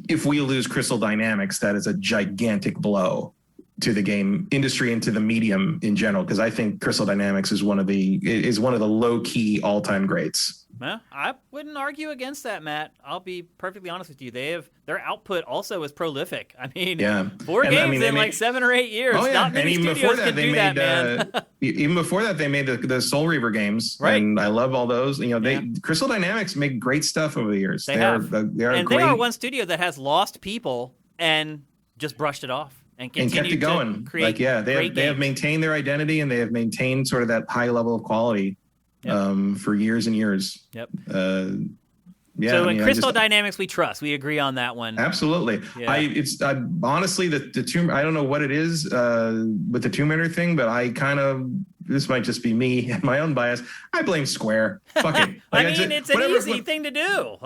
if we lose Crystal Dynamics, that is a gigantic blow to the game industry and to the medium in general, because I think Crystal Dynamics is one of the low-key all-time greats.
Well, I wouldn't argue against that, Matt. I'll be perfectly honest with you. Their output also is prolific. I mean, 4 games in like 7 or 8 years.
Oh, yeah.
Not many studios can do that, man.
Even before that, they made the Soul Reaver games,
right?
And I love all those. You know, Crystal Dynamics make great stuff over the years.
They are one studio that has lost people and just brushed it off. And
kept it going. They have maintained their identity, and they have maintained sort of that high level of quality for years and years.
Yep.
So
in Crystal Dynamics, we trust. We agree on that one.
Absolutely. Yeah. Honestly, the Tomb. I don't know what it is with the Tomb Raider thing, but I kind of. This might just be me and my own bias. I blame Square. Fuck it.
It's an easy thing to do.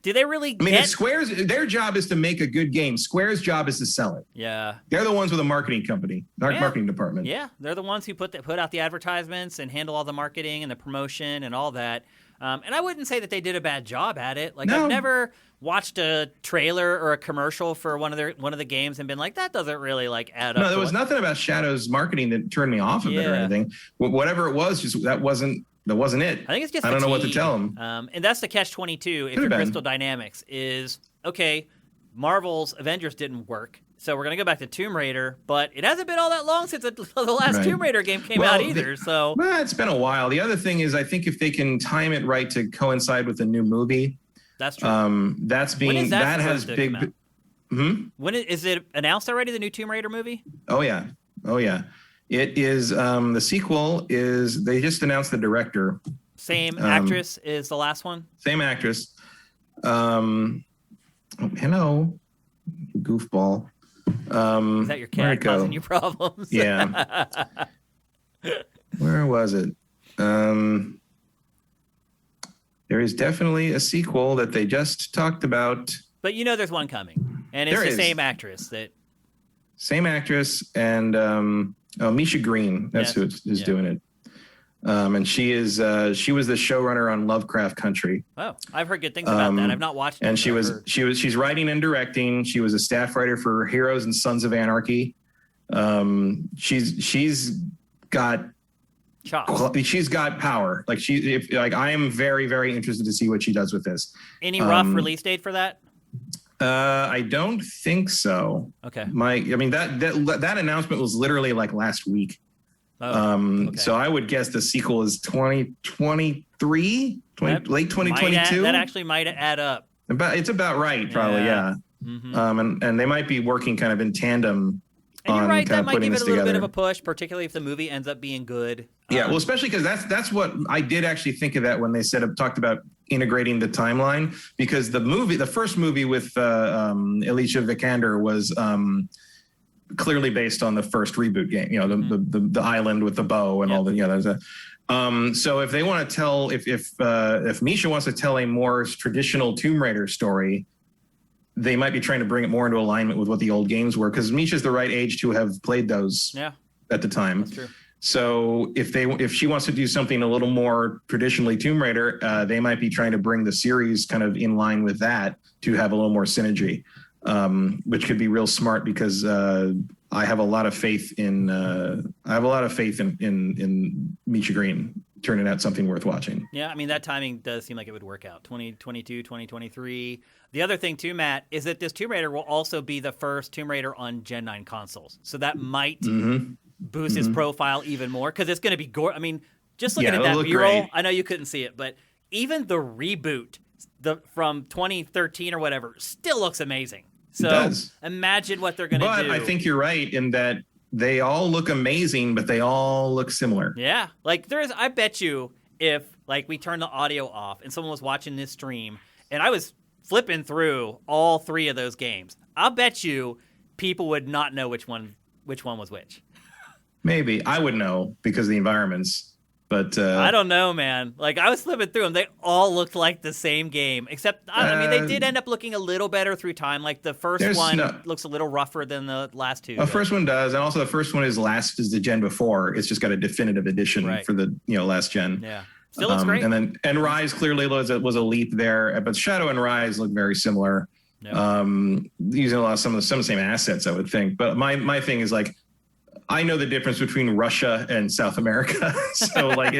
Do they really
Square's, their job is to make a good game. Square's job is to sell it.
Yeah.
They're the ones with a marketing company, marketing department.
Yeah, they're the ones who put out the advertisements and handle all the marketing and the promotion and all that. And I wouldn't say that they did a bad job at it. I've never watched a trailer or a commercial for one of the games and been like, that doesn't really add up.
No, there was nothing about Shadow's marketing that turned me off of it or anything. Whatever it was, that wasn't it.
I think it's just
I don't know what to tell them.
And that's the catch-22 if you're Crystal Dynamics is, okay, Marvel's Avengers didn't work, so we're going to go back to Tomb Raider, but it hasn't been all that long since the last Tomb Raider game came out either. So
it's been a while. The other thing is I think if they can time it right to coincide with the new movie.
That's true.
That has big...
When is it announced already, the new Tomb Raider movie?
Oh, yeah. It is the sequel is they just announced the director.
Same actress is the last one?
Same actress. Hello, goofball.
Is that your cat causing you problems?
Yeah. Where was it? There is definitely a sequel that they just talked about.
But there's one coming. And it's the same actress
Same actress and Misha Green, that's who is doing it. And she was the showrunner on Lovecraft Country.
Oh, I've heard good things about that. I've not watched it.
And she's writing and directing. She was a staff writer for Heroes and Sons of Anarchy. She's got
chops.
She's got power. I am very, very interested to see what she does with this.
Any rough release date for that?
I don't think so.
Okay.
That announcement was literally last week. Okay. So I would guess the sequel is 2023, late 2022.
That actually might add up.
It's about right, probably, yeah. Mm-hmm. And they might be working kind of in tandem.
And you're right, that might give it a little bit of a push, particularly if the movie ends up being good.
Yeah, well, especially because that's what I did actually think of that when they talked about integrating the timeline, because the first movie with Alicia Vikander was clearly based on the first reboot game. The island with the bow and all the so if they want to tell if Misha wants to tell a more traditional Tomb Raider story, they might be trying to bring it more into alignment with what the old games were, because Misha's the right age to have played those at the time.
That's true.
So if she wants to do something a little more traditionally Tomb Raider, they might be trying to bring the series kind of in line with that to have a little more synergy, which could be real smart, because I have a lot of faith in Misha Green turning out something worth watching.
Yeah, that timing does seem like it would work out. 2022, 2023. The other thing too, Matt, is that this Tomb Raider will also be the first Tomb Raider on Gen 9 consoles. So that might boost his profile even more because it's going to be I mean, just looking
Yeah,
at that
it'll look
B-roll,
great.
I know you couldn't see it, but even the reboot from 2013 or whatever still looks amazing. So
It does.
imagine what they're going to do.
But I think you're right in that they all look amazing, but they all look similar.
Yeah. Like I bet you if like we turned the audio off and someone was watching this stream and I was flipping through all 3 of those games, I'll bet you people would not know which one was which.
Maybe. I would know because of the environments. But
I don't know, man. Like I was flipping through them, they all looked like the same game, except I mean they did end up looking a little better through time. Like the first one looks a little rougher than the last 2.
The first one does, and also the first one is the gen before. It's just got a definitive edition for the last gen.
Yeah, still looks great.
And Rise clearly was a leap there, but Shadow and Rise look very similar.
Yep.
Using a lot of some of the same assets, I would think. But my thing is like, I know the difference between Russia and South America. So like,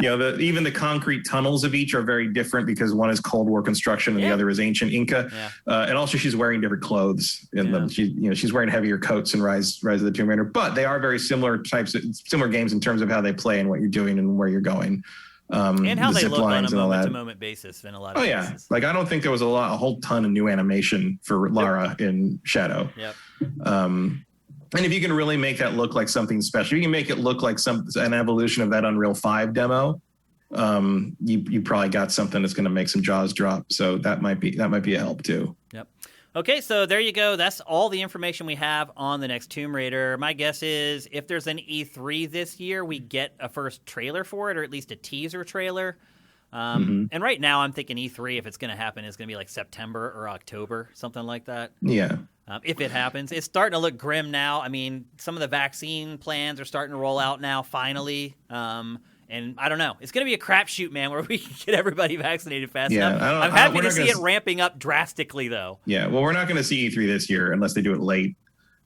even the concrete tunnels of each are very different because one is Cold War construction and the other is ancient Inca. Yeah. And also she's wearing different clothes in them. She's wearing heavier coats in Rise of the Tomb Raider, but they are very similar games in terms of how they play and what you're doing and where you're going.
And how they look on a moment-to-moment basis in a lot of cases.
Yeah. Like, I don't think there was a whole ton of new animation for Lara in Shadow.
Yep.
And if you can really make that look like something special, you can make it look like an evolution of that Unreal 5 demo. You probably got something that's going to make some jaws drop. So that might be a help too.
Yep. Okay, so there you go. That's all the information we have on the next Tomb Raider. My guess is if there's an E3 this year, we get a first trailer for it, or at least a teaser trailer. And right now I'm thinking E3, if it's going to happen, is going to be like September or October, something like that.
Yeah.
If it happens. It's starting to look grim now. I mean, some of the vaccine plans are starting to roll out now, finally. And I don't know. It's going to be a crapshoot, man, where we can get everybody vaccinated fast enough. I'm happy to see it ramping up drastically, though.
Yeah, well, we're not going to see E3 this year unless they do it late.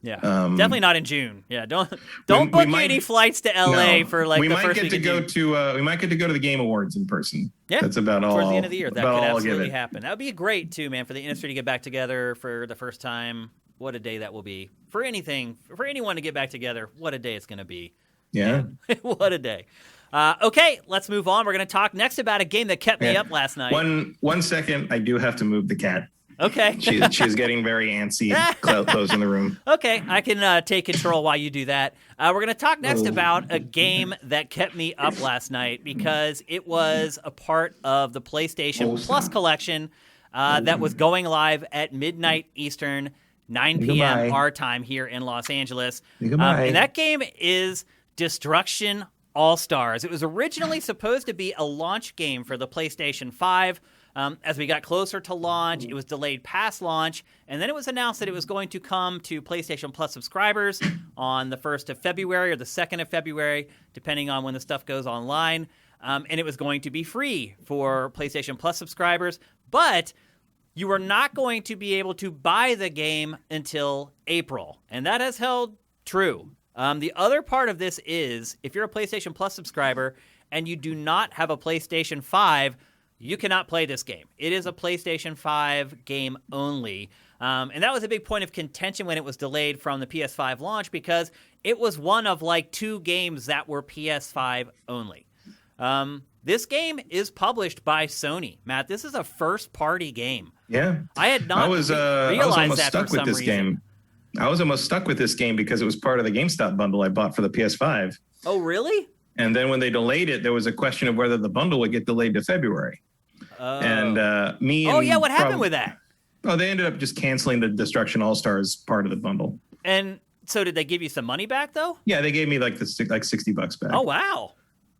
Yeah, definitely not in June. Yeah, don't book any flights to LA for like the first week of June.
We might get to go to the Game Awards in person.
Yeah,
that's about all.
Towards the end of the year, that could absolutely happen. That would be great too, man, for the industry to get back together for the first time. What a day that will be for anyone to get back together. What a day it's going to be.
Yeah,
what a day. Okay, let's move on. We're going to talk next about a game that kept me up last night.
One second, I do have to move the cat.
Okay.
She's getting very antsy, closing the room.
Okay, I can take control while you do that. We're going to talk next about a game that kept me up last night because it was a part of the PlayStation Plus collection that was going live at midnight Eastern, 9 p.m. our time here in Los Angeles. And that game is Destruction AllStars. It was originally supposed to be a launch game for the PlayStation 5. As we got closer to launch, it was delayed past launch, and then it was announced that it was going to come to PlayStation Plus subscribers on the 1st of February or the 2nd of February, depending on when the stuff goes online. And it was going to be free for PlayStation Plus subscribers, but you were not going to be able to buy the game until April, and that has held true. The other part of this is, if you're a PlayStation Plus subscriber and you do not have a PlayStation 5, you cannot play this game. It is a PlayStation 5 game only. And that was a big point of contention when it was delayed from the PS5 launch because it was one of like 2 games that were PS5 only. This game is published by Sony. Matt, this is a first-party game.
Yeah.
I had not realized that for some reason.
Game. I was almost stuck with this game because it was part of the GameStop bundle I bought for the PS5.
Oh, really?
And then when they delayed it, there was a question of whether the bundle would get delayed to February.
What happened with that?
Oh, they ended up just canceling the Destruction AllStars part of the bundle.
And so did they give you some money back, though?
Yeah, they gave me like $60 back.
Oh, wow.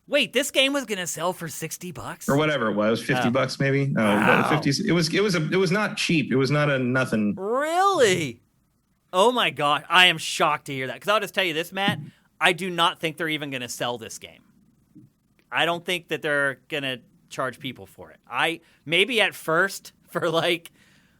Wait, this game was going to sell for $60?
Or whatever it was, $50 maybe? No,
wow.
50. It was not cheap. It was not a nothing.
Really? Oh, my God. I am shocked to hear that. Because I'll just tell you this, Matt. I do not think they're even going to sell this game. I don't think that they're going to charge people for it. Maybe at first, for like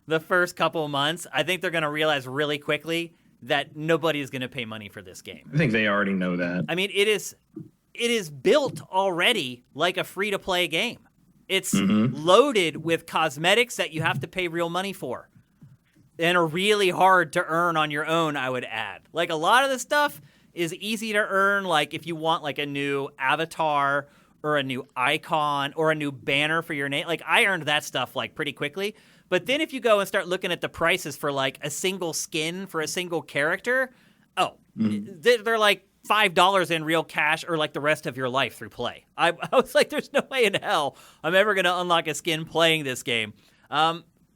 the first couple of months, I think they're going to realize really quickly that nobody is going to pay money for this game.
I think they already know that.
I mean, it is built already like a free-to-play game. It's loaded with cosmetics that you have to pay real money for and are really hard to earn on your own, I would add. Like a lot of the stuff is easy to earn, like if you want like a new avatar or a new icon or a new banner for your name. Like I earned that stuff like pretty quickly. But then if you go and start looking at the prices for like a single skin for a single character, they're like $5 in real cash or like the rest of your life through play. I was like, there's no way in hell I'm ever going to unlock a skin playing this game.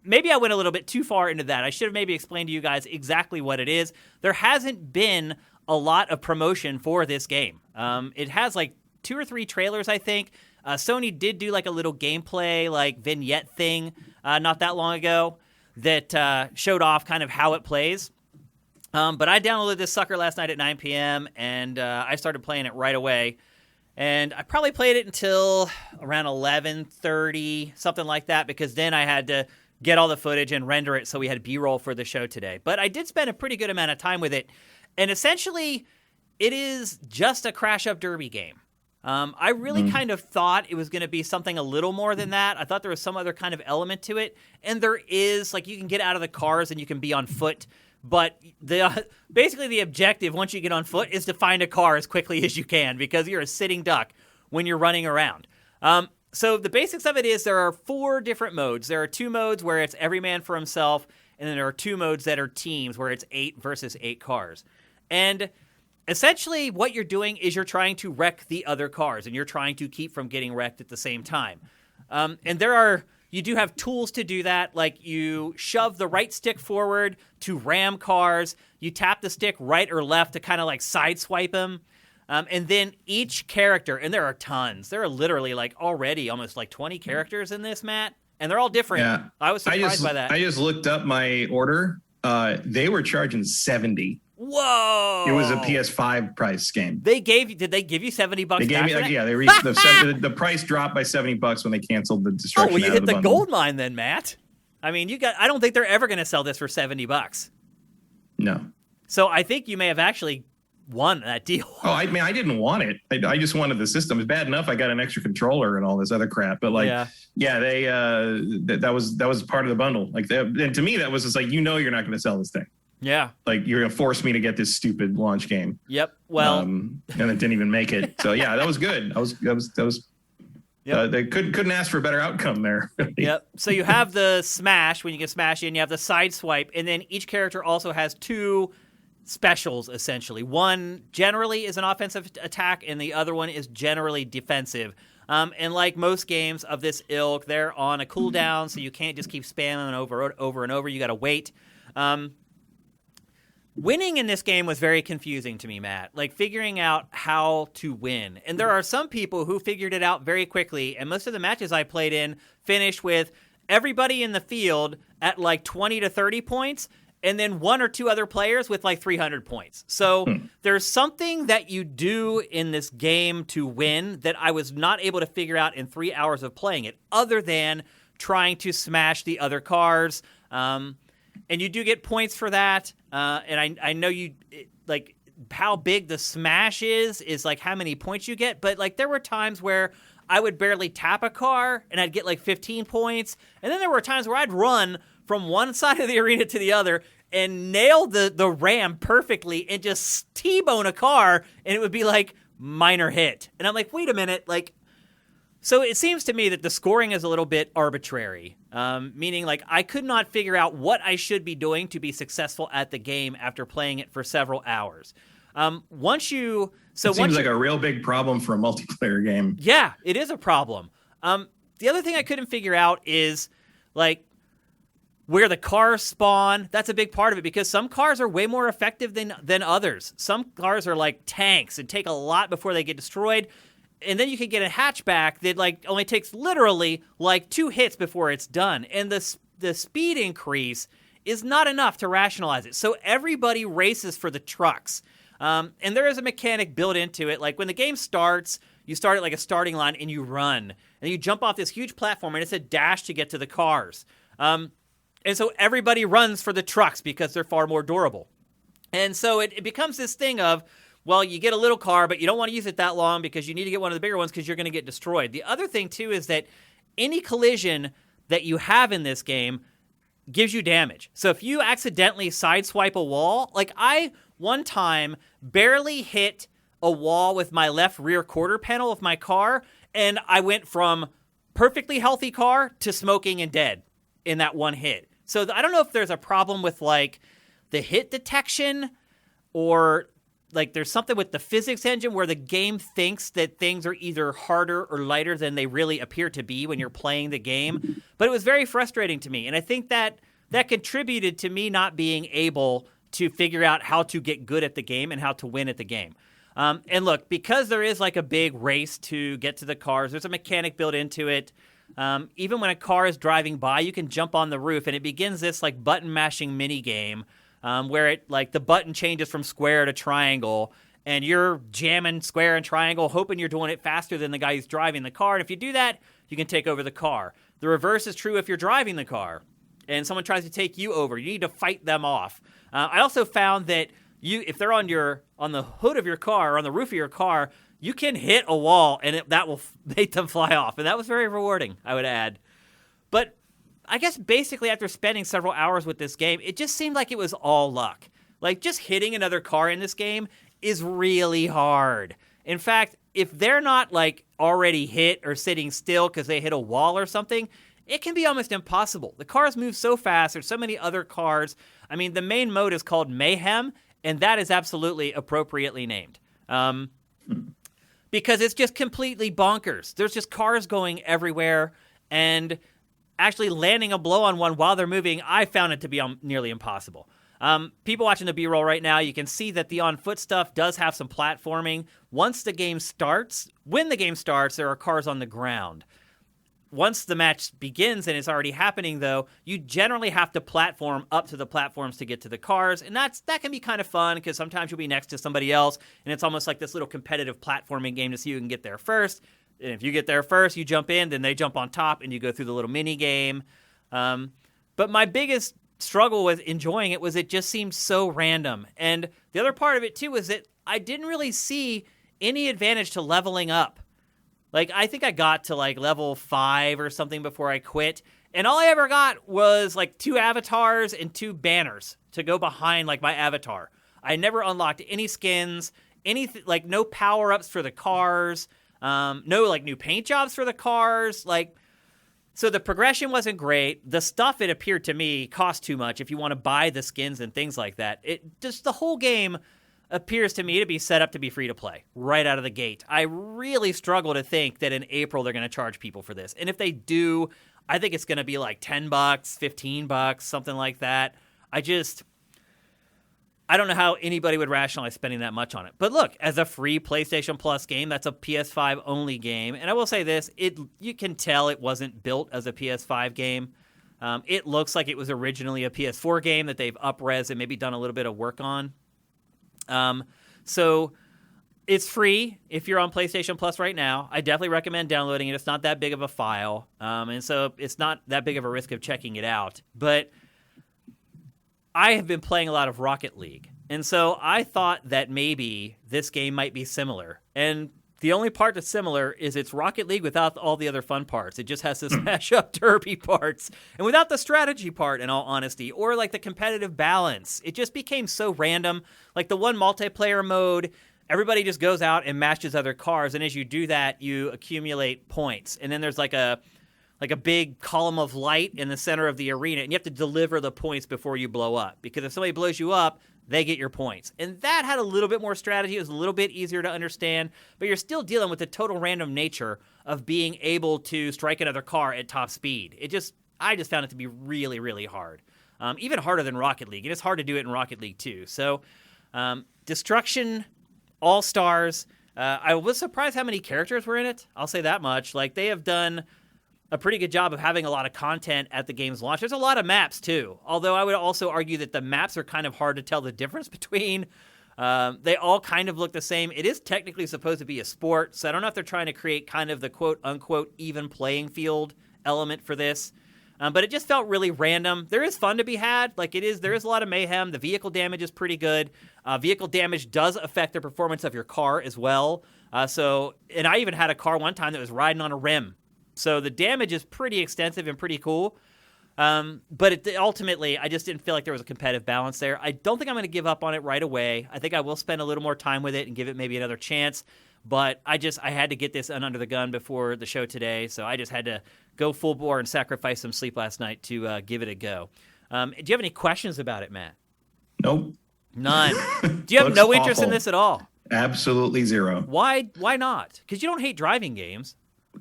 Maybe I went a little bit too far into that. I should have maybe explained to you guys exactly what it is. There hasn't been a lot of promotion for this game. It has like 2 or 3 trailers, I think. Sony did do like a little gameplay, like vignette thing not that long ago that showed off kind of how it plays. But I downloaded this sucker last night at 9 p.m. and I started playing it right away. And I probably played it until around 11:30, something like that, because then I had to get all the footage and render it so we had B-roll for the show today. But I did spend a pretty good amount of time with it. And essentially, it is just a crash-up derby game. I really kind of thought it was going to be something a little more than that. I thought there was some other kind of element to it. And there is, like you can get out of the cars and you can be on foot. But basically the objective once you get on foot is to find a car as quickly as you can because you're a sitting duck when you're running around. So the basics of it is there are 4 different modes. There are 2 modes where it's every man for himself, and then there are 2 modes that are teams where it's 8 versus 8 cars. And essentially what you're doing is you're trying to wreck the other cars, and you're trying to keep from getting wrecked at the same time. And you do have tools to do that, like you shove the right stick forward to ram cars, you tap the stick right or left to kind of like sideswipe them. And then each character, and there are tons, there are literally like already almost like 20 characters in this, Matt, and they're all different.
Yeah.
I was surprised by that.
I just looked up my order. They were charging $70.
Whoa!
It was a PS5 price game.
Did they give you $70
They gave
back
me
for that?
Yeah, they reached the price dropped by $70 when they canceled the destruction.
Oh, well, you
out
hit
of
the
bundle.
gold mine then, Matt. I mean, I don't think they're ever going to sell this for $70.
No.
So I think you may have actually won that deal.
Oh, I mean, I didn't want it. I just wanted the system. It's bad enough I got an extra controller and all this other crap. But like, they that was part of the bundle. Like, and to me, that was just like, you're not going to sell this thing.
Yeah.
Like, you're going to force me to get this stupid launch game.
Yep. Well,
and it didn't even make it. So yeah, that was good. That was.
Yep.
They couldn't ask for a better outcome there.
Yep. So you have the smash when you can smash in. You have the side swipe, and then each character also has 2 specials essentially. One generally is an offensive attack, and the other one is generally defensive. And like most games of this ilk, they're on a cooldown, so you can't just keep spamming over and over. You got to wait. Winning in this game was very confusing to me, Matt. Like figuring out how to win. And there are some people who figured it out very quickly, and most of the matches I played in finished with everybody in the field at like 20 to 30 points, and then 1 or 2 other players with like 300 points. So there's something that you do in this game to win that I was not able to figure out in 3 hours of playing it, other than trying to smash the other cars. And you do get points for that. And I know like how big the smash is like how many points you get. But like there were times where I would barely tap a car and I'd get like 15 points. And then there were times where I'd run from one side of the arena to the other and nail the ram perfectly and just T-bone a car, and it would be like minor hit. And I'm like, wait a minute, like, so it seems to me that the scoring is a little bit arbitrary, meaning like I could not figure out what I should be doing to be successful at the game after playing it for several hours. It seems
like a real big problem for a multiplayer game.
Yeah, it is a problem. The other thing I couldn't figure out is like where the cars spawn. That's a big part of it because some cars are way more effective than others. Some cars are like tanks and take a lot before they get destroyed. And then you can get a hatchback that like only takes literally like 2 hits before it's done. And the speed increase is not enough to rationalize it. So everybody races for the trucks. And there is a mechanic built into it. Like when the game starts, you start at like a starting line and you run. And you jump off this huge platform and it's a dash to get to the cars. And so everybody runs for the trucks because they're far more durable. And so it becomes this thing of, well, you get a little car, but you don't want to use it that long because you need to get one of the bigger ones because you're going to get destroyed. The other thing, too, is that any collision that you have in this game gives you damage. So if you accidentally sideswipe a wall, like I one time barely hit a wall with my left rear quarter panel of my car, and I went from perfectly healthy car to smoking and dead in that one hit. So I don't know if there's a problem with like the hit detection, or like there's something with the physics engine where the game thinks that things are either harder or lighter than they really appear to be when you're playing the game. But it was very frustrating to me, and I think that contributed to me not being able to figure out how to get good at the game and how to win at the game. And look, because there is like a big race to get to the cars, there's a mechanic built into it. Even when a car is driving by, you can jump on the roof, and it begins this like button mashing mini game where it like the button changes from square to triangle, and you're jamming square and triangle, hoping you're doing it faster than the guy who's driving the car. And if you do that, you can take over the car. The reverse is true if you're driving the car and someone tries to take you over. You need to fight them off. I also found that if they're on the hood of your car or on the roof of your car, you can hit a wall and that will make them fly off. And that was very rewarding, I would add. But I guess basically after spending several hours with this game, it just seemed like it was all luck. Like just hitting another car in this game is really hard. In fact, if they're not like already hit or sitting still because they hit a wall or something, it can be almost impossible. The cars move so fast. There's so many other cars. I mean, the main mode is called Mayhem, and that is absolutely appropriately named. Because it's just completely bonkers. There's just cars going everywhere, and actually landing a blow on one while they're moving, I found it to be nearly impossible. People watching the B-roll right now, you can see that the on-foot stuff does have some platforming. When the game starts, there are cars on the ground. Once the match begins and it's already happening, though, you generally have to platform up to the platforms to get to the cars, and that can be kind of fun because sometimes you'll be next to somebody else, and it's almost like this little competitive platforming game to see who can get there first. And if you get there first, you jump in, then they jump on top, and you go through the little mini game. But my biggest struggle with enjoying it was it just seemed so random, and the other part of it too was that I didn't really see any advantage to leveling up. Like, I think I got to, like, level 5 or something before I quit. And all I ever got was, like, 2 avatars and 2 banners to go behind, like, my avatar. I never unlocked any skins, like, no power-ups for the cars, no, like, new paint jobs for the cars. Like, so the progression wasn't great. The stuff, it appeared to me, cost too much if you want to buy the skins and things like that. It just, the whole game appears to me to be set up to be free to play right out of the gate. I really struggle to think that in April they're going to charge people for this. And if they do, I think it's going to be like $10, $15, something like that. I don't know how anybody would rationalize spending that much on it. But look, as a free PlayStation Plus game, that's a PS5 only game. And I will say this, you can tell it wasn't built as a PS5 game. It looks like it was originally a PS4 game that they've up-res and maybe done a little bit of work on. So it's free if you're on PlayStation Plus right now. I definitely recommend downloading it. It's not that big of a file. And so it's not that big of a risk of checking it out. But I have been playing a lot of Rocket League. And so I thought that maybe this game might be similar. And the only part that's similar is it's Rocket League without all the other fun parts. It just has the smash up derby parts. And without the strategy part, in all honesty, or like the competitive balance. It just became so random. Like the one multiplayer mode, everybody just goes out and mashes other cars. And as you do that, you accumulate points. And then there's like a big column of light in the center of the arena. And you have to deliver the points before you blow up. Because if somebody blows you up, they get your points. And that had a little bit more strategy. It was a little bit easier to understand, but you're still dealing with the total random nature of being able to strike another car at top speed. I just found it to be really, really hard. Even harder than Rocket League. And it's hard to do it in Rocket League too. So, Destruction, AllStars. I was surprised how many characters were in it. I'll say that much. Like, they have done a pretty good job of having a lot of content at the game's launch. There's a lot of maps, too. Although I would also argue that the maps are kind of hard to tell the difference between. They all kind of look the same. It is technically supposed to be a sport, so I don't know if they're trying to create kind of the quote-unquote even playing field element for this. But it just felt really random. There is fun to be had. There is a lot of mayhem. The vehicle damage is pretty good. Vehicle damage does affect the performance of your car as well. And I even had a car one time that was riding on a rim. So the damage is pretty extensive and pretty cool. But ultimately, I just didn't feel like there was a competitive balance there. I don't think I'm going to give up on it right away. I think I will spend a little more time with it and give it maybe another chance. But I had to get this under the gun before the show today, so I just had to go full bore and sacrifice some sleep last night to give it a go. Do you have any questions about it, Matt?
Nope.
None. Do you have no interest in this at all?
Absolutely zero.
Why not? Because you don't hate driving games.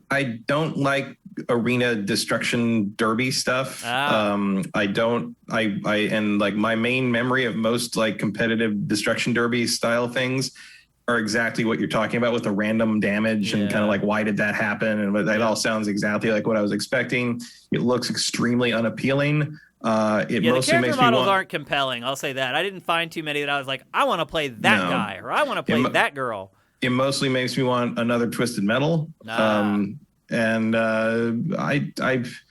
I don't like arena destruction derby stuff. I don't. And like my main memory of most like competitive destruction derby style things are exactly what you're talking about with the random damage and kind of like why did that happen, and that all sounds exactly like what I was expecting. It looks extremely unappealing. It
the
mostly
character
makes
models
me want,
aren't compelling. I'll say that. I didn't find too many that I was like, I want to play that guy or I want to play that girl.
It mostly makes me want another Twisted Metal. And I've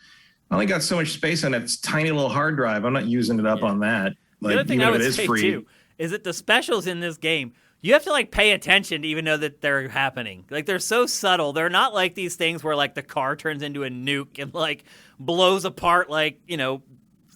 only got so much space on that tiny little hard drive. I'm not using it up on that. Like,
the other thing I would say too is that the specials in this game, you have to like pay attention to even know that they're happening. Like they're so subtle. They're not like these things where like the car turns into a nuke and like blows apart like,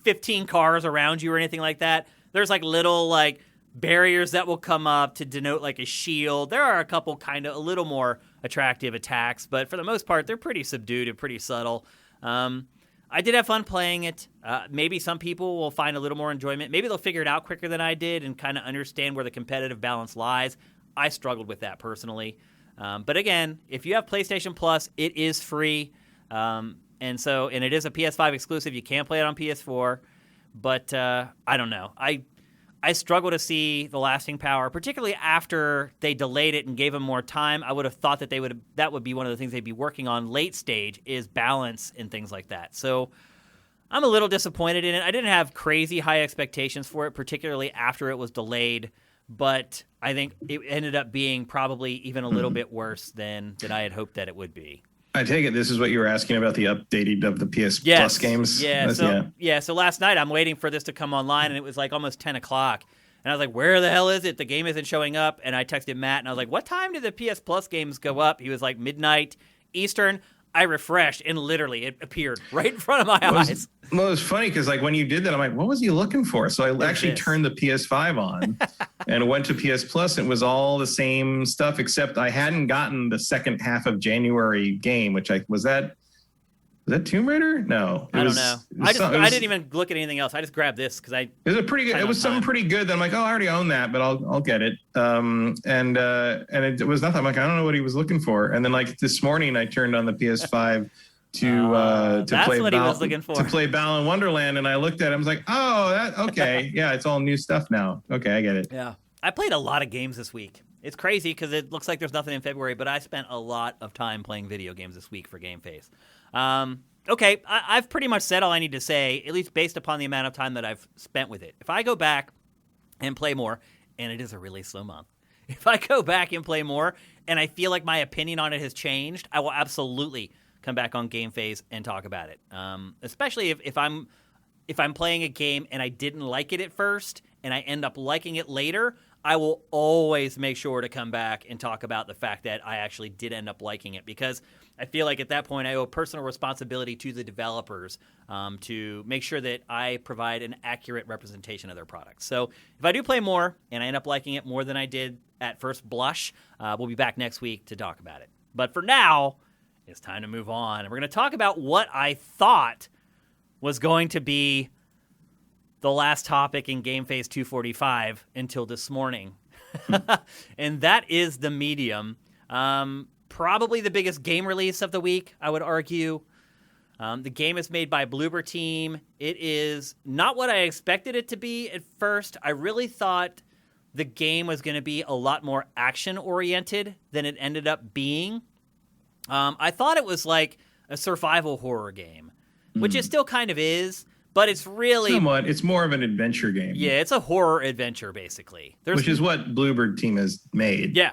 15 cars around you or anything like that. There's like little like barriers that will come up to denote like a shield. There are a couple kind of a little more attractive attacks, but for the most part, they're pretty subdued and pretty subtle. I did have fun playing it. Maybe some people will find a little more enjoyment. Maybe they'll figure it out quicker than I did and kind of understand where the competitive balance lies. I struggled with that personally. But again, if you have PlayStation Plus, it is free. And it is a PS5 exclusive. You can't play it on PS4. But I don't know. I struggle to see the lasting power, particularly after they delayed it and gave them more time. I would have thought that that would be one of the things they'd be working on late stage is balance and things like that. So I'm a little disappointed in it. I didn't have crazy high expectations for it, particularly after it was delayed. But I think it ended up being probably even a little bit worse than I had hoped that it would be.
I take it this is what you were asking about the updating of the PS Plus games.
Yeah. So last night I'm waiting for this to come online, and it was like almost 10 o'clock. And I was like, where the hell is it? The game isn't showing up. And I texted Matt, and I was like, what time did the PS Plus games go up? He was like, midnight Eastern. I refreshed, and literally it appeared right in front of my eyes.
Well, it was funny because like when you did that, I'm like, what was he looking for? So I actually turned the PS5 on and went to PS Plus. And it was all the same stuff, except I hadn't gotten the second half of January game, which was that Tomb Raider? No,
I don't know. I didn't even look at anything else. I just grabbed this because it was pretty good.
It was something pretty good. That I'm like, oh, I already own that, but I'll get it. And it was nothing. I'm like, I don't know what he was looking for. And then like this morning, I turned on the PS5 to play Balan Wonderland, and I looked at it. I was like, oh, okay, yeah, it's all new stuff now. Okay, I get it.
Yeah, I played a lot of games this week. It's crazy because it looks like there's nothing in February, but I spent a lot of time playing video games this week for GameFace. Okay, I've pretty much said all I need to say, at least based upon the amount of time that I've spent with it. If I go back and play more, and it is a really slow month, if I go back and play more and I feel like my opinion on it has changed, I will absolutely come back on GameFace and talk about it. Especially if I'm playing a game and I didn't like it at first and I end up liking it later, I will always make sure to come back and talk about the fact that I actually did end up liking it, because I feel like at that point I owe personal responsibility to the developers to make sure that I provide an accurate representation of their products. So if I do play more and I end up liking it more than I did at first blush, we'll be back next week to talk about it. But for now, it's time to move on. And we're going to talk about what I thought was going to be the last topic in GameFace 245 until this morning. And that is The Medium. Probably the biggest game release of the week, I would argue. The game is made by Bloober Team. It is not what I expected it to be at first. I really thought the game was going to be a lot more action-oriented than it ended up being. I thought it was like a survival horror game, which it still kind of is, but it's really...
Somewhat. It's more of an adventure game.
Yeah, it's a horror adventure, basically.
Which is what Bloober Team has made.
Yeah.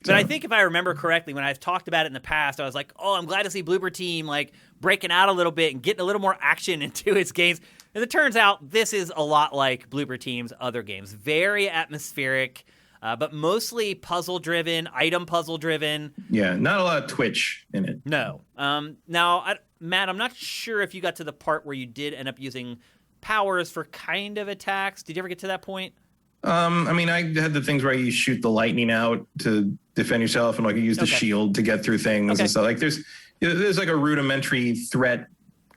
But I think if I remember correctly, when I've talked about it in the past, I was like, oh, I'm glad to see Bloober Team like breaking out a little bit and getting a little more action into its games. As it turns out, this is a lot like Bloober Team's other games. Very atmospheric, but mostly puzzle-driven, item puzzle-driven.
Yeah, not a lot of twitch in it.
No. Now, Matt, I'm not sure if you got to the part where you did end up using powers for kind of attacks. Did you ever get to that point?
I mean, I had the things where you shoot the lightning out to defend yourself, and like you use the shield to get through things and stuff. Like there's like a rudimentary threat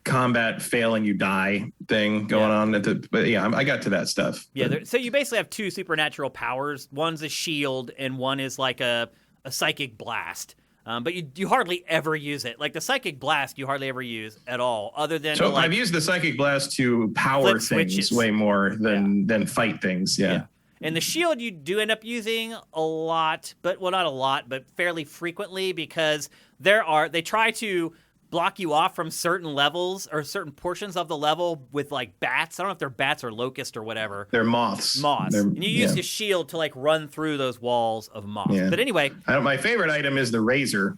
combat fail and you die thing going on. But yeah, I got to that stuff.
Yeah, so you basically have two supernatural powers. One's a shield, and one is like a psychic blast. But you hardly ever use it. Like the psychic blast, you hardly ever use at all, other than
so I've used the psychic blast to power things
switches.
Way more than fight things. Yeah.
And the shield you do end up using a lot, but not a lot, but fairly frequently, because they try to block you off from certain levels or certain portions of the level with like bats. I don't know if they're bats or locusts or whatever.
They're moths.
And you use the shield to like run through those walls of moths. Yeah. But anyway,
my favorite item is the razor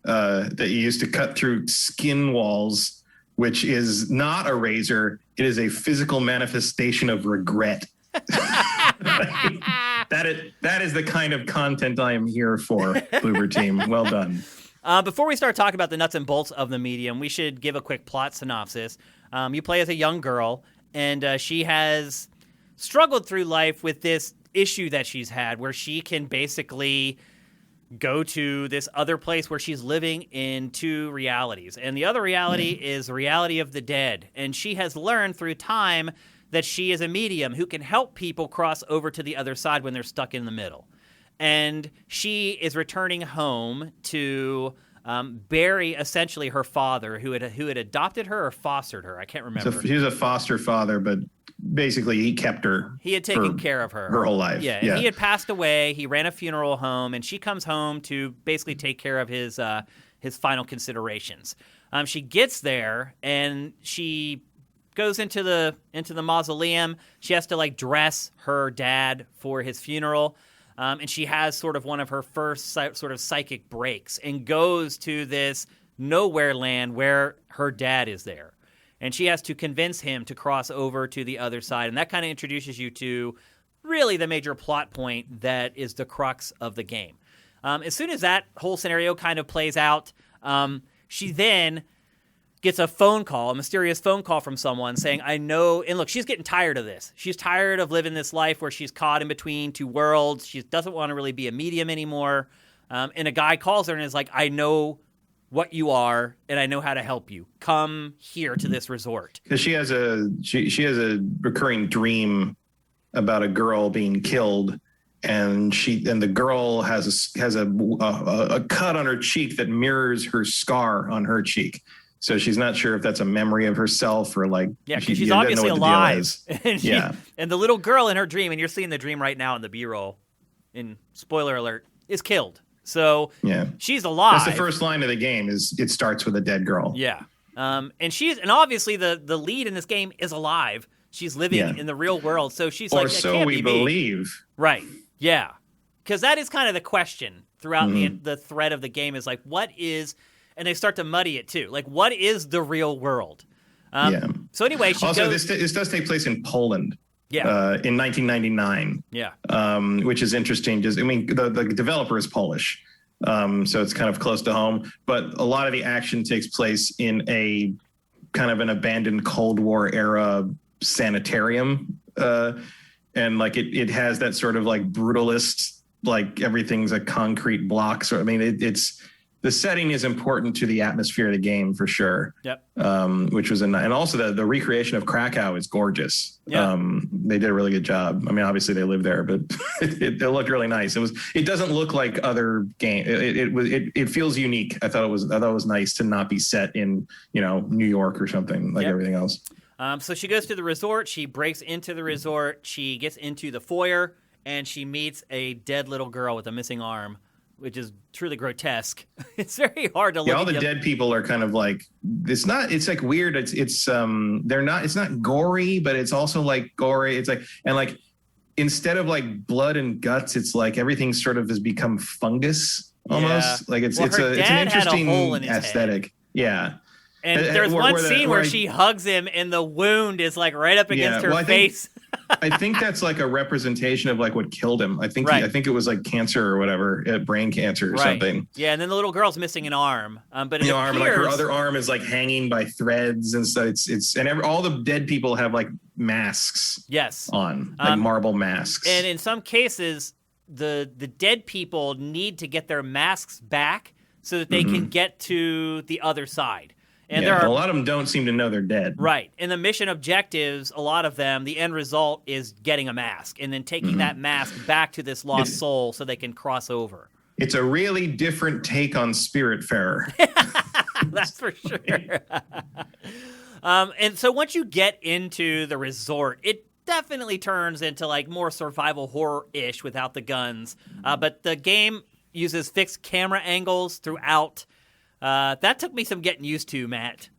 that you use to cut through skin walls, which is not a razor. It is a physical manifestation of regret. That is the kind of content I am here for, Bloober Team. Well done.
Before we start talking about the nuts and bolts of the medium, we should give a quick plot synopsis. You play as a young girl, and she has struggled through life with this issue that she's had where she can basically go to this other place where she's living in two realities. And the other reality is the reality of the dead. And she has learned through time that she is a medium who can help people cross over to the other side when they're stuck in the middle. And she is returning home to bury essentially her father, who had adopted her or fostered her. I can't remember.
So he was a foster father, but basically he kept her.
He had taken care of her
whole life.
Yeah, and he had passed away. He ran a funeral home, and she comes home to basically take care of his final considerations. She gets there, and she goes into the mausoleum. She has to like dress her dad for his funeral. And she has sort of one of her first sort of psychic breaks and goes to this nowhere land where her dad is there. And she has to convince him to cross over to the other side. And that kind of introduces you to really the major plot point that is the crux of the game. As soon as that whole scenario kind of plays out, she then gets a mysterious phone call from someone saying, I know, and look, she's getting tired of this. She's tired of living this life where she's caught in between two worlds. She doesn't want to really be a medium anymore. And a guy calls her and is like, I know what you are, and I know how to help you. Come here to this resort.
Because she has a recurring dream about a girl being killed, and the girl has a cut on her cheek that mirrors her scar on her cheek. So she's not sure if that's a memory of herself or like...
Yeah, because she's obviously alive. And the little girl in her dream, and you're seeing the dream right now in the B-roll, in spoiler alert, is killed. So she's alive.
That's the first line of the game, is it starts with a dead girl.
Yeah. And obviously the lead in this game is alive. She's living in the real world. So she's like,
so we believe.
Right. Yeah. Because that is kind of the question throughout the thread of the game is like, what is... And they start to muddy it too. Like, what is the real world? So anyway,
this does take place in Poland.
Yeah.
In 1999.
Yeah.
Which is interesting. The developer is Polish, so it's kind of close to home. But a lot of the action takes place in a kind of an abandoned Cold War era sanitarium, and like it has that sort of like brutalist, like everything's a concrete block. So I mean, it's. The setting is important to the atmosphere of the game for sure. Yep. Which was and also the recreation of Krakow is gorgeous. Yeah. They did a really good job. I mean, obviously they live there, but it looked really nice. It doesn't look like other game. It feels unique. I thought it was nice to not be set in, New York or something like everything else.
So she goes to the resort. She breaks into the resort. She gets into the foyer, and she meets a dead little girl with a missing arm, which is truly grotesque. It's very hard to look at.
All the dead people are kind of like, it's like weird. It's not gory, but it's also like gory. It's like, and like, instead of like blood and guts, it's like everything sort of has become fungus almost. Like it's an interesting aesthetic. Head. Yeah.
And there's one scene where she hugs him, and the wound is like right up against her face.
I think that's like a representation of like what killed him. I think it was like cancer or whatever, brain cancer or something.
Yeah, and then the little girl's missing an arm, but it
arm, like her other arm is like hanging by threads, and so all the dead people have like masks.
Yes,
on like marble masks,
and in some cases, the dead people need to get their masks back so that they can get to the other side. And
a lot of them don't seem to know they're dead.
Right. And the mission objectives, a lot of them, the end result is getting a mask and then taking that mask back to this lost soul so they can cross over.
It's a really different take on Spiritfarer.
That's for sure. And so once you get into the resort, it definitely turns into like more survival horror-ish without the guns. But the game uses fixed camera angles throughout. That took me some getting used to, Matt.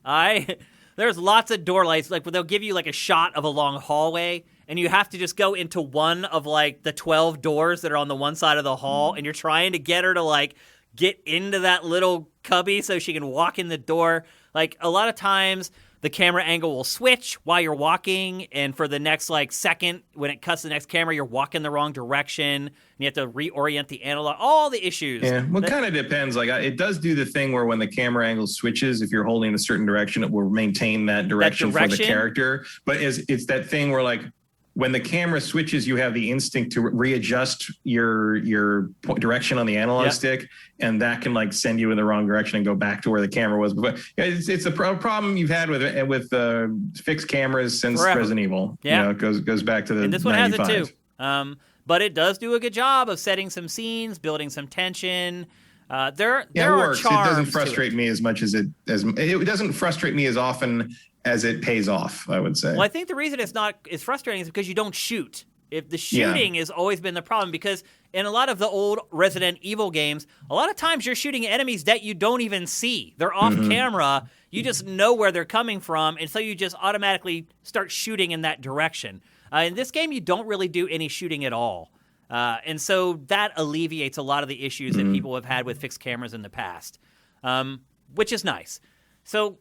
There's lots of door lights, like they'll give you like a shot of a long hallway, and you have to just go into one of like the 12 doors that are on the one side of the hall, and you're trying to get her to like get into that little cubby so she can walk in the door. Like a lot of times the camera angle will switch while you're walking, and for the next like second, when it cuts to the next camera, you're walking the wrong direction, and you have to reorient the analog. All the issues.
Yeah, well, it kind of depends. Like it does do the thing where when the camera angle switches, if you're holding a certain direction, it will maintain that direction for the character. But it's that thing where like when the camera switches, you have the instinct to readjust your direction on the analog stick, and that can like send you in the wrong direction and go back to where the camera was. But it's a problem you've had with fixed cameras since Resident Evil. Yeah, it goes back to the.
And this one 95. Has it too. But it does do a good job of setting some scenes, building some tension. There
it works. It doesn't frustrate me as much as it doesn't frustrate me as often as it pays off, I would say.
Well, I think the reason it's frustrating is because you don't shoot. If the shooting has always been the problem, because in a lot of the old Resident Evil games, a lot of times you're shooting enemies that you don't even see. They're off camera. You just know where they're coming from, and so you just automatically start shooting in that direction. In this game, you don't really do any shooting at all. And so that alleviates a lot of the issues that people have had with fixed cameras in the past, which is nice. So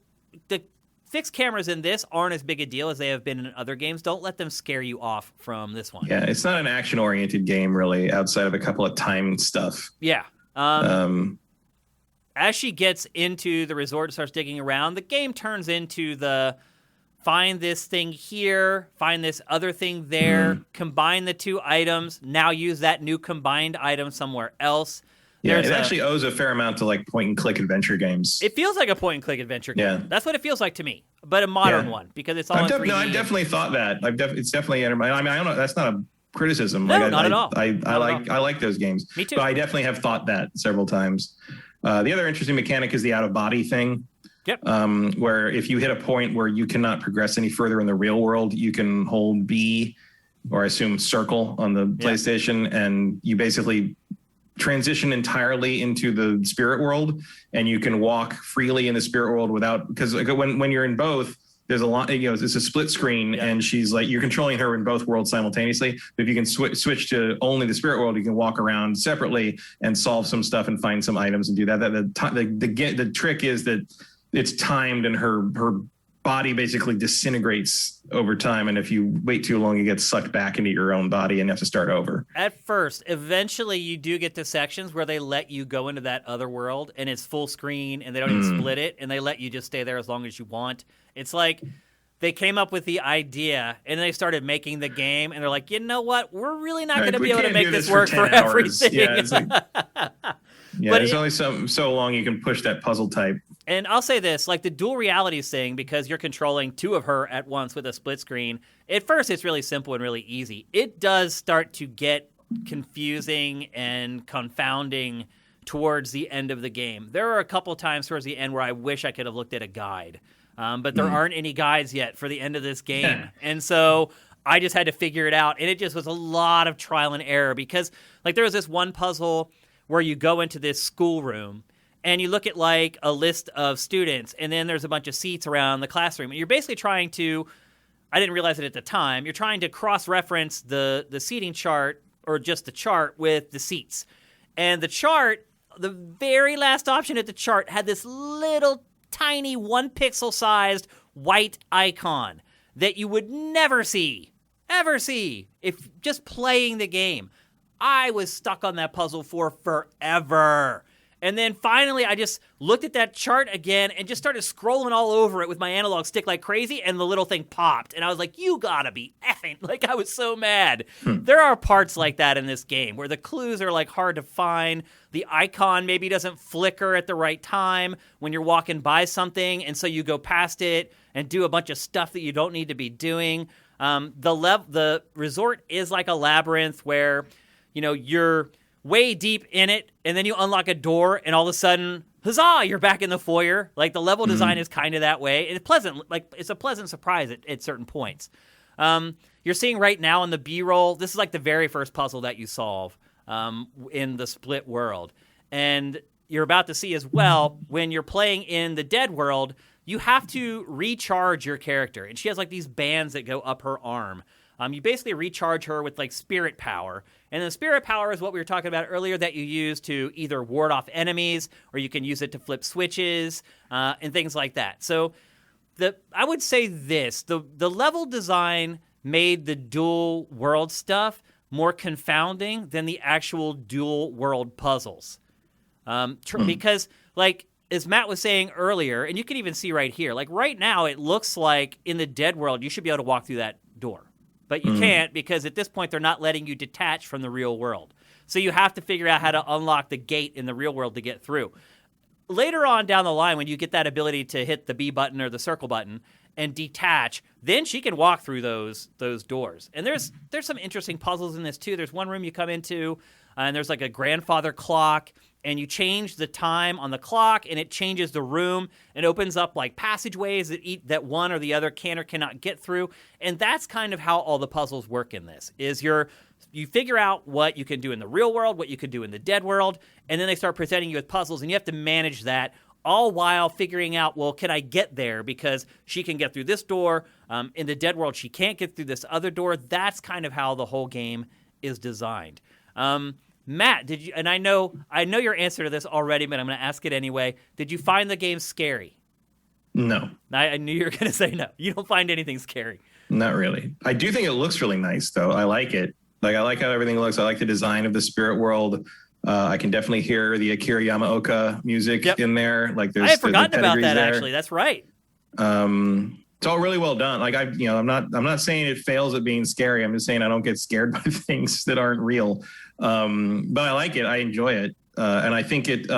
the fixed cameras in this aren't as big a deal as they have been in other games. Don't let them scare you off from this one.
Yeah, it's not an action-oriented game, really, outside of a couple of timed stuff.
Yeah. As she gets into the resort and starts digging around, the game turns into the find this thing here, find this other thing there, combine the two items, now use that new combined item somewhere else.
Yeah, it actually owes a fair amount to like point-and-click adventure games.
It feels like a point-and-click adventure game. Yeah. That's what it feels like to me, but a modern one because it's all in 3D.
No, I've definitely thought that. It's definitely entered my. I mean, I don't know. That's not a criticism.
No, not at all.
I like those games.
Me too.
But I definitely have thought that several times. The other interesting mechanic is the out-of-body thing.
Yep.
Where if you hit a point where you cannot progress any further in the real world, you can hold B, or I assume circle on the PlayStation, and you basically transition entirely into the spirit world, and you can walk freely in the spirit world without, because when you're in both, there's a lot, it's a split screen, and she's like, you're controlling her in both worlds simultaneously. But if you can switch to only the spirit world, you can walk around separately and solve some stuff and find some items and do that. The trick is that it's timed, and her body basically disintegrates over time, and if you wait too long, you get sucked back into your own body and have to start over.
At first, eventually you do get to sections where they let you go into that other world, and it's full screen, and they don't even split it, and they let you just stay there as long as you want. It's like they came up with the idea, and they started making the game, and they're like, you know what? We're really not going to be able to make this work for everything.
Yeah, it's like, there's only so long you can push that puzzle type.
And I'll say this, like the dual realities thing, because you're controlling two of her at once with a split screen, at first it's really simple and really easy. It does start to get confusing and confounding towards the end of the game. There are a couple times towards the end where I wish I could have looked at a guide, but there aren't any guides yet for the end of this game. And so I just had to figure it out, and it just was a lot of trial and error, because like there was this one puzzle where you go into this schoolroom, and you look at like a list of students, and then there's a bunch of seats around the classroom. And you're basically trying to, I didn't realize it at the time, you're trying to cross-reference the seating chart, or just the chart, with the seats. And the chart, the very last option at the chart had this little tiny 1 pixel sized white icon that you would never ever see if just playing the game. I was stuck on that puzzle for forever. And then finally, I just looked at that chart again and just started scrolling all over it with my analog stick like crazy, and the little thing popped. And I was like, you gotta be effing. Like, I was so mad. There are parts like that in this game where the clues are like hard to find. The icon maybe doesn't flicker at the right time when you're walking by something, and so you go past it and do a bunch of stuff that you don't need to be doing. The resort is like a labyrinth where, you know, you're way deep in it, and then you unlock a door, and all of a sudden, huzzah, you're back in the foyer. Like, the level design is kind of that way. It's pleasant. Like, it's a pleasant surprise at certain points. You're seeing right now in the B-roll, this is like the very first puzzle that you solve in the split world. And you're about to see as well, when you're playing in the dead world, you have to recharge your character. And she has like these bands that go up her arm. You basically recharge her with like spirit power. And the spirit power is what we were talking about earlier that you use to either ward off enemies, or you can use it to flip switches and things like that. So I would say this, the level design made the dual world stuff more confounding than the actual dual world puzzles. Because like, as Matt was saying earlier, and you can even see right here, like right now it looks like in the dead world you should be able to walk through that door. But you can't, because at this point they're not letting you detach from the real world. So you have to figure out how to unlock the gate in the real world to get through. Later on down the line, when you get that ability to hit the B button or the circle button and detach, then she can walk through those doors. And there's some interesting puzzles in this too. There's one room you come into, and there's like a grandfather clock, and you change the time on the clock, and it changes the room and opens up like passageways that one or the other can or cannot get through. And that's kind of how all the puzzles work in this, is you figure out what you can do in the real world, what you can do in the dead world, and then they start presenting you with puzzles, and you have to manage that, all while figuring out, well, can I get there? Because she can get through this door. In the dead world, she can't get through this other door. That's kind of how the whole game is designed. Matt, did you? And I know your answer to this already, but I'm going to ask it anyway. Did you find the game scary?
No.
I knew you were going to say no. You don't find anything scary.
Not really. I do think it looks really nice, though. I like it. Like, I like how everything looks. I like the design of the spirit world. I can definitely hear the Akira Yamaoka music in there. Like, there's
I had forgotten about that.
there.
Actually, that's right.
It's all really well done. Like, I'm not saying it fails at being scary. I'm just saying I don't get scared by things that aren't real. But I like it. I enjoy it. And I think it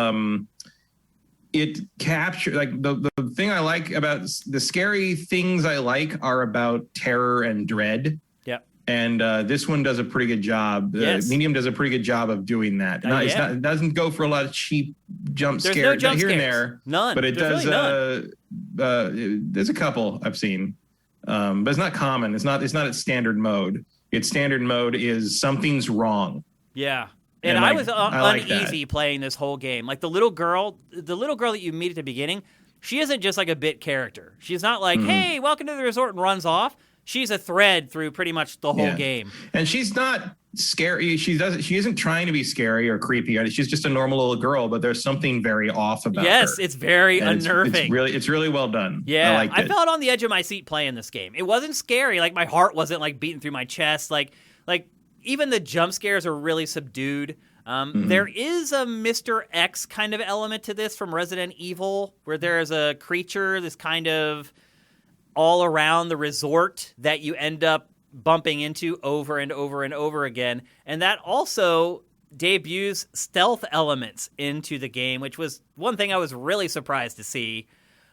captures, like, the thing I like about the scary things I like are about terror and dread. Yep. And this one does a pretty good job.
Yes.
Medium does a pretty good job of doing that. It doesn't go for a lot of cheap jump
There's
scares
no jump
here
scares.
and there.
None.
But it
There's
does.
Really none.
There's a couple I've seen, but it's not common. It's not at standard mode. Its standard mode is something's wrong.
Yeah. And I was uneasy playing this whole game. Like, the little girl that you meet at the beginning, she isn't just like a bit character. She's not like, hey, welcome to the resort, and runs off. She's a thread through pretty much the whole game. And
she's not scary. She isn't trying to be scary or creepy. She's just a normal little girl, but there's something very off about her.
Yes, it's very unnerving.
It's really well done.
Yeah, I felt on the edge of my seat playing this game. It wasn't scary. Like, my heart wasn't like beating through my chest. Like even the jump scares are really subdued. There is a Mr. X kind of element to this from Resident Evil, where there's a creature that's kind of all around the resort that you end up bumping into over and over and over again. And that also debuts stealth elements into the game, which was one thing I was really surprised to see.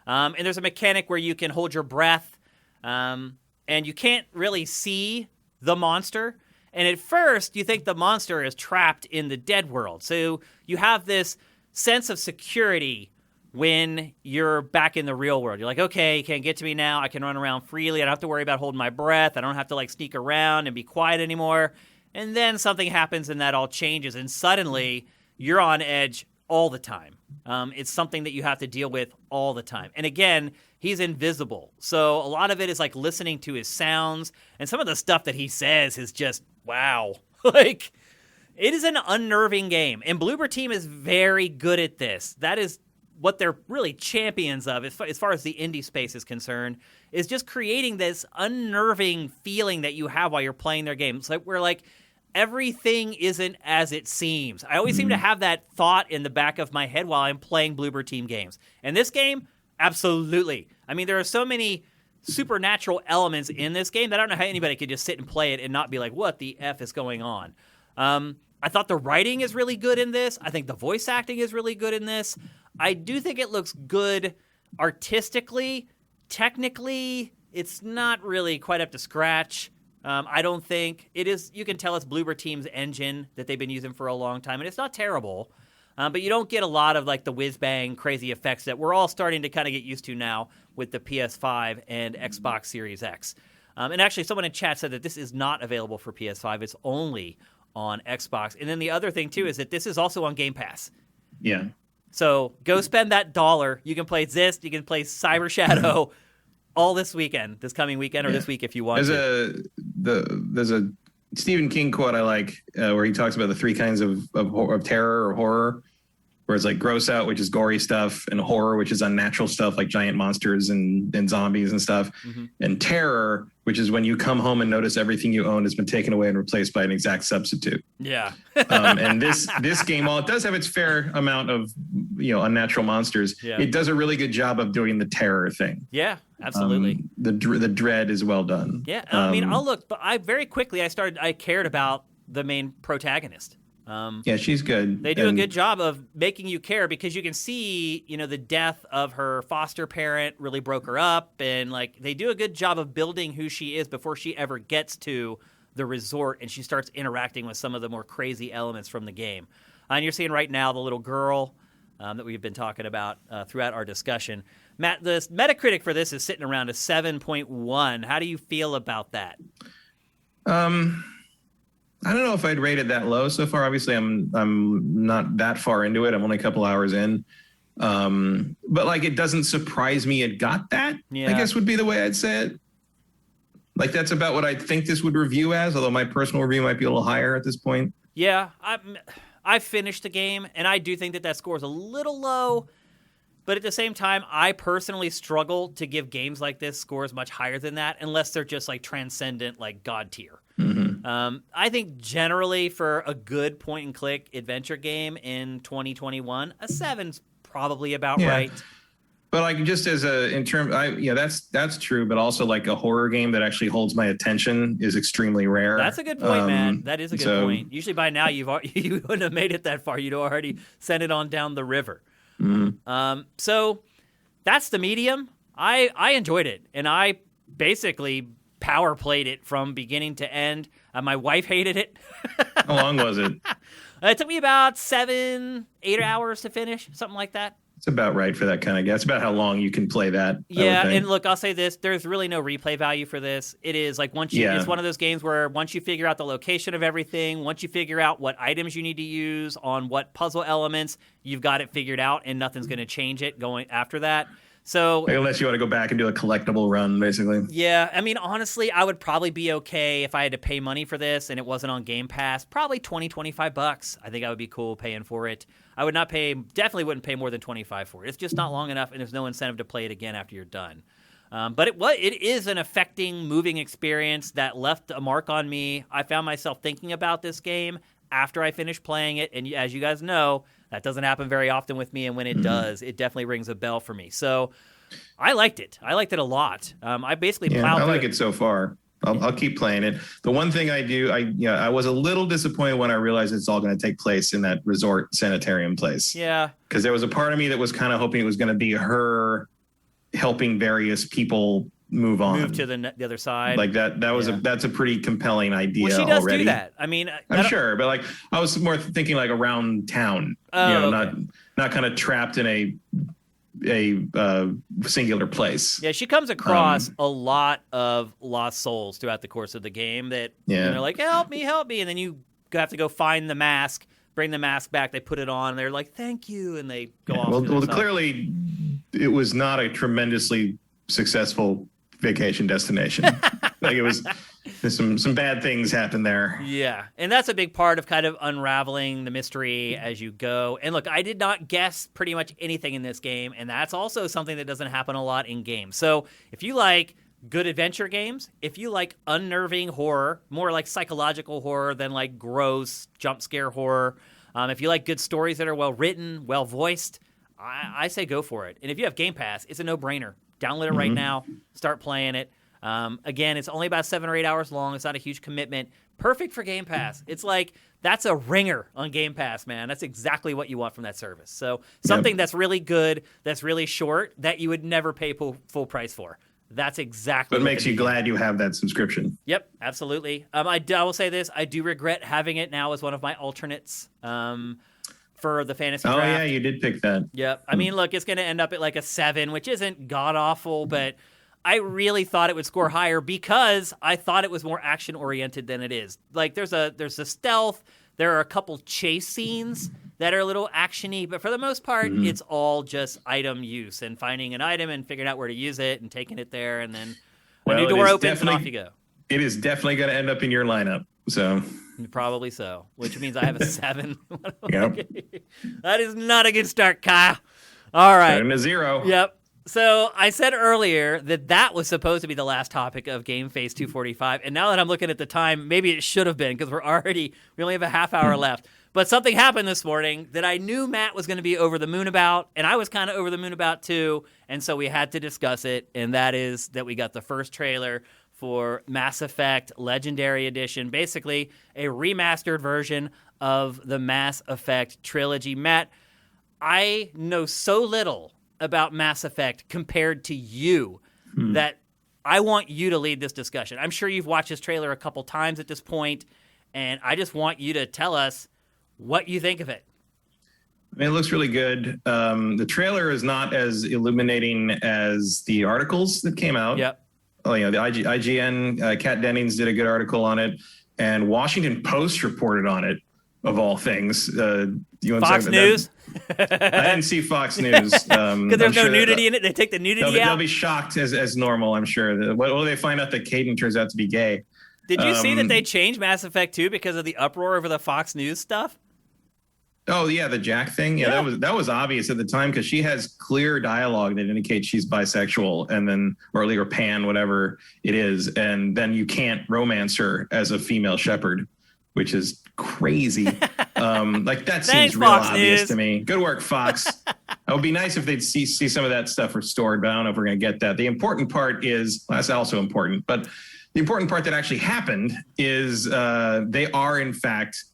And there's a mechanic where you can hold your breath, and you can't really see the monster. And at first, you think the monster is trapped in the dead world. So you have this sense of security when you're back in the real world. You're like, okay, you can't get to me now. I can run around freely. I don't have to worry about holding my breath. I don't have to like sneak around and be quiet anymore. And then something happens and that all changes. And suddenly you're on edge all the time. It's something that you have to deal with all the time. And again, he's invisible. So a lot of it is like listening to his sounds. And some of the stuff that he says is just, wow. Like, it is an unnerving game. And Bloober Team is very good at this. That is what they're really champions of, as far as the indie space is concerned, is just creating this unnerving feeling that you have while you're playing their games. Like where like everything isn't as it seems. I always seem to have that thought in the back of my head while I'm playing Bloober Team games. And this game, absolutely. I mean, there are so many supernatural elements in this game that I don't know how anybody could just sit and play it and not be like, what the F is going on? I thought the writing is really good in this. I think the voice acting is really good in this. I do think it looks good artistically. Technically, it's not really quite up to scratch. I don't think it is. You can tell it's Bloober Team's engine that they've been using for a long time, and it's not terrible. But you don't get a lot of like the whiz-bang crazy effects that we're all starting to kind of get used to now with the PS5 and Xbox Series X. And actually, someone in chat said that this is not available for PS5. It's only on Xbox. And then the other thing, too, is that this is also on Game Pass.
Yeah.
So go spend that $1. You can play this. You can play Cyber Shadow all this weekend, this coming weekend, or this week if you want
There's a Stephen King quote I like where he talks about the three kinds of terror or horror, where it's like gross out, which is gory stuff, and horror, which is unnatural stuff like giant monsters and zombies and stuff, and terror, which is when you come home and notice everything you own has been taken away and replaced by an exact substitute.
Yeah.
And this game, while it does have its fair amount of unnatural monsters, it does a really good job of doing the terror thing.
Yeah, absolutely.
The dread is well done.
Yeah, I mean, but I cared about the main protagonist.
Yeah, she's good.
They do a good job of making you care because you can see, the death of her foster parent really broke her up, and like they do a good job of building who she is before she ever gets to the resort and she starts interacting with some of the more crazy elements from the game. And you're seeing right now the little girl that we've been talking about throughout our discussion. Matt, the Metacritic for this is sitting around a 7.1. How do you feel about that?
I don't know if I'd rate it that low so far. Obviously, I'm not that far into it. I'm only a couple hours in. But like, it doesn't surprise me it got that, I guess would be the way I'd say it. Like, that's about what I think this would review as, although my personal review might be a little higher at this point.
Yeah, I finished the game, and I do think that score is a little low. But at the same time, I personally struggle to give games like this scores much higher than that unless they're just like transcendent, like God tier. I think generally for a good point-and-click adventure game in 2021, a 7's probably about right.
But like just as that's true. But also like a horror game that actually holds my attention is extremely rare.
That's a good point, man. That is a good point. Usually by now you wouldn't have made it that far. You'd already sent it on down the river. So that's the medium. I enjoyed it, and I basically power played it from beginning to end. My wife hated it.
How long was it?
It took me about 7-8 hours to finish, something like that.
It's about right for that kind of game. It's about how long you can play that.
Yeah, and look, I'll say this. There's really no replay value for this. It is like it's one of those games where once you figure out the location of everything, once you figure out what items you need to use on what puzzle elements, you've got it figured out, and nothing's going to change it going after that. So
unless you want to go back and do a collectible run, basically.
Yeah, I mean, honestly, I would probably be okay if I had to pay money for this and it wasn't on Game Pass. Probably $20-$25. I think I would be cool paying for it. I would definitely wouldn't pay more than $25 for it. It's just not long enough, and there's no incentive to play it again after you're done. But it is an affecting, moving experience that left a mark on me. I found myself thinking about this game after I finished playing it, and as you guys know, that doesn't happen very often with me, and when it does, it definitely rings a bell for me. So I liked it. I liked it a lot. I basically plowed through
I like it so far. I'll keep playing it. The one thing I do, I was a little disappointed when I realized it's all going to take place in that resort sanitarium place.
Yeah.
Because there was a part of me that was kind of hoping it was going to be her helping various people move
to the other side.
Like that's a pretty compelling idea.
Well, she does
already.
do that. I mean,
I'm sure, but like I was more thinking like around town, not kind of trapped in a singular place.
Yeah, she comes across a lot of lost souls throughout the course of the game that they're like, help me, and then you have to go find the mask, bring the mask back, they put it on, and they're like, thank you, and they go off.
Well, clearly it was not a tremendously successful vacation destination. Like it was There's some bad things happen there.
Yeah, and that's a big part of kind of unraveling the mystery as you go. And look, I did not guess pretty much anything in this game, and that's also something that doesn't happen a lot in games. So if you like good adventure games, if you like unnerving horror, more like psychological horror than like gross jump scare horror, if you like good stories that are well written, well voiced, I say go for it. And if you have Game Pass, it's a no-brainer. Download it right now. Start playing it. Again, it's only about 7 or 8 hours long. It's not a huge commitment. Perfect for Game Pass. It's like, that's a ringer on Game Pass, man. That's exactly what you want from that service. So something that's really good, that's really short, that you would never pay full price for. That's exactly
what makes you glad you have that subscription.
Yep, absolutely. I will say this. I do regret having it now as one of my alternates for the fantasy draft.
Oh, yeah, you did pick that.
Yep. I mean, look, it's going to end up at like a 7, which isn't god-awful, but I really thought it would score higher because I thought it was more action-oriented than it is. Like, there's a stealth. There are a couple chase scenes that are a little action-y, but for the most part, it's all just item use and finding an item and figuring out where to use it and taking it there, and then a new door opens and off you go.
It is definitely going to end up in your lineup, so...
Probably so, which means I have a 7.
Yep.
That is not a good start, Kyle. All right.
Turn to 0.
Yep. So I said earlier that was supposed to be the last topic of GameFace 245, and now that I'm looking at the time, maybe it should have been because we only have a half hour left. But something happened this morning that I knew Matt was going to be over the moon about, and I was kind of over the moon about too, and so we had to discuss it, and that is that we got the first trailer for Mass Effect Legendary Edition, basically a remastered version of the Mass Effect trilogy. Matt, I know so little about Mass Effect compared to you that I want you to lead this discussion. I'm sure you've watched this trailer a couple times at this point, and I just want you to tell us what you think of it.
I mean, it looks really good. The trailer is not as illuminating as the articles that came out.
Yep.
Oh, the IGN, Kat Dennings did a good article on it, and Washington Post reported on it, of all things.
Fox News?
I didn't see Fox News.
Because there's no nudity in it? They take the nudity out?
They'll be shocked as normal, I'm sure. Well, they find out that Caden turns out to be gay.
Did you see that they changed Mass Effect 2 because of the uproar over the Fox News stuff?
Oh, yeah, the Jack thing. Yeah, that was obvious at the time because she has clear dialogue that indicates she's bisexual, and then or pan, whatever it is, and then you can't romance her as a female shepherd, which is crazy. That seems real
Fox
obvious
News.
to me. Good work, Fox. It would be nice if they'd see some of that stuff restored, but I don't know if we're going to get that. The important part is, that's also important, but the important part that actually happened is they are, in fact,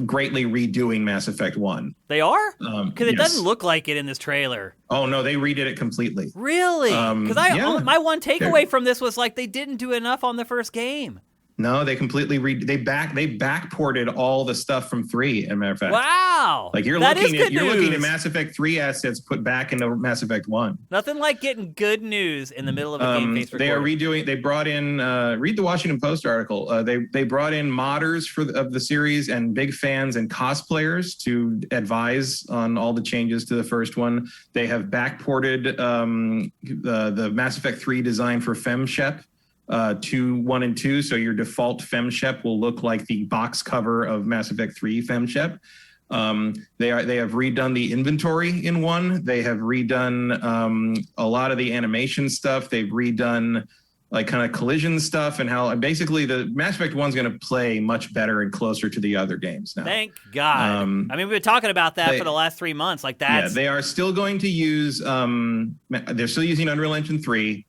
greatly redoing Mass Effect 1.
They are? Because it doesn't look like it in this trailer.
Oh, no, they redid it completely.
Really? Because my one takeaway from this was like they didn't do enough on the first game.
No, they completely they backported all the stuff from 3, as a matter of fact.
Wow.
Like you're looking at Mass Effect 3 assets put back into Mass Effect 1.
Nothing like getting good news in the middle of a GameFace recording.
They are redoing. They brought in. Read the Washington Post article. They brought in modders of the series and big fans and cosplayers to advise on all the changes to the first one. They have backported the Mass Effect 3 design for FemShep to 1 and 2. So your default FemShep will look like the box cover of Mass Effect 3 FemShep. They have redone the inventory in 1. They have redone a lot of the animation stuff. They've redone like kind of collision stuff and how basically the Mass Effect 1 is going to play much better and closer to the other games now.
Thank God. I mean, we've been talking about that for the last 3 months. Like that.
Yeah, they are still going to use. They're still using Unreal Engine 3.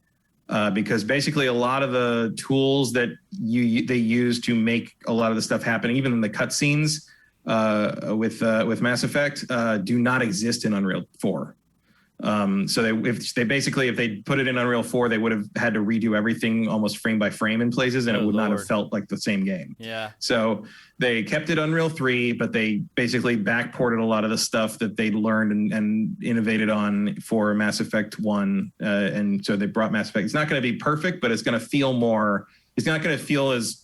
Because basically a lot of the tools that they use to make a lot of the stuff happen, even in the cutscenes with Mass Effect, do not exist in Unreal 4. So if they put it in Unreal 4, they would have had to redo everything almost frame by frame in places, and it would not have felt like the same game.
Yeah.
So they kept it Unreal 3, but they basically backported a lot of the stuff that they'd learned and innovated on for Mass Effect 1. And so they brought Mass Effect. It's not going to be perfect, but it's going to feel more. It's not going to feel as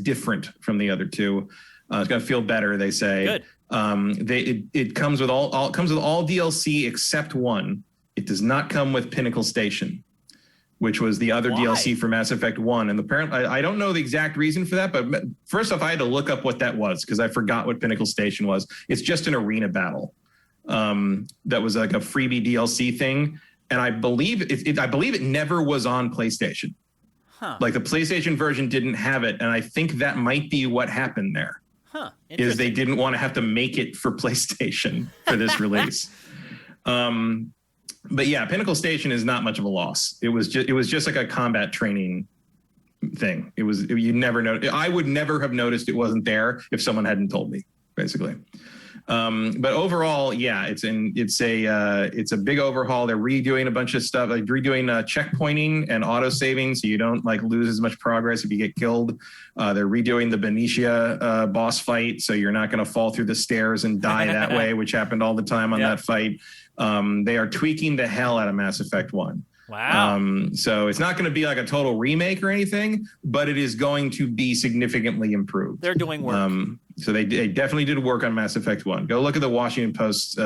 different from the other two. It's going to feel better, they say.
Good.
It comes with all DLC except 1. It does not come with Pinnacle Station. which was the other
Why?
DLC for Mass Effect 1. And apparently, I don't know the exact reason for that, but first off, I had to look up what that was because I forgot what Pinnacle Station was. It's just an arena battle that was like a freebie DLC thing. And I believe it never was on PlayStation.
Huh.
Like the PlayStation version didn't have it. And I think that might be what happened there.
Huh.
Is they didn't want to have to make it for PlayStation for this release. But yeah, Pinnacle Station is not much of a loss. It was just like a combat training thing. You never know. I would never have noticed it wasn't there if someone hadn't told me, basically. But overall, yeah, it's a big overhaul. They're redoing a bunch of stuff, like redoing checkpointing and auto saving, so you don't like lose as much progress if you get killed. They're redoing the Benicia boss fight, so you're not going to fall through the stairs and die that way, which happened all the time on that fight. They are tweaking the hell out of Mass Effect 1.
Wow.
So it's not going to be like a total remake or anything, but it is going to be significantly improved.
They're doing work.
So they definitely did work on Mass Effect 1. Go look at the Washington Post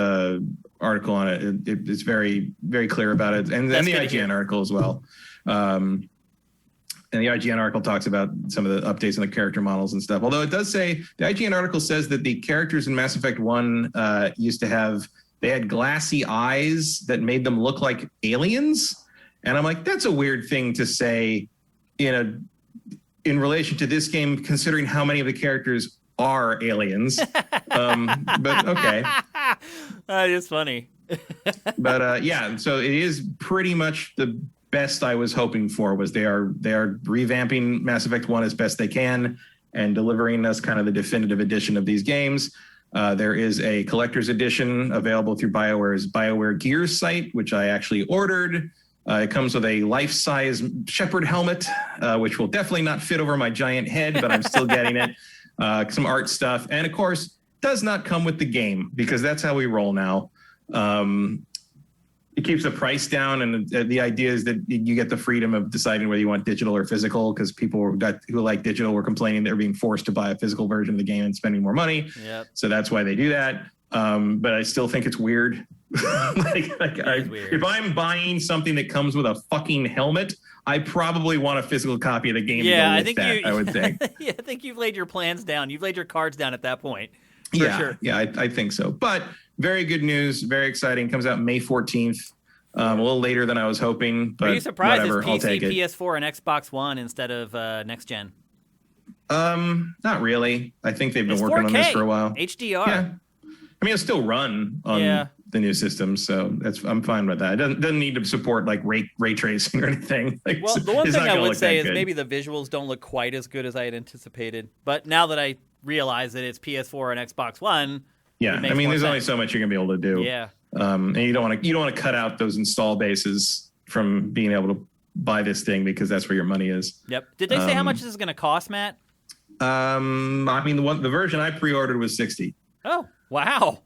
article on it. It's very, very clear about it. And the IGN article as well. And the IGN article talks about some of the updates on the character models and stuff. Although it does say, the IGN article says that the characters in Mass Effect 1 they had glassy eyes that made them look like aliens. And I'm like, that's a weird thing to say in relation to this game, considering how many of the characters are aliens. But okay.
That is funny.
But yeah, so it is pretty much the best I was hoping for. Was they are revamping Mass Effect 1 as best they can and delivering us kind of the definitive edition of these games. There is a collector's edition available through BioWare's BioWare Gears site, which I actually ordered. It comes with a life-size Shepherd helmet, which will definitely not fit over my giant head, but I'm still getting it. Some art stuff. And, of course, does not come with the game because that's how we roll now. It keeps the price down, and the idea is that you get the freedom of deciding whether you want digital or physical, because people who like digital were complaining they're being forced to buy a physical version of the game and spending more money.
Yep.
So that's why they do that. But I still think it's weird. Weird. If I'm buying something that comes with a fucking helmet, I probably want a physical copy of the game.
Yeah,
I would think.
Yeah, I think you've laid your plans down. You've laid your cards down at that point. For sure.
Yeah, I think so. But very good news, very exciting. Comes out May 14th. A little later than I was hoping. But
are you surprised
whatever,
it's
PC,
PS4, and Xbox One instead of next gen?
Not really. I think they've been
It's
working
4K,
on this for a while.
HDR.
Yeah. I mean, it'll still run on the new system, so I'm fine with that. It doesn't need to support like ray tracing or anything.
Well, the one thing I would say is maybe the visuals don't look quite as good as I had anticipated. But now that I realize that it's PS4 and Xbox One,
yeah, I mean, there's only so much you're gonna be able to do.
Yeah.
And you don't want to cut out those install bases from being able to buy this thing because that's where your money is.
Yep. Did they say how much this is going to cost, Matt?
I mean, the version I pre-ordered was $60.
Oh, wow.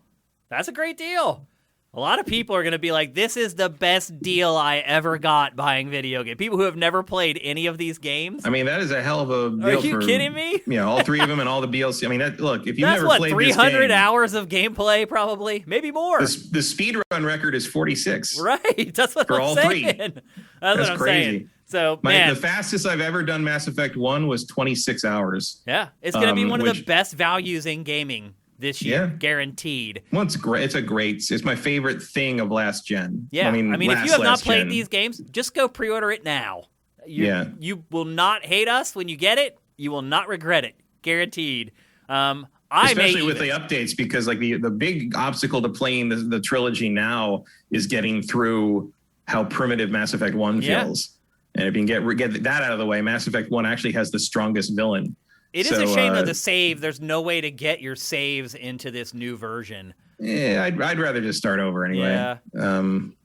That's a great deal. A lot of people are going to be like, this is the best deal I ever got buying video game. People who have never played any of these games.
I mean, that is a hell of a deal.
Are you kidding me?
Yeah, all three of them and all the DLC. I mean, look, if you've
That's
never played
300
this game,
hours of gameplay, probably, maybe more.
The speed run record is 46.
Right, that's what
for
I'm
all
saying.
Three.
That's what I'm
crazy.
saying. So, man,
the fastest I've ever done Mass Effect 1 was 26 hours.
Yeah, it's going to be one of the best values in gaming this year, guaranteed.
Well, it's great. It's my favorite thing of last gen.
Yeah, I mean if you have not played these games, just go pre-order it now. You will not hate us when you get it. You will not regret it, guaranteed.
Especially with the updates, because like the big obstacle to playing the trilogy now is getting through how primitive Mass Effect 1 feels. And if you can get that out of the way, Mass Effect 1 actually has the strongest villain.
It is a shame that the save, there's no way to get your saves into this new version.
Yeah, I'd rather just start over anyway.
Yeah.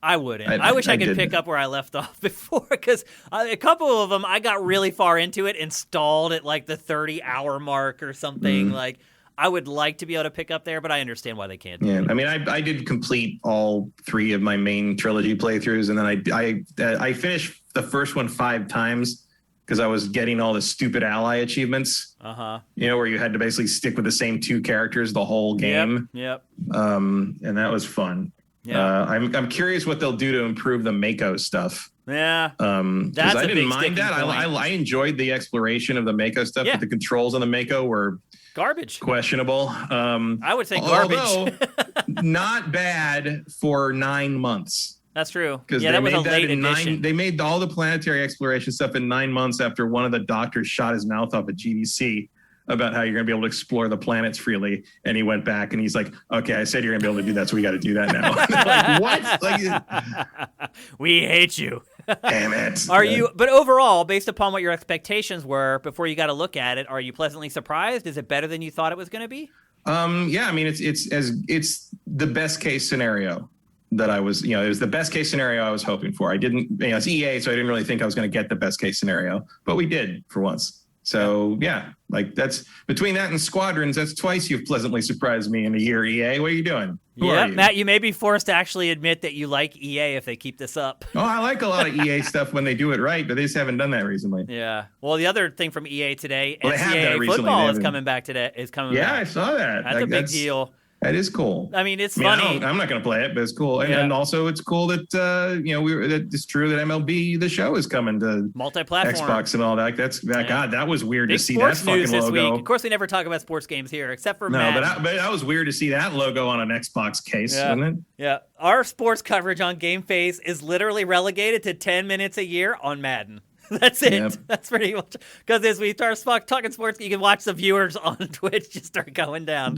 I wouldn't. I wish I could pick up where I left off before, because a couple of them, I got really far into it and stalled at like the 30-hour mark or something. Like, I would like to be able to pick up there, but I understand why they can't.
Yeah, I mean, I did complete all 3 of my main trilogy playthroughs, and then I finished the first one 5 times. Because I was getting all the stupid ally achievements, where you had to basically stick with the same 2 characters the whole game.
Yep.
And that was fun. Yeah. I'm curious what they'll do to improve the Mako stuff.
Yeah,
because I didn't mind that. I enjoyed the exploration of the Mako stuff, but the controls on the Mako were
garbage,
questionable.
I would say garbage.
Although not bad for 9 months.
That's true.
Because
that was a late edition.
They made all the planetary exploration stuff in 9 months after one of the doctors shot his mouth off at GDC about how you're going to be able to explore the planets freely. And he went back and he's like, okay, I said you're going to be able to do that, so we got to do that now. Like, what? Like,
we hate you.
Damn it.
But overall, based upon what your expectations were before you got to look at it, are you pleasantly surprised? Is it better than you thought it was going to be?
Yeah, I mean, it's the best case scenario that I was, it was the best case scenario I was hoping for. I didn't, it's EA, so I didn't really think I was going to get the best case scenario, but we did for once. So yeah, like that's between that and Squadrons, that's twice you've pleasantly surprised me in a year, EA. What are you doing? Who are you?
Matt, you may be forced to actually admit that you like EA if they keep this up.
Oh, I like a lot of EA stuff when they do it right, but they just haven't done that recently.
Yeah. Well, the other thing from EA today, NCAA football is coming back today.
Yeah, I saw that.
That's a big deal.
That is cool.
I mean, it's funny.
I'm not going to play it, but it's cool. And also, it's cool that that it's true that MLB The Show is coming to
multi-platform,
Xbox and all that. God, that was weird
big
to see that fucking
this
logo.
Week. Of course, we never talk about sports games here, except for Madden.
But that was weird to see that logo on an Xbox case, wasn't it?
Yeah, our sports coverage on GameFace is literally relegated to 10 minutes a year on Madden. That's it. Yep. That's pretty much, because as we start talking sports, you can watch the viewers on Twitch just start going down.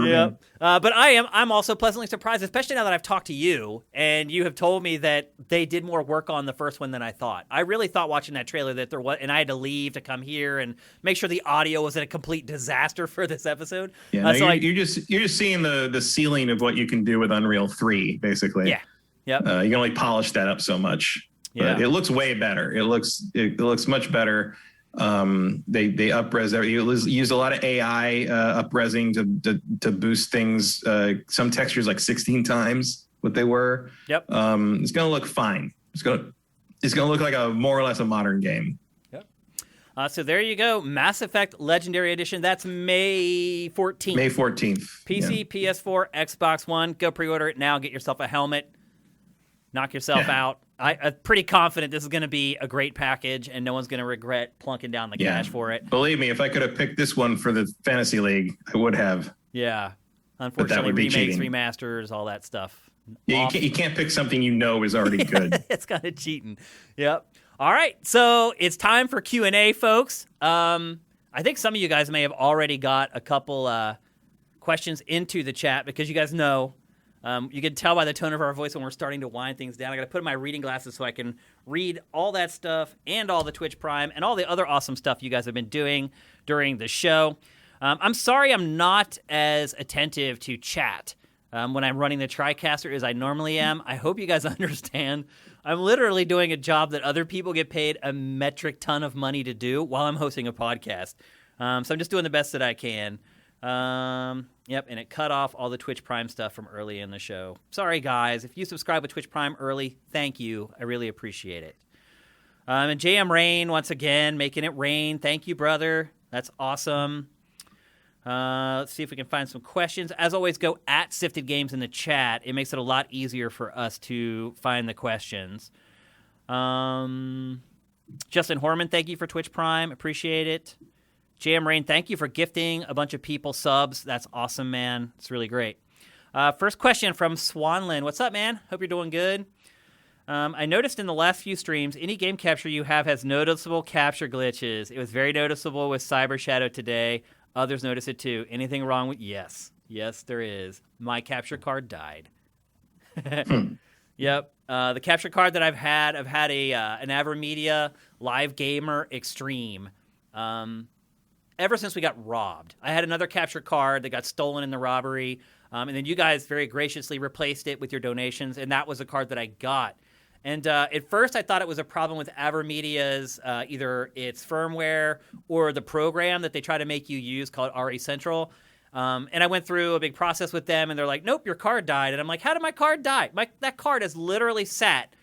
Yep. But I'm also pleasantly surprised, especially now that I've talked to you and you have told me that they did more work on the first one than I thought. I really thought watching that trailer that there was, and I had to leave to come here and make sure the audio wasn't a complete disaster for this episode.
Yeah, you're just seeing the ceiling of what you can do with Unreal 3, basically.
Yeah. Yep.
You can only polish that up so much. But it looks way better. It looks much better. They up-res everything. Use a lot of AI up-resing to boost things. Some textures like 16 times what they were.
Yep.
It's gonna look fine. It's gonna look like a more or less a modern game.
Yep. So there you go. Mass Effect Legendary Edition. That's May 14th.
May 14th.
PC, PS4, Xbox One. Go pre-order it now. Get yourself a helmet. Knock yourself out. I'm pretty confident this is going to be a great package, and no one's going to regret plunking down the cash for it.
Believe me, if I could have picked this one for the Fantasy League, I would have.
Yeah. Unfortunately, remakes, remasters, all that stuff.
Yeah, you can't pick something is already good.
It's kind of cheating. Yep. All right, so it's time for Q&A, folks. I think some of you guys may have already got a couple questions into the chat because you guys know. You can tell by the tone of our voice when we're starting to wind things down. I got to put on my reading glasses so I can read all that stuff and all the Twitch Prime and all the other awesome stuff you guys have been doing during the show. I'm sorry I'm not as attentive to chat when I'm running the TriCaster as I normally am. I hope you guys understand. I'm literally doing a job that other people get paid a metric ton of money to do while I'm hosting a podcast. So I'm just doing the best that I can. Yep, and it cut off all the Twitch Prime stuff from early in the show. Sorry, guys. If you subscribe with Twitch Prime early, thank you. I really appreciate it. And JM Rain, once again, making it rain. Thank you, brother. That's awesome. Let's see if we can find some questions. As always, go at Sifted Games in the chat. It makes it a lot easier for us to find the questions. Justin Horman, thank you for Twitch Prime. Appreciate it. JM Rain, thank you for gifting a bunch of people subs. That's awesome, man. It's really great. First question from Swanlin. What's up, man? Hope you're doing good. I noticed in the last few streams, any game capture you have has noticeable capture glitches. It was very noticeable with Cyber Shadow today. Others notice it too. Anything wrong with... Yes, there is. My capture card died. Yep. The capture card that I've had an AverMedia Live Gamer Extreme. Ever since we got robbed. I had another capture card that got stolen in the robbery, and then you guys very graciously replaced it with your donations, and that was the card that I got. And at first I thought it was a problem with AverMedia's either its firmware or the program that they try to make you use called RE Central. And I went through a big process with them, and they're like, nope, your card died. And I'm like, how did my card die? That card has literally sat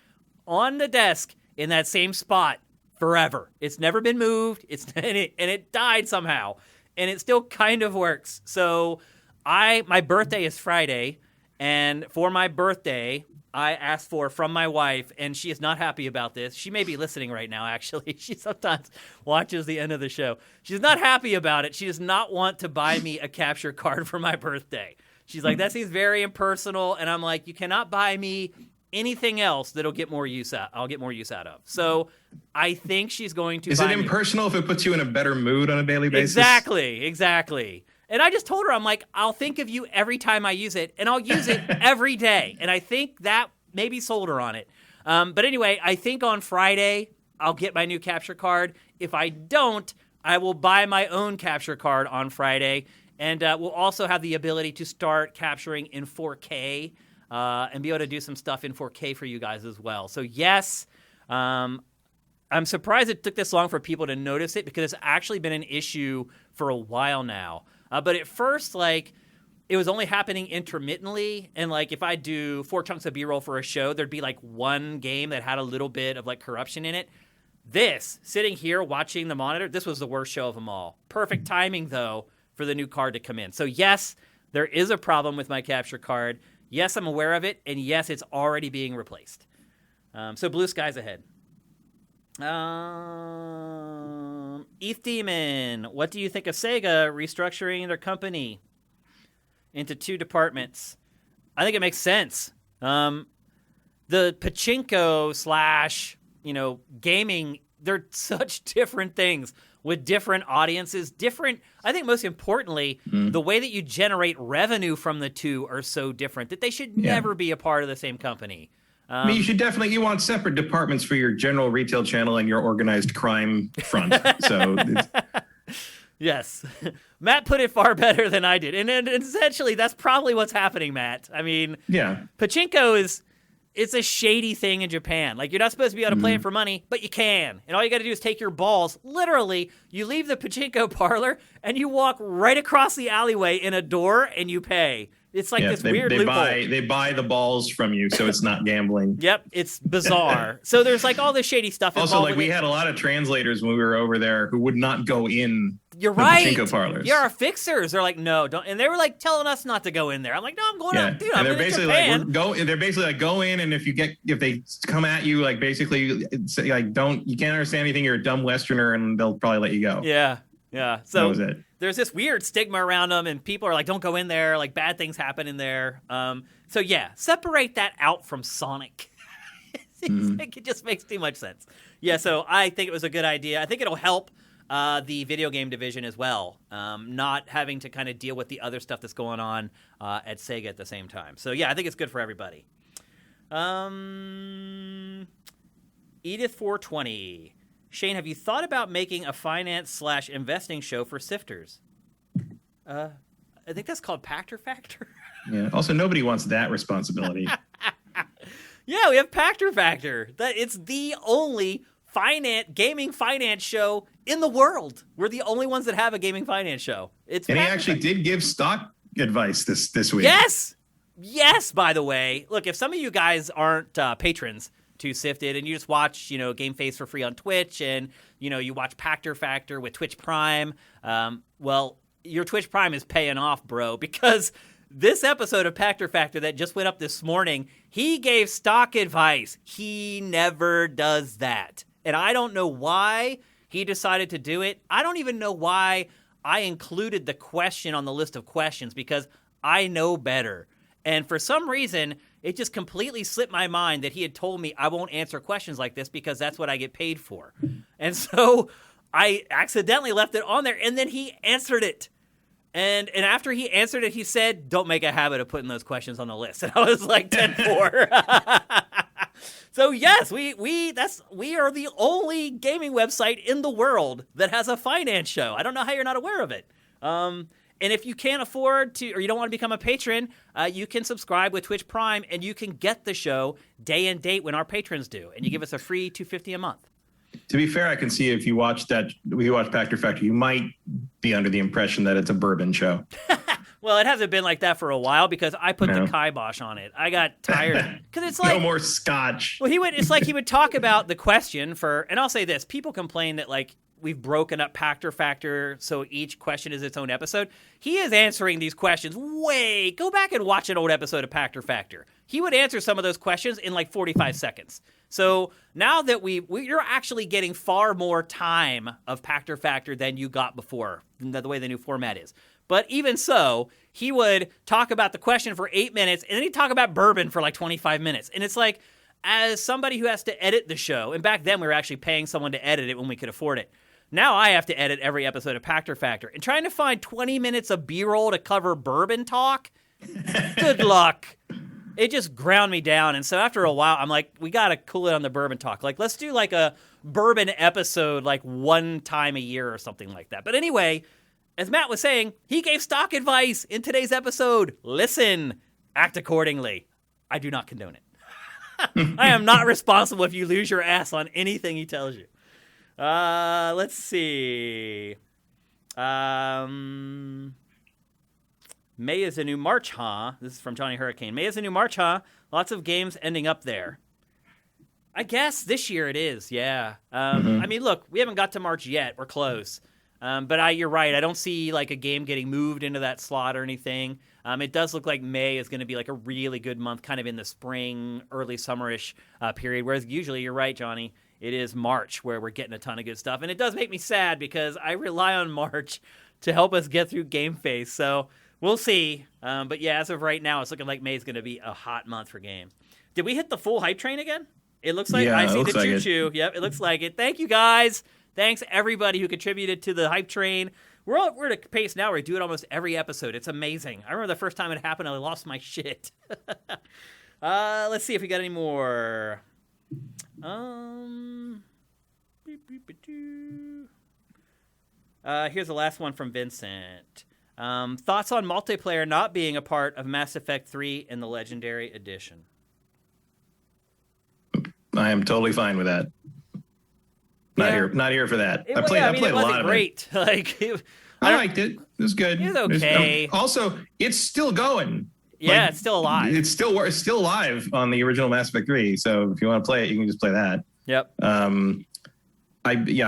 on the desk in that same spot forever. It's never been moved. And it died somehow, and it still kind of works. So my birthday is Friday, And for my birthday, I asked for from my wife, and she is not happy about this. She may be listening right now, actually. She sometimes watches the end of the show. She's not happy about it. She does not want to buy me a capture card for my birthday. She's like, that seems very impersonal. And I'm like, you cannot buy me anything else that'll get more use out. I'll get more use out of. So I think she's going to.
Is it impersonal if it puts you in a better mood on a daily basis?
Exactly. And I just told her, I'm like, I'll think of you every time I use it, and I'll use it every day. And I think that maybe sold her on it. But anyway, I think on Friday I'll get my new capture card. If I don't, I will buy my own capture card on Friday, and we'll also have the ability to start capturing in 4K. And be able to do some stuff in 4K for you guys as well. So yes, I'm surprised it took this long for people to notice it because it's actually been an issue for a while now. But at first, like, it was only happening intermittently. And like, if I do 4 chunks of B-roll for a show, there'd be like one game that had a little bit of like corruption in it. This, sitting here watching the monitor, this was the worst show of them all. Perfect timing, though, for the new card to come in. So yes, there is a problem with my capture card. Yes, I'm aware of it, and yes, it's already being replaced. So blue skies ahead. ETH Demon, what do you think of Sega restructuring their company into 2 departments? I think it makes sense. The pachinko / gaming, they're such different things with different audiences, different. I think most importantly, the way that you generate revenue from the two are so different that they should never be a part of the same company.
I mean, you want separate departments for your general retail channel and your organized crime front. So,
yes, Matt put it far better than I did. And essentially, that's probably what's happening, Matt. I mean, pachinko it's a shady thing in Japan. Like, you're not supposed to be able to play it for money, but you can. And all you got to do is take your balls. Literally, you leave the pachinko parlor, and you walk right across the alleyway in a door, and you pay. It's like this weird loophole.
They buy the balls from you, so it's not gambling.
Yep, it's bizarre. So there's like all this shady stuff.
Also, like we had a lot of translators when we were over there who would not go in.
You're right.
Pachinko parlors.
Yeah, our fixers. They're like, no, don't. And they were like telling us not to go in there. I'm like, no, I'm going out. Dude,
and
they're basically like,
They're basically like, go in, and if they come at you, like basically, say, like you can't understand anything. You're a dumb Westerner, and they'll probably let you go.
Yeah. So
that was it.
There's this weird stigma around them, and people are like, don't go in there. Like, bad things happen in there. So yeah, separate that out from Sonic. It just makes too much sense. Yeah, so I think it was a good idea. I think it'll help the video game division as well, not having to kind of deal with the other stuff that's going on at Sega at the same time. So yeah, I think it's good for everybody. Edith 420. Shane, have you thought about making a finance/investing show for sifters? I think that's called Pactor Factor.
Yeah. Also, nobody wants that responsibility.
Yeah, we have Pactor Factor. It's the only gaming finance show in the world. We're the only ones that have a gaming finance show. And
he actually did give stock advice this week.
Yes. By the way, look, if some of you guys aren't patrons to Sifted and you just watch, GameFace for free on Twitch, and you watch Pactor Factor with Twitch Prime, well, your Twitch Prime is paying off, bro, because this episode of Pactor Factor that just went up this morning, he gave stock advice. He never does that. And I don't know why he decided to do it. I don't even know why I included the question on the list of questions, because I know better. And for some reason, it just completely slipped my mind that he had told me I won't answer questions like this because that's what I get paid for. And so I accidentally left it on there, and then he answered it. And after he answered it, he said, don't make a habit of putting those questions on the list. And I was like, 10-4. So yes, we are the only gaming website in the world that has a finance show. I don't know how you're not aware of it. And if you can't afford to, or you don't want to become a patron, you can subscribe with Twitch Prime, and you can get the show day and date when our patrons do. And you give us a free $2.50 a month.
To be fair, I can see if you watch Pactor Factor, you might be under the impression that it's a bourbon show.
Well, it hasn't been like that for a while because I put the kibosh on it. I got tired because it's like
no more scotch.
Well, it's like he would talk about the question and I'll say this: people complain that like we've broken up Pactor Factor so each question is its own episode, he is answering these questions go back and watch an old episode of Pactor Factor. He would answer some of those questions in like 45 seconds. So now that you're actually getting far more time of Pactor Factor than you got before, the way the new format is. But even so, he would talk about the question for 8 minutes, and then he'd talk about bourbon for like 25 minutes. And it's like, as somebody who has to edit the show, and back then we were actually paying someone to edit it when we could afford it. Now I have to edit every episode of Pactor Factor. And trying to find 20 minutes of B-roll to cover bourbon talk, good luck. It just ground me down. And so after a while, I'm like, we got to cool it on the bourbon talk. Like, let's do like a bourbon episode like one time a year or something like that. But anyway, as Matt was saying, he gave stock advice in today's episode. Listen, act accordingly. I do not condone it. I am not responsible if you lose your ass on anything he tells you. Let's see. May is a new March, huh? This is from Johnny Hurricane. May is a new March, huh? Lots of games ending up there. I guess this year it is, yeah. I mean, look, we haven't got to March yet. We're close. But you're right. I don't see like a game getting moved into that slot or anything. It does look like May is going to be like a really good month, kind of in the spring, early summerish period. Whereas usually, you're right, Johnny, it is March where we're getting a ton of good stuff. And it does make me sad because I rely on March to help us get through GameFace. So we'll see. But yeah, as of right now, it's looking like May is going to be a hot month for games. Did we hit the full hype train again? It looks like I see the choo-choo. Yep, it looks like it. Thank you, guys. Thanks, everybody who contributed to the hype train. We're at a pace now where we do it almost every episode. It's amazing. I remember the first time it happened, I lost my shit. Let's see if we got any more. Here's the last one from Vincent. Thoughts on multiplayer not being a part of Mass Effect 3 in the Legendary Edition?
I am totally fine with that. Not here for that. I played a lot of
great.
it. I liked it. It was good.
It was okay.
Also, it's still going.
Yeah, it's still alive.
It's still live on the original Mass Effect 3. So if you want to play it, you can just play that.
Yep.
I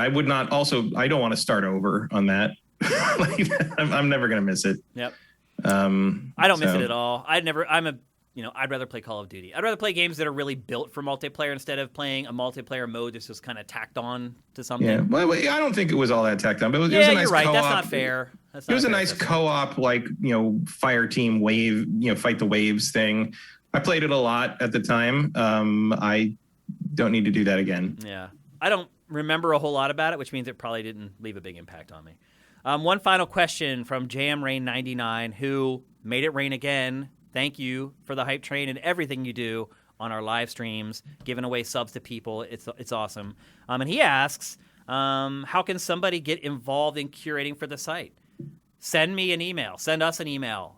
would not. Also, I don't want to start over on that. I'm never gonna miss it.
Yep. I don't miss it at all. I'd rather play Call of Duty. I'd rather play games that are really built for multiplayer instead of playing a multiplayer mode that's just kind of tacked on to something.
Yeah, well, I don't think it was all that tacked on, but it was a nice
you're right.
co-op.
That's not fair.
It was a nice co-op, like, fire team wave, fight the waves thing. I played it a lot at the time. I don't need to do that again.
Yeah. I don't remember a whole lot about it, which means it probably didn't leave a big impact on me. One final question from JamRain99, who made it rain again. Thank you for the hype train and everything you do on our live streams, giving away subs to people. It's awesome. And he asks, how can somebody get involved in curating for the site? Send me an email. Send us an email.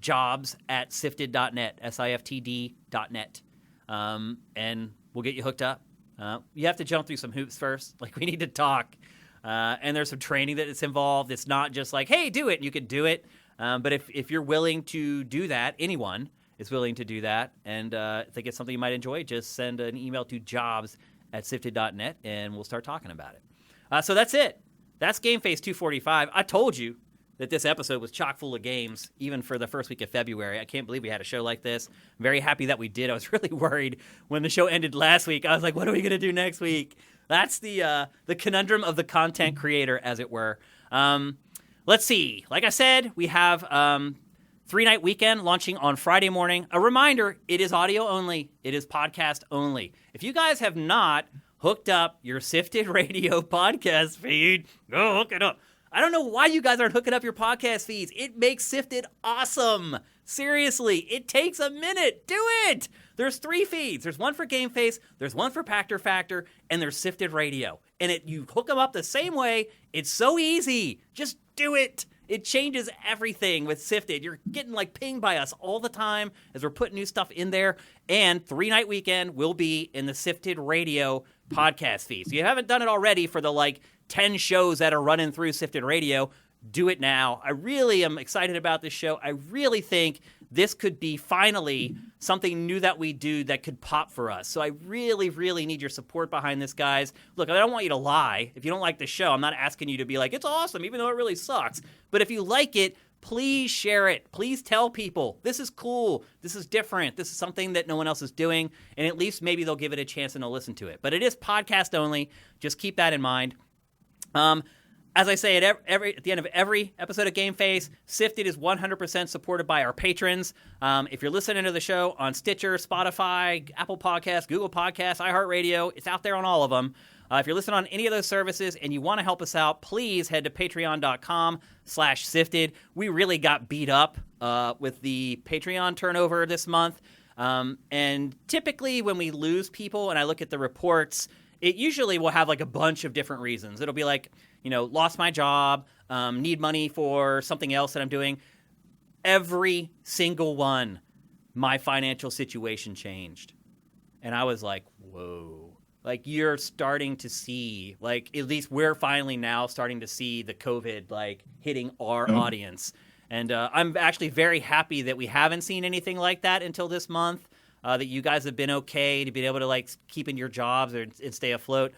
jobs@sifted.net, SIFTD.net. And we'll get you hooked up. You have to jump through some hoops first. Like, we need to talk. And there's some training that is involved. It's not just like, hey, do it. And you can do it. But if you're willing to do that, anyone is willing to do that, and think it's something you might enjoy, just send an email to jobs@sifted.net, and we'll start talking about it. So that's it. That's GameFace 245. I told you that this episode was chock full of games, even for the first week of February. I can't believe we had a show like this. I'm very happy that we did. I was really worried when the show ended last week. I was like, what are we going to do next week? That's the conundrum of the content creator, as it were. Let's see. Like I said, we have 3-night weekend launching on Friday morning. A reminder, it is audio only. It is podcast only. If you guys have not hooked up your Sifted Radio podcast feed, go hook it up. I don't know why you guys aren't hooking up your podcast feeds. It makes Sifted awesome. Seriously, it takes a minute. Do it. There's 3 feeds. There's one for GameFace, there's one for Pactor Factor, and there's Sifted Radio. And you hook them up the same way. It's so easy. Just do it. It changes everything with Sifted. You're getting pinged by us all the time as we're putting new stuff in there. And 3-night weekend will be in the Sifted Radio podcast feed. So you haven't done it already for the 10 shows that are running through Sifted Radio. Do it now. I really am excited about this show. I really think this could be finally something new that we do that could pop for us. So I really, really need your support behind this, guys. Look, I don't want you to lie. If you don't like the show, I'm not asking you to be like, it's awesome, even though it really sucks. But if you like it, please share it. Please tell people, this is cool, this is different, this is something that no one else is doing, and at least maybe they'll give it a chance and they'll listen to it. But it is podcast only. Just keep that in mind. As I say at the end of every episode of GameFace, Sifted is 100% supported by our patrons. If you're listening to the show on Stitcher, Spotify, Apple Podcasts, Google Podcasts, iHeartRadio, it's out there on all of them. If you're listening on any of those services and you want to help us out, please head to patreon.com/sifted. We really got beat up with the Patreon turnover this month. And typically when we lose people and I look at the reports, it usually will have like a bunch of different reasons. It'll be like, lost my job, need money for something else that I'm doing. Every single one, my financial situation changed. And I was like, whoa. Like, you're starting to see, like, at least we're finally now starting to see the COVID, like, hitting our audience. And I'm actually very happy that we haven't seen anything like that until this month, that you guys have been okay to be able to, like, keep in your jobs and stay afloat.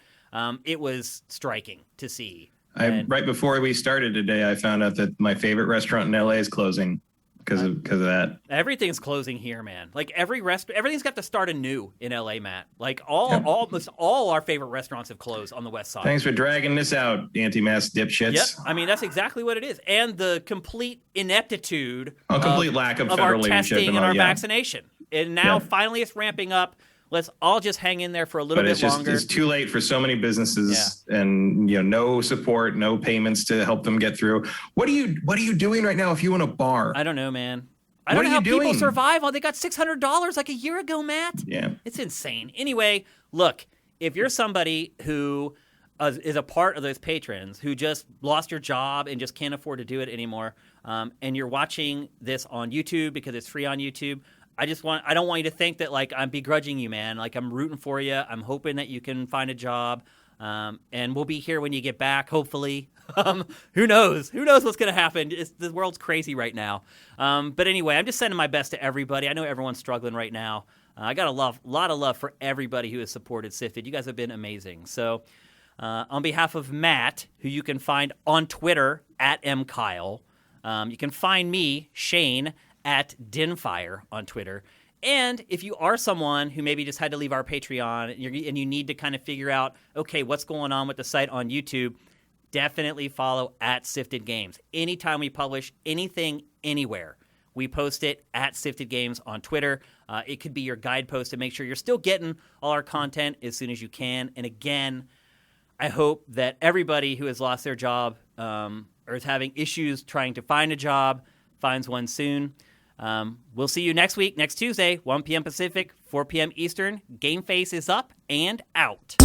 It was striking to see.
Right before we started today, I found out that my favorite restaurant in LA is closing because of that.
Everything's closing here, man. Like everything's got to start anew in LA, Matt. Like almost all our favorite restaurants have closed on the west side.
Thanks for dragging this out, anti-mask dipshits.
Yep, I mean that's exactly what it is, and the complete ineptitude,
complete lack of
our
federal
testing
leadership
and our vaccination. And now finally it's ramping up. Let's all just hang in there for a little bit longer.
It's too late for so many businesses, and no support, no payments to help them get through. What are you doing right now if you own a bar?
I don't know, man. I don't know how people survive. Oh, they got $600 like a year ago, Matt.
Yeah,
it's insane. Anyway, look, if you're somebody who is a part of those patrons who just lost your job and just can't afford to do it anymore, and you're watching this on YouTube because it's free on YouTube. I don't want you to think that like I'm begrudging you, man. Like I'm rooting for you. I'm hoping that you can find a job. And we'll be here when you get back, hopefully. Who knows? Who knows what's going to happen? The world's crazy right now. But anyway, I'm just sending my best to everybody. I know everyone's struggling right now. I got a lot of love for everybody who has supported Sifted. You guys have been amazing. So on behalf of Matt, who you can find on Twitter at @mkyle, you can find me, Shane, at Dinfire on Twitter. And if you are someone who maybe just had to leave our Patreon and you need to kind of figure out, okay, what's going on with the site on YouTube, definitely follow at Sifted Games. Anytime we publish anything anywhere, we post it at Sifted Games on Twitter. It could be your guidepost to make sure you're still getting all our content as soon as you can. And again, I hope that everybody who has lost their job or is having issues trying to find a job finds one soon. We'll see you next week, next Tuesday, 1 p.m. Pacific, 4 p.m. Eastern. GameFace is up and out.